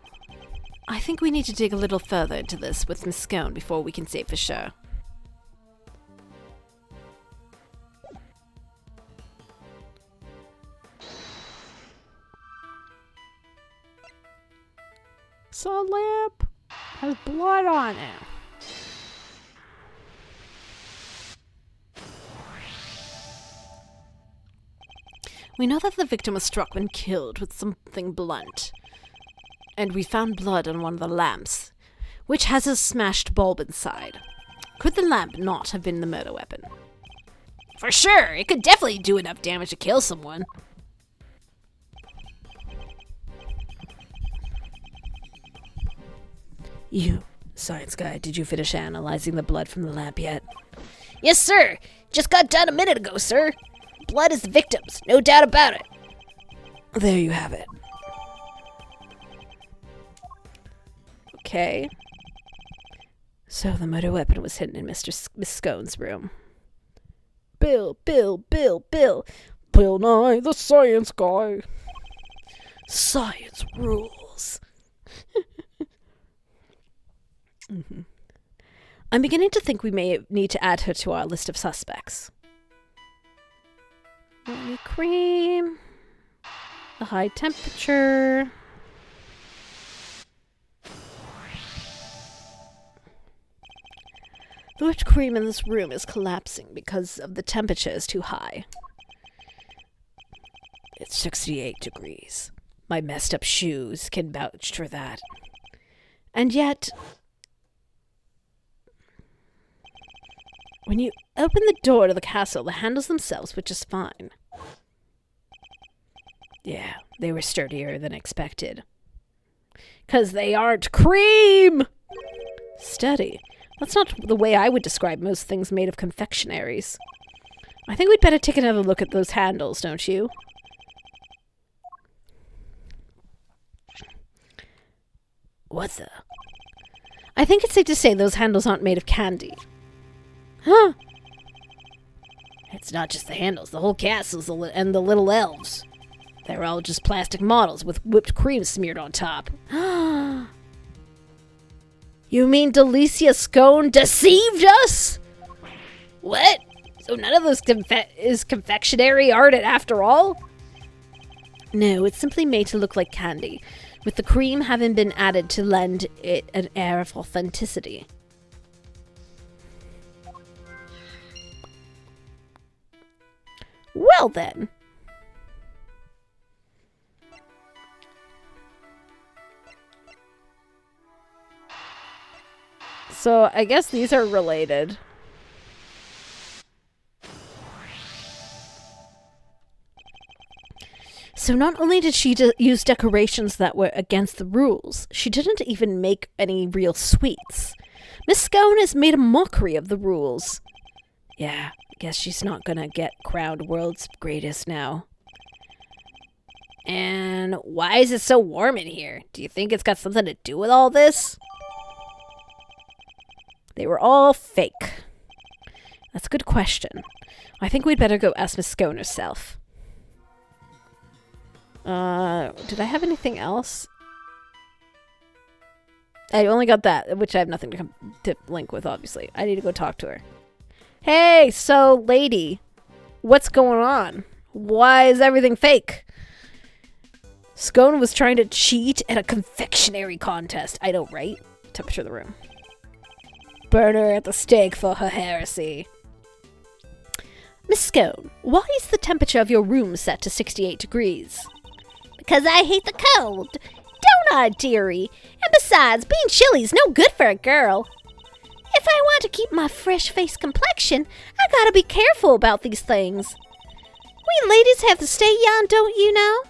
I think we need to dig a little further into this with Miss Scone before we can say for sure. Salt lamp has blood on it. We know that the victim was struck when killed with something blunt. And we found blood on one of the lamps, which has a smashed bulb inside. Could the lamp not have been the murder weapon? For sure, it could definitely do enough damage to kill someone. You, science guy, did you finish analyzing the blood from the lamp yet? Yes, sir. Just got done a minute ago, sir. blood is the victim's, no doubt about it. There you have it. Okay. So the murder weapon was hidden in Miss Scone's room. Bill. Bill Nye, the science guy. Science rules. I'm beginning to think we may need to add her to our list of suspects. Only cream. The high temperature. The whipped cream in this room is collapsing because of the temperature is too high. It's 68 degrees. My messed up shoes can vouch for that. And yet, when you open the door to the castle, the handles themselves were just fine. Yeah, they were sturdier than expected. 'Cause they aren't cream! Sturdy. That's not the way I would describe most things made of confectionaries. I think we'd better take another look at those handles, don't you? What the? I think it's safe to say those handles aren't made of candy. Huh? It's not just the handles, the whole castle's and the little elves. They're all just plastic models with whipped cream smeared on top. You mean Delicia Scone deceived us? What? So none of this is confectionery art after all? No, it's simply made to look like candy, with the cream having been added to lend it an air of authenticity. Well then. So I guess these are related. So not only did she use decorations that were against the rules, she didn't even make any real sweets. Miss Scone has made a mockery of the rules. Yeah, I guess she's not gonna get crowned world's greatest now. And why is it so warm in here? Do you think it's got something to do with all this? They were all fake. That's a good question. I think we'd better go ask Miss Scone herself. Did I have anything else? I only got that, which I have nothing to link with, obviously. I need to go talk to her. Hey, so, lady. What's going on? Why is everything fake? Scone was trying to cheat at a confectionery contest. I know, right? Temperature of the room. Burn her at the stake for her heresy. Miss Scone, why is the temperature of your room set to 68 degrees? Because I hate the cold. Don't I, dearie? And besides, being chilly's no good for a girl. If I want to keep my fresh face complexion, I gotta be careful about these things. We ladies have to stay young, don't you know?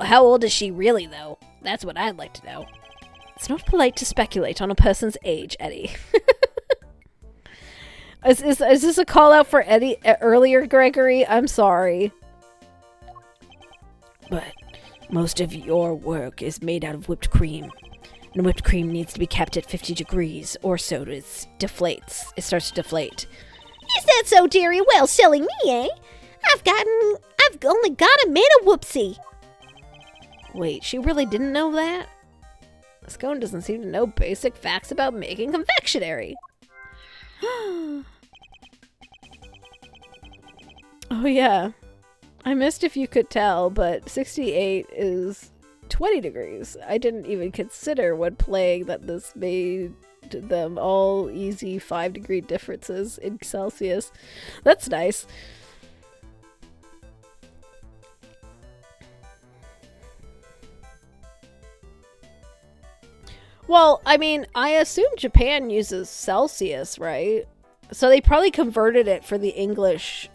How old is she really, though? That's what I'd like to know. It's not polite to speculate on a person's age, Eddie. Is this a call out for Eddie earlier, Gregory? I'm sorry. But most of your work is made out of whipped cream. And whipped cream needs to be kept at 50 degrees, or so it deflates. It starts to deflate. Is that so, dearie? Well, silly me, eh? I've only got it made of whoopsie. Wait, she really didn't know that? Scone doesn't seem to know basic facts about making confectionery. Oh yeah. I missed if you could tell, but 68 is 20 degrees. I didn't even consider when playing that this made them all easy 5-degree differences in Celsius. That's nice. Well, I mean, I assume Japan uses Celsius, right? So they probably converted it for the English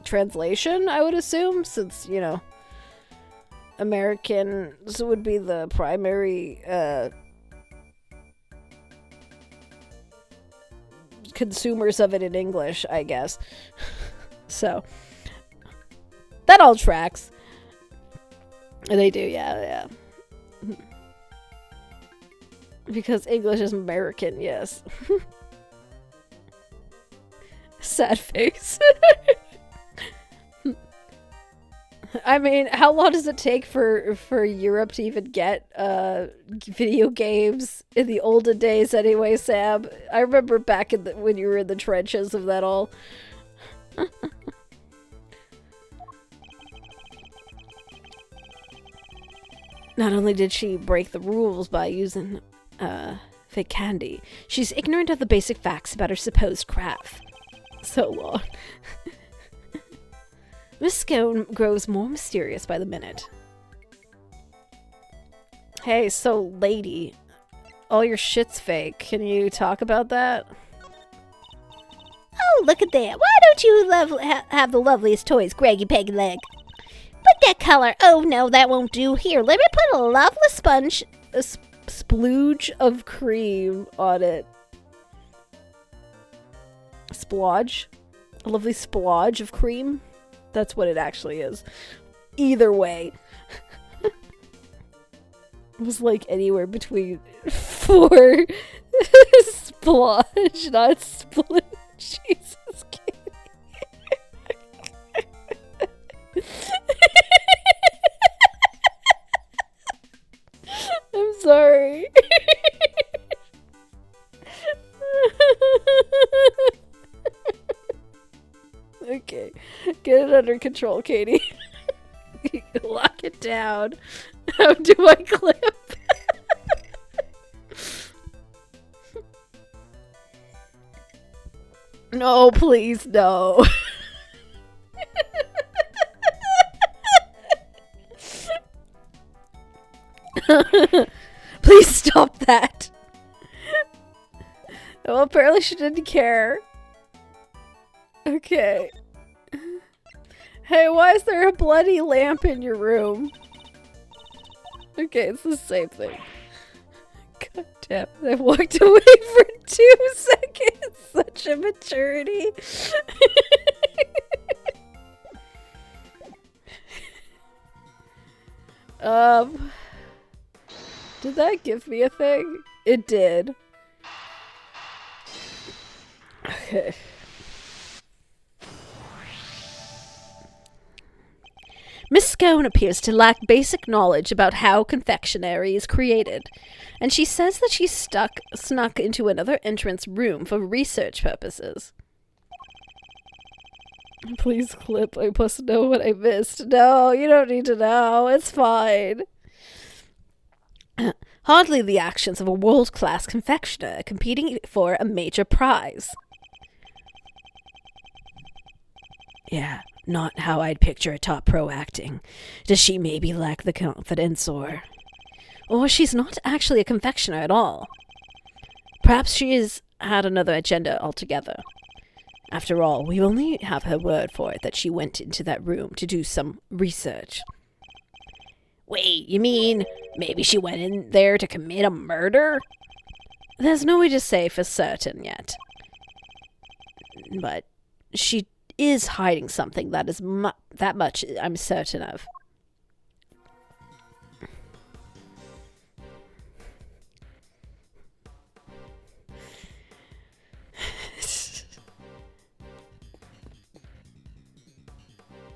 translation, I would assume, since, you know, Americans would be the primary consumers of it in English, I guess. So, that all tracks. They do, yeah. Because English is American, yes. Sad face. I mean, how long does it take for Europe to even get video games in the olden days anyway, Sam? I remember back in when you were in the trenches of that all. Not only did she break the rules by using fake candy, she's ignorant of the basic facts about her supposed craft. So long. Miss Scone grows more mysterious by the minute. Hey, so lady, all your shit's fake. Can you talk about that? Oh, look at that. Why don't you have the loveliest toys, Greggy Peggy Leg? Put that color. Oh, no, that won't do. Here, let me put a lovely sponge. A splooge of cream on it. Splodge? A lovely splodge of cream? That's what it actually is. Either way. It was like anywhere between 4 splodge, not splooge. Jesus, Katie. I'm sorry. Okay, get it under control, Katie. Lock it down. How do I clip? No, please, no. Please stop that. Well, apparently she didn't care. Okay. Hey, why is there a bloody lamp in your room? Okay, it's the same thing. God damn, I walked away for 2 seconds. Such a maturity. Did that give me a thing? It did. Okay. Miss Scone appears to lack basic knowledge about how confectionery is created, and she says that she snuck into another entrance room for research purposes. Please clip, I must know what I missed. No, you don't need to know, it's fine. Hardly the actions of a world-class confectioner competing for a major prize. Yeah. Not how I'd picture a top pro acting. Does she maybe lack the confidence, or she's not actually a confectioner at all? Perhaps she has had another agenda altogether. After all, we only have her word for it that she went into that room to do some research. Wait, you mean maybe she went in there to commit a murder? There's no way to say for certain yet. But she is hiding something, that is that much I'm certain of.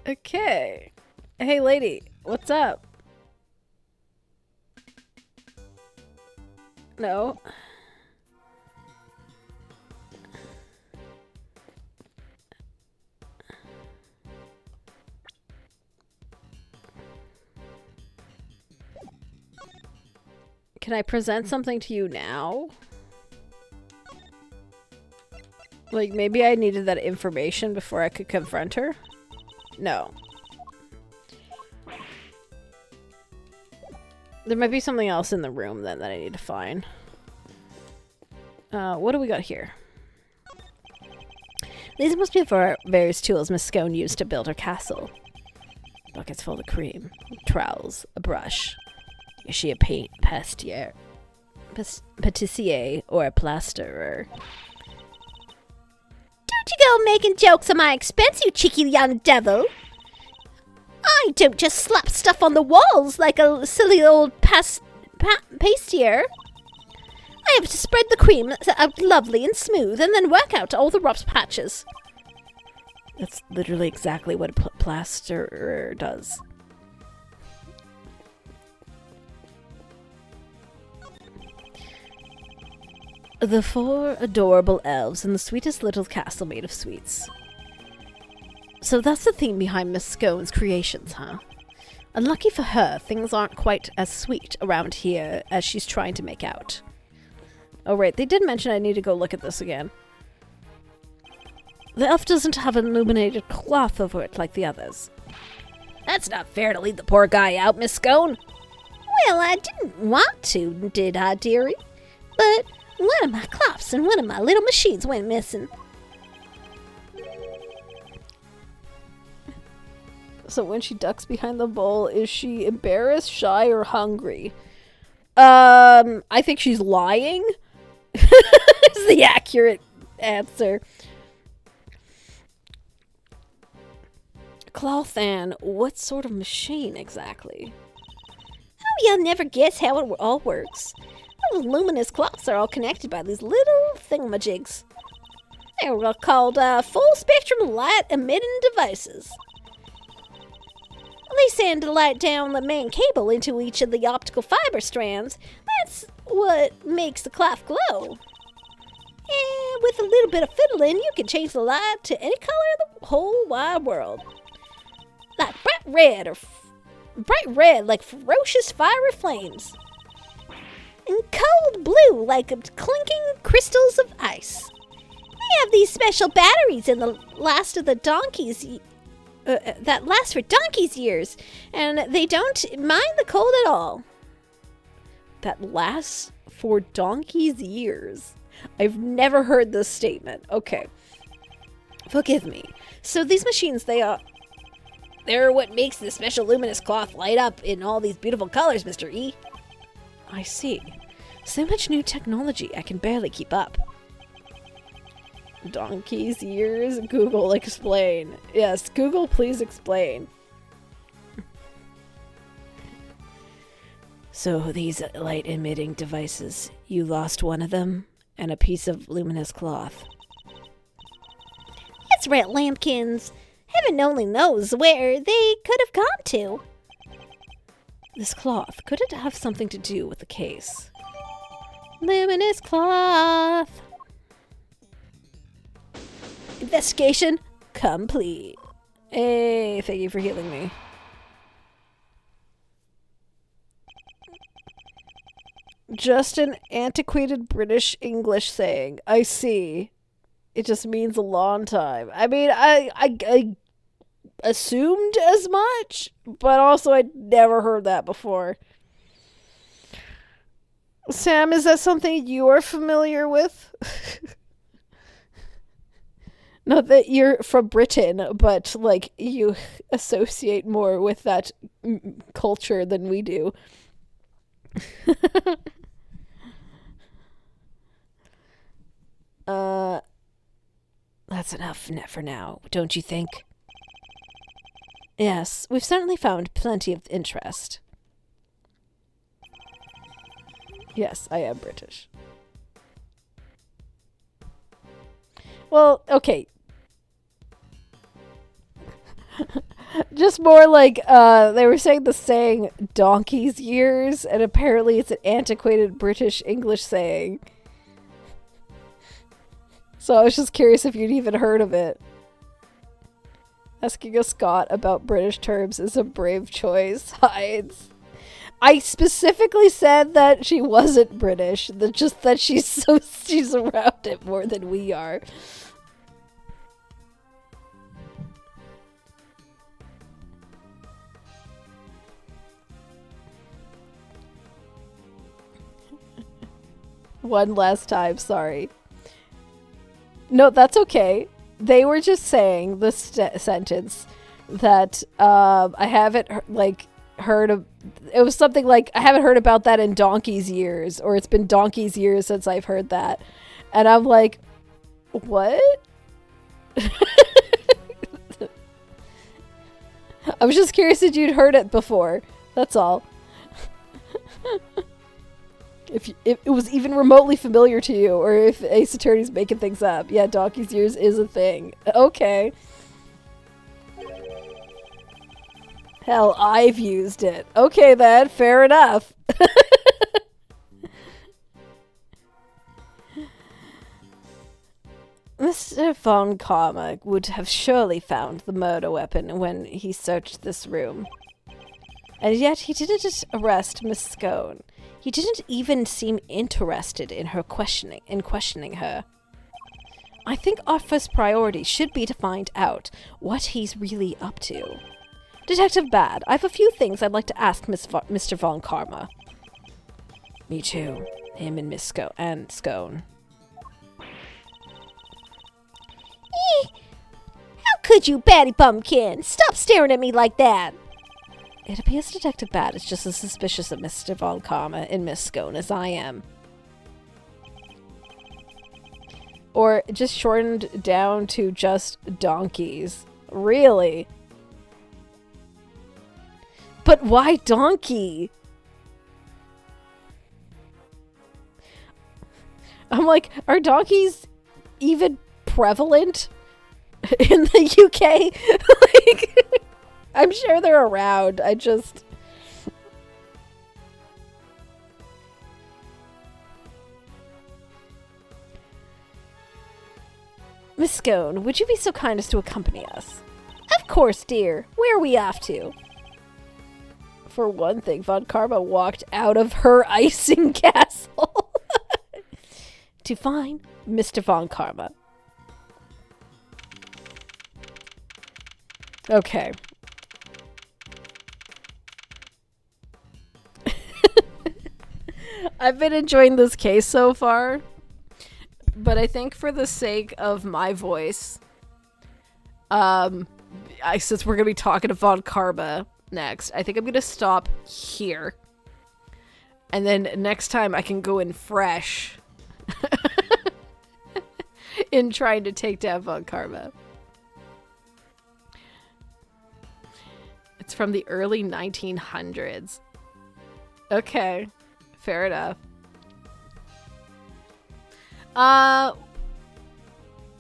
Okay. Hey lady, what's up? No. Can I present something to you now? Like, maybe I needed that information before I could confront her? No. There might be something else in the room then that I need to find. What do we got here? These must be various tools Miss Scone used to build her castle. Buckets full of cream, trowels, a brush. Is she a patissier or a plasterer? Don't you go making jokes on my expense, you cheeky young devil. I don't just slap stuff on the walls like a silly old pastier. I have to spread the cream out lovely and smooth and then work out all the rough patches. That's literally exactly what a plasterer does. The 4 adorable elves in the sweetest little castle made of sweets. So that's the theme behind Miss Scone's creations, huh? Unlucky for her, things aren't quite as sweet around here as she's trying to make out. Oh right, they did mention I need to go look at this again. The elf doesn't have an illuminated cloth over it like the others. That's not fair to leave the poor guy out, Miss Scone. Well, I didn't want to, did I, dearie? But one of my cloths and one of my little machines went missing. So when she ducks behind the bowl, is she embarrassed, shy, or hungry? I think she's lying. Is the accurate answer. Clothan, what sort of machine exactly? Oh, you'll never guess how it all works. Those luminous cloths are all connected by these little thingamajigs. They're called full-spectrum light-emitting devices. They send light down the main cable into each of the optical fiber strands. That's what makes the cloth glow. And with a little bit of fiddling, you can change the light to any color of the whole wide world. Like bright red like ferocious fiery flames. And cold blue like clinking crystals of ice. They have these special batteries in the last of the donkeys that last for donkey's years, and they don't mind the cold at all. That lasts for donkey's years. I've never heard this statement. Okay. Forgive me. So these machines, They're what makes the special luminous cloth light up in all these beautiful colors, Mr. E. I see. So much new technology, I can barely keep up. Donkey's years? Google, explain. Yes, Google, please explain. So these light-emitting devices, you lost one of them, and a piece of luminous cloth. That's right, lambkins. Heaven only knows where they could have gone to. This cloth, could it have something to do with the case? Luminous cloth. Investigation complete. Hey, thank you for healing me. Just an antiquated British English saying. I see. It just means a long time. I mean, I assumed as much, but also I'd never heard that before. Sam, is that something you are familiar with? Not that you're from Britain, but, like, you associate more with that culture than we do. That's enough for now, don't you think? Yes, we've certainly found plenty of interest. Yes, I am British. Well, okay. Just more like, they were saying the saying donkey's years, and apparently it's an antiquated British English saying. So I was just curious if you'd even heard of it. Asking a Scot about British terms is a brave choice. Hides. I specifically said that she wasn't British, just that she's around it more than we are. One last time, sorry. No, that's okay. They were just saying the sentence that I haven't heard of. It was something like, I haven't heard about that in donkey's years, or it's been donkey's years since I've heard that. And I'm like, what? I was just curious if you'd heard it before. That's all. If it was even remotely familiar to you, or if Ace Attorney's making things up. Yeah, donkey's ears is a thing. Okay. Hell, I've used it. Okay then, fair enough. Mr. Von Karma would have surely found the murder weapon when he searched this room. And yet he didn't arrest Miss Scone. He didn't even seem interested in questioning her. I think our first priority should be to find out what he's really up to. Detective Bad, I have a few things I'd like to ask Mr. Von Karma. Me too. Him and Miss Scone. How could you, Batty Bumpkin? Stop staring at me like that. It appears Detective Bad is just as suspicious of Mr. Von Karma and Miss Scone as I am. Or just shortened down to just donkeys. Really? But why donkey? I'm like, are donkeys even prevalent in the UK? Like, I'm sure they're around. I just... Miss Scone, would you be so kind as to accompany us? Of course, dear. Where are we off to? For one thing, Von Karma walked out of her icing castle to find Mr. Von Karma. Okay. I've been enjoying this case so far, but I think for the sake of my voice, since we're going to be talking to Von Karma next, I think I'm going to stop here. And then next time I can go in fresh in trying to take down Von Karma. It's from the early 1900s. Okay, fair enough.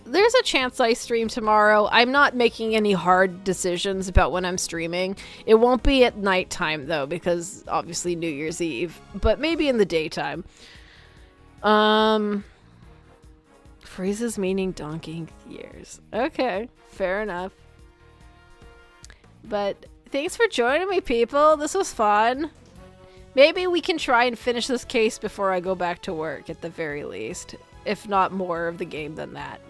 There's a chance I stream tomorrow. I'm not making any hard decisions about when I'm streaming. It won't be at nighttime though, because obviously New Year's Eve, but maybe in the daytime. Phrases meaning donkeying years. Okay, fair enough. But thanks for joining me, people. This was fun. Maybe we can try and finish this case before I go back to work at the very least. If not more of the game than that.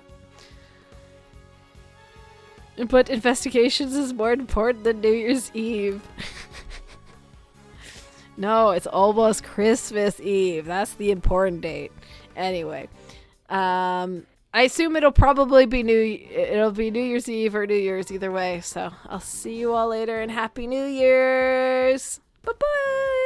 But investigations is more important than New Year's Eve. No, it's almost Christmas Eve. That's the important date. Anyway, I assume it'll probably be New Year's Eve or New Year's either way. So I'll see you all later and Happy New Year's. Bye-bye.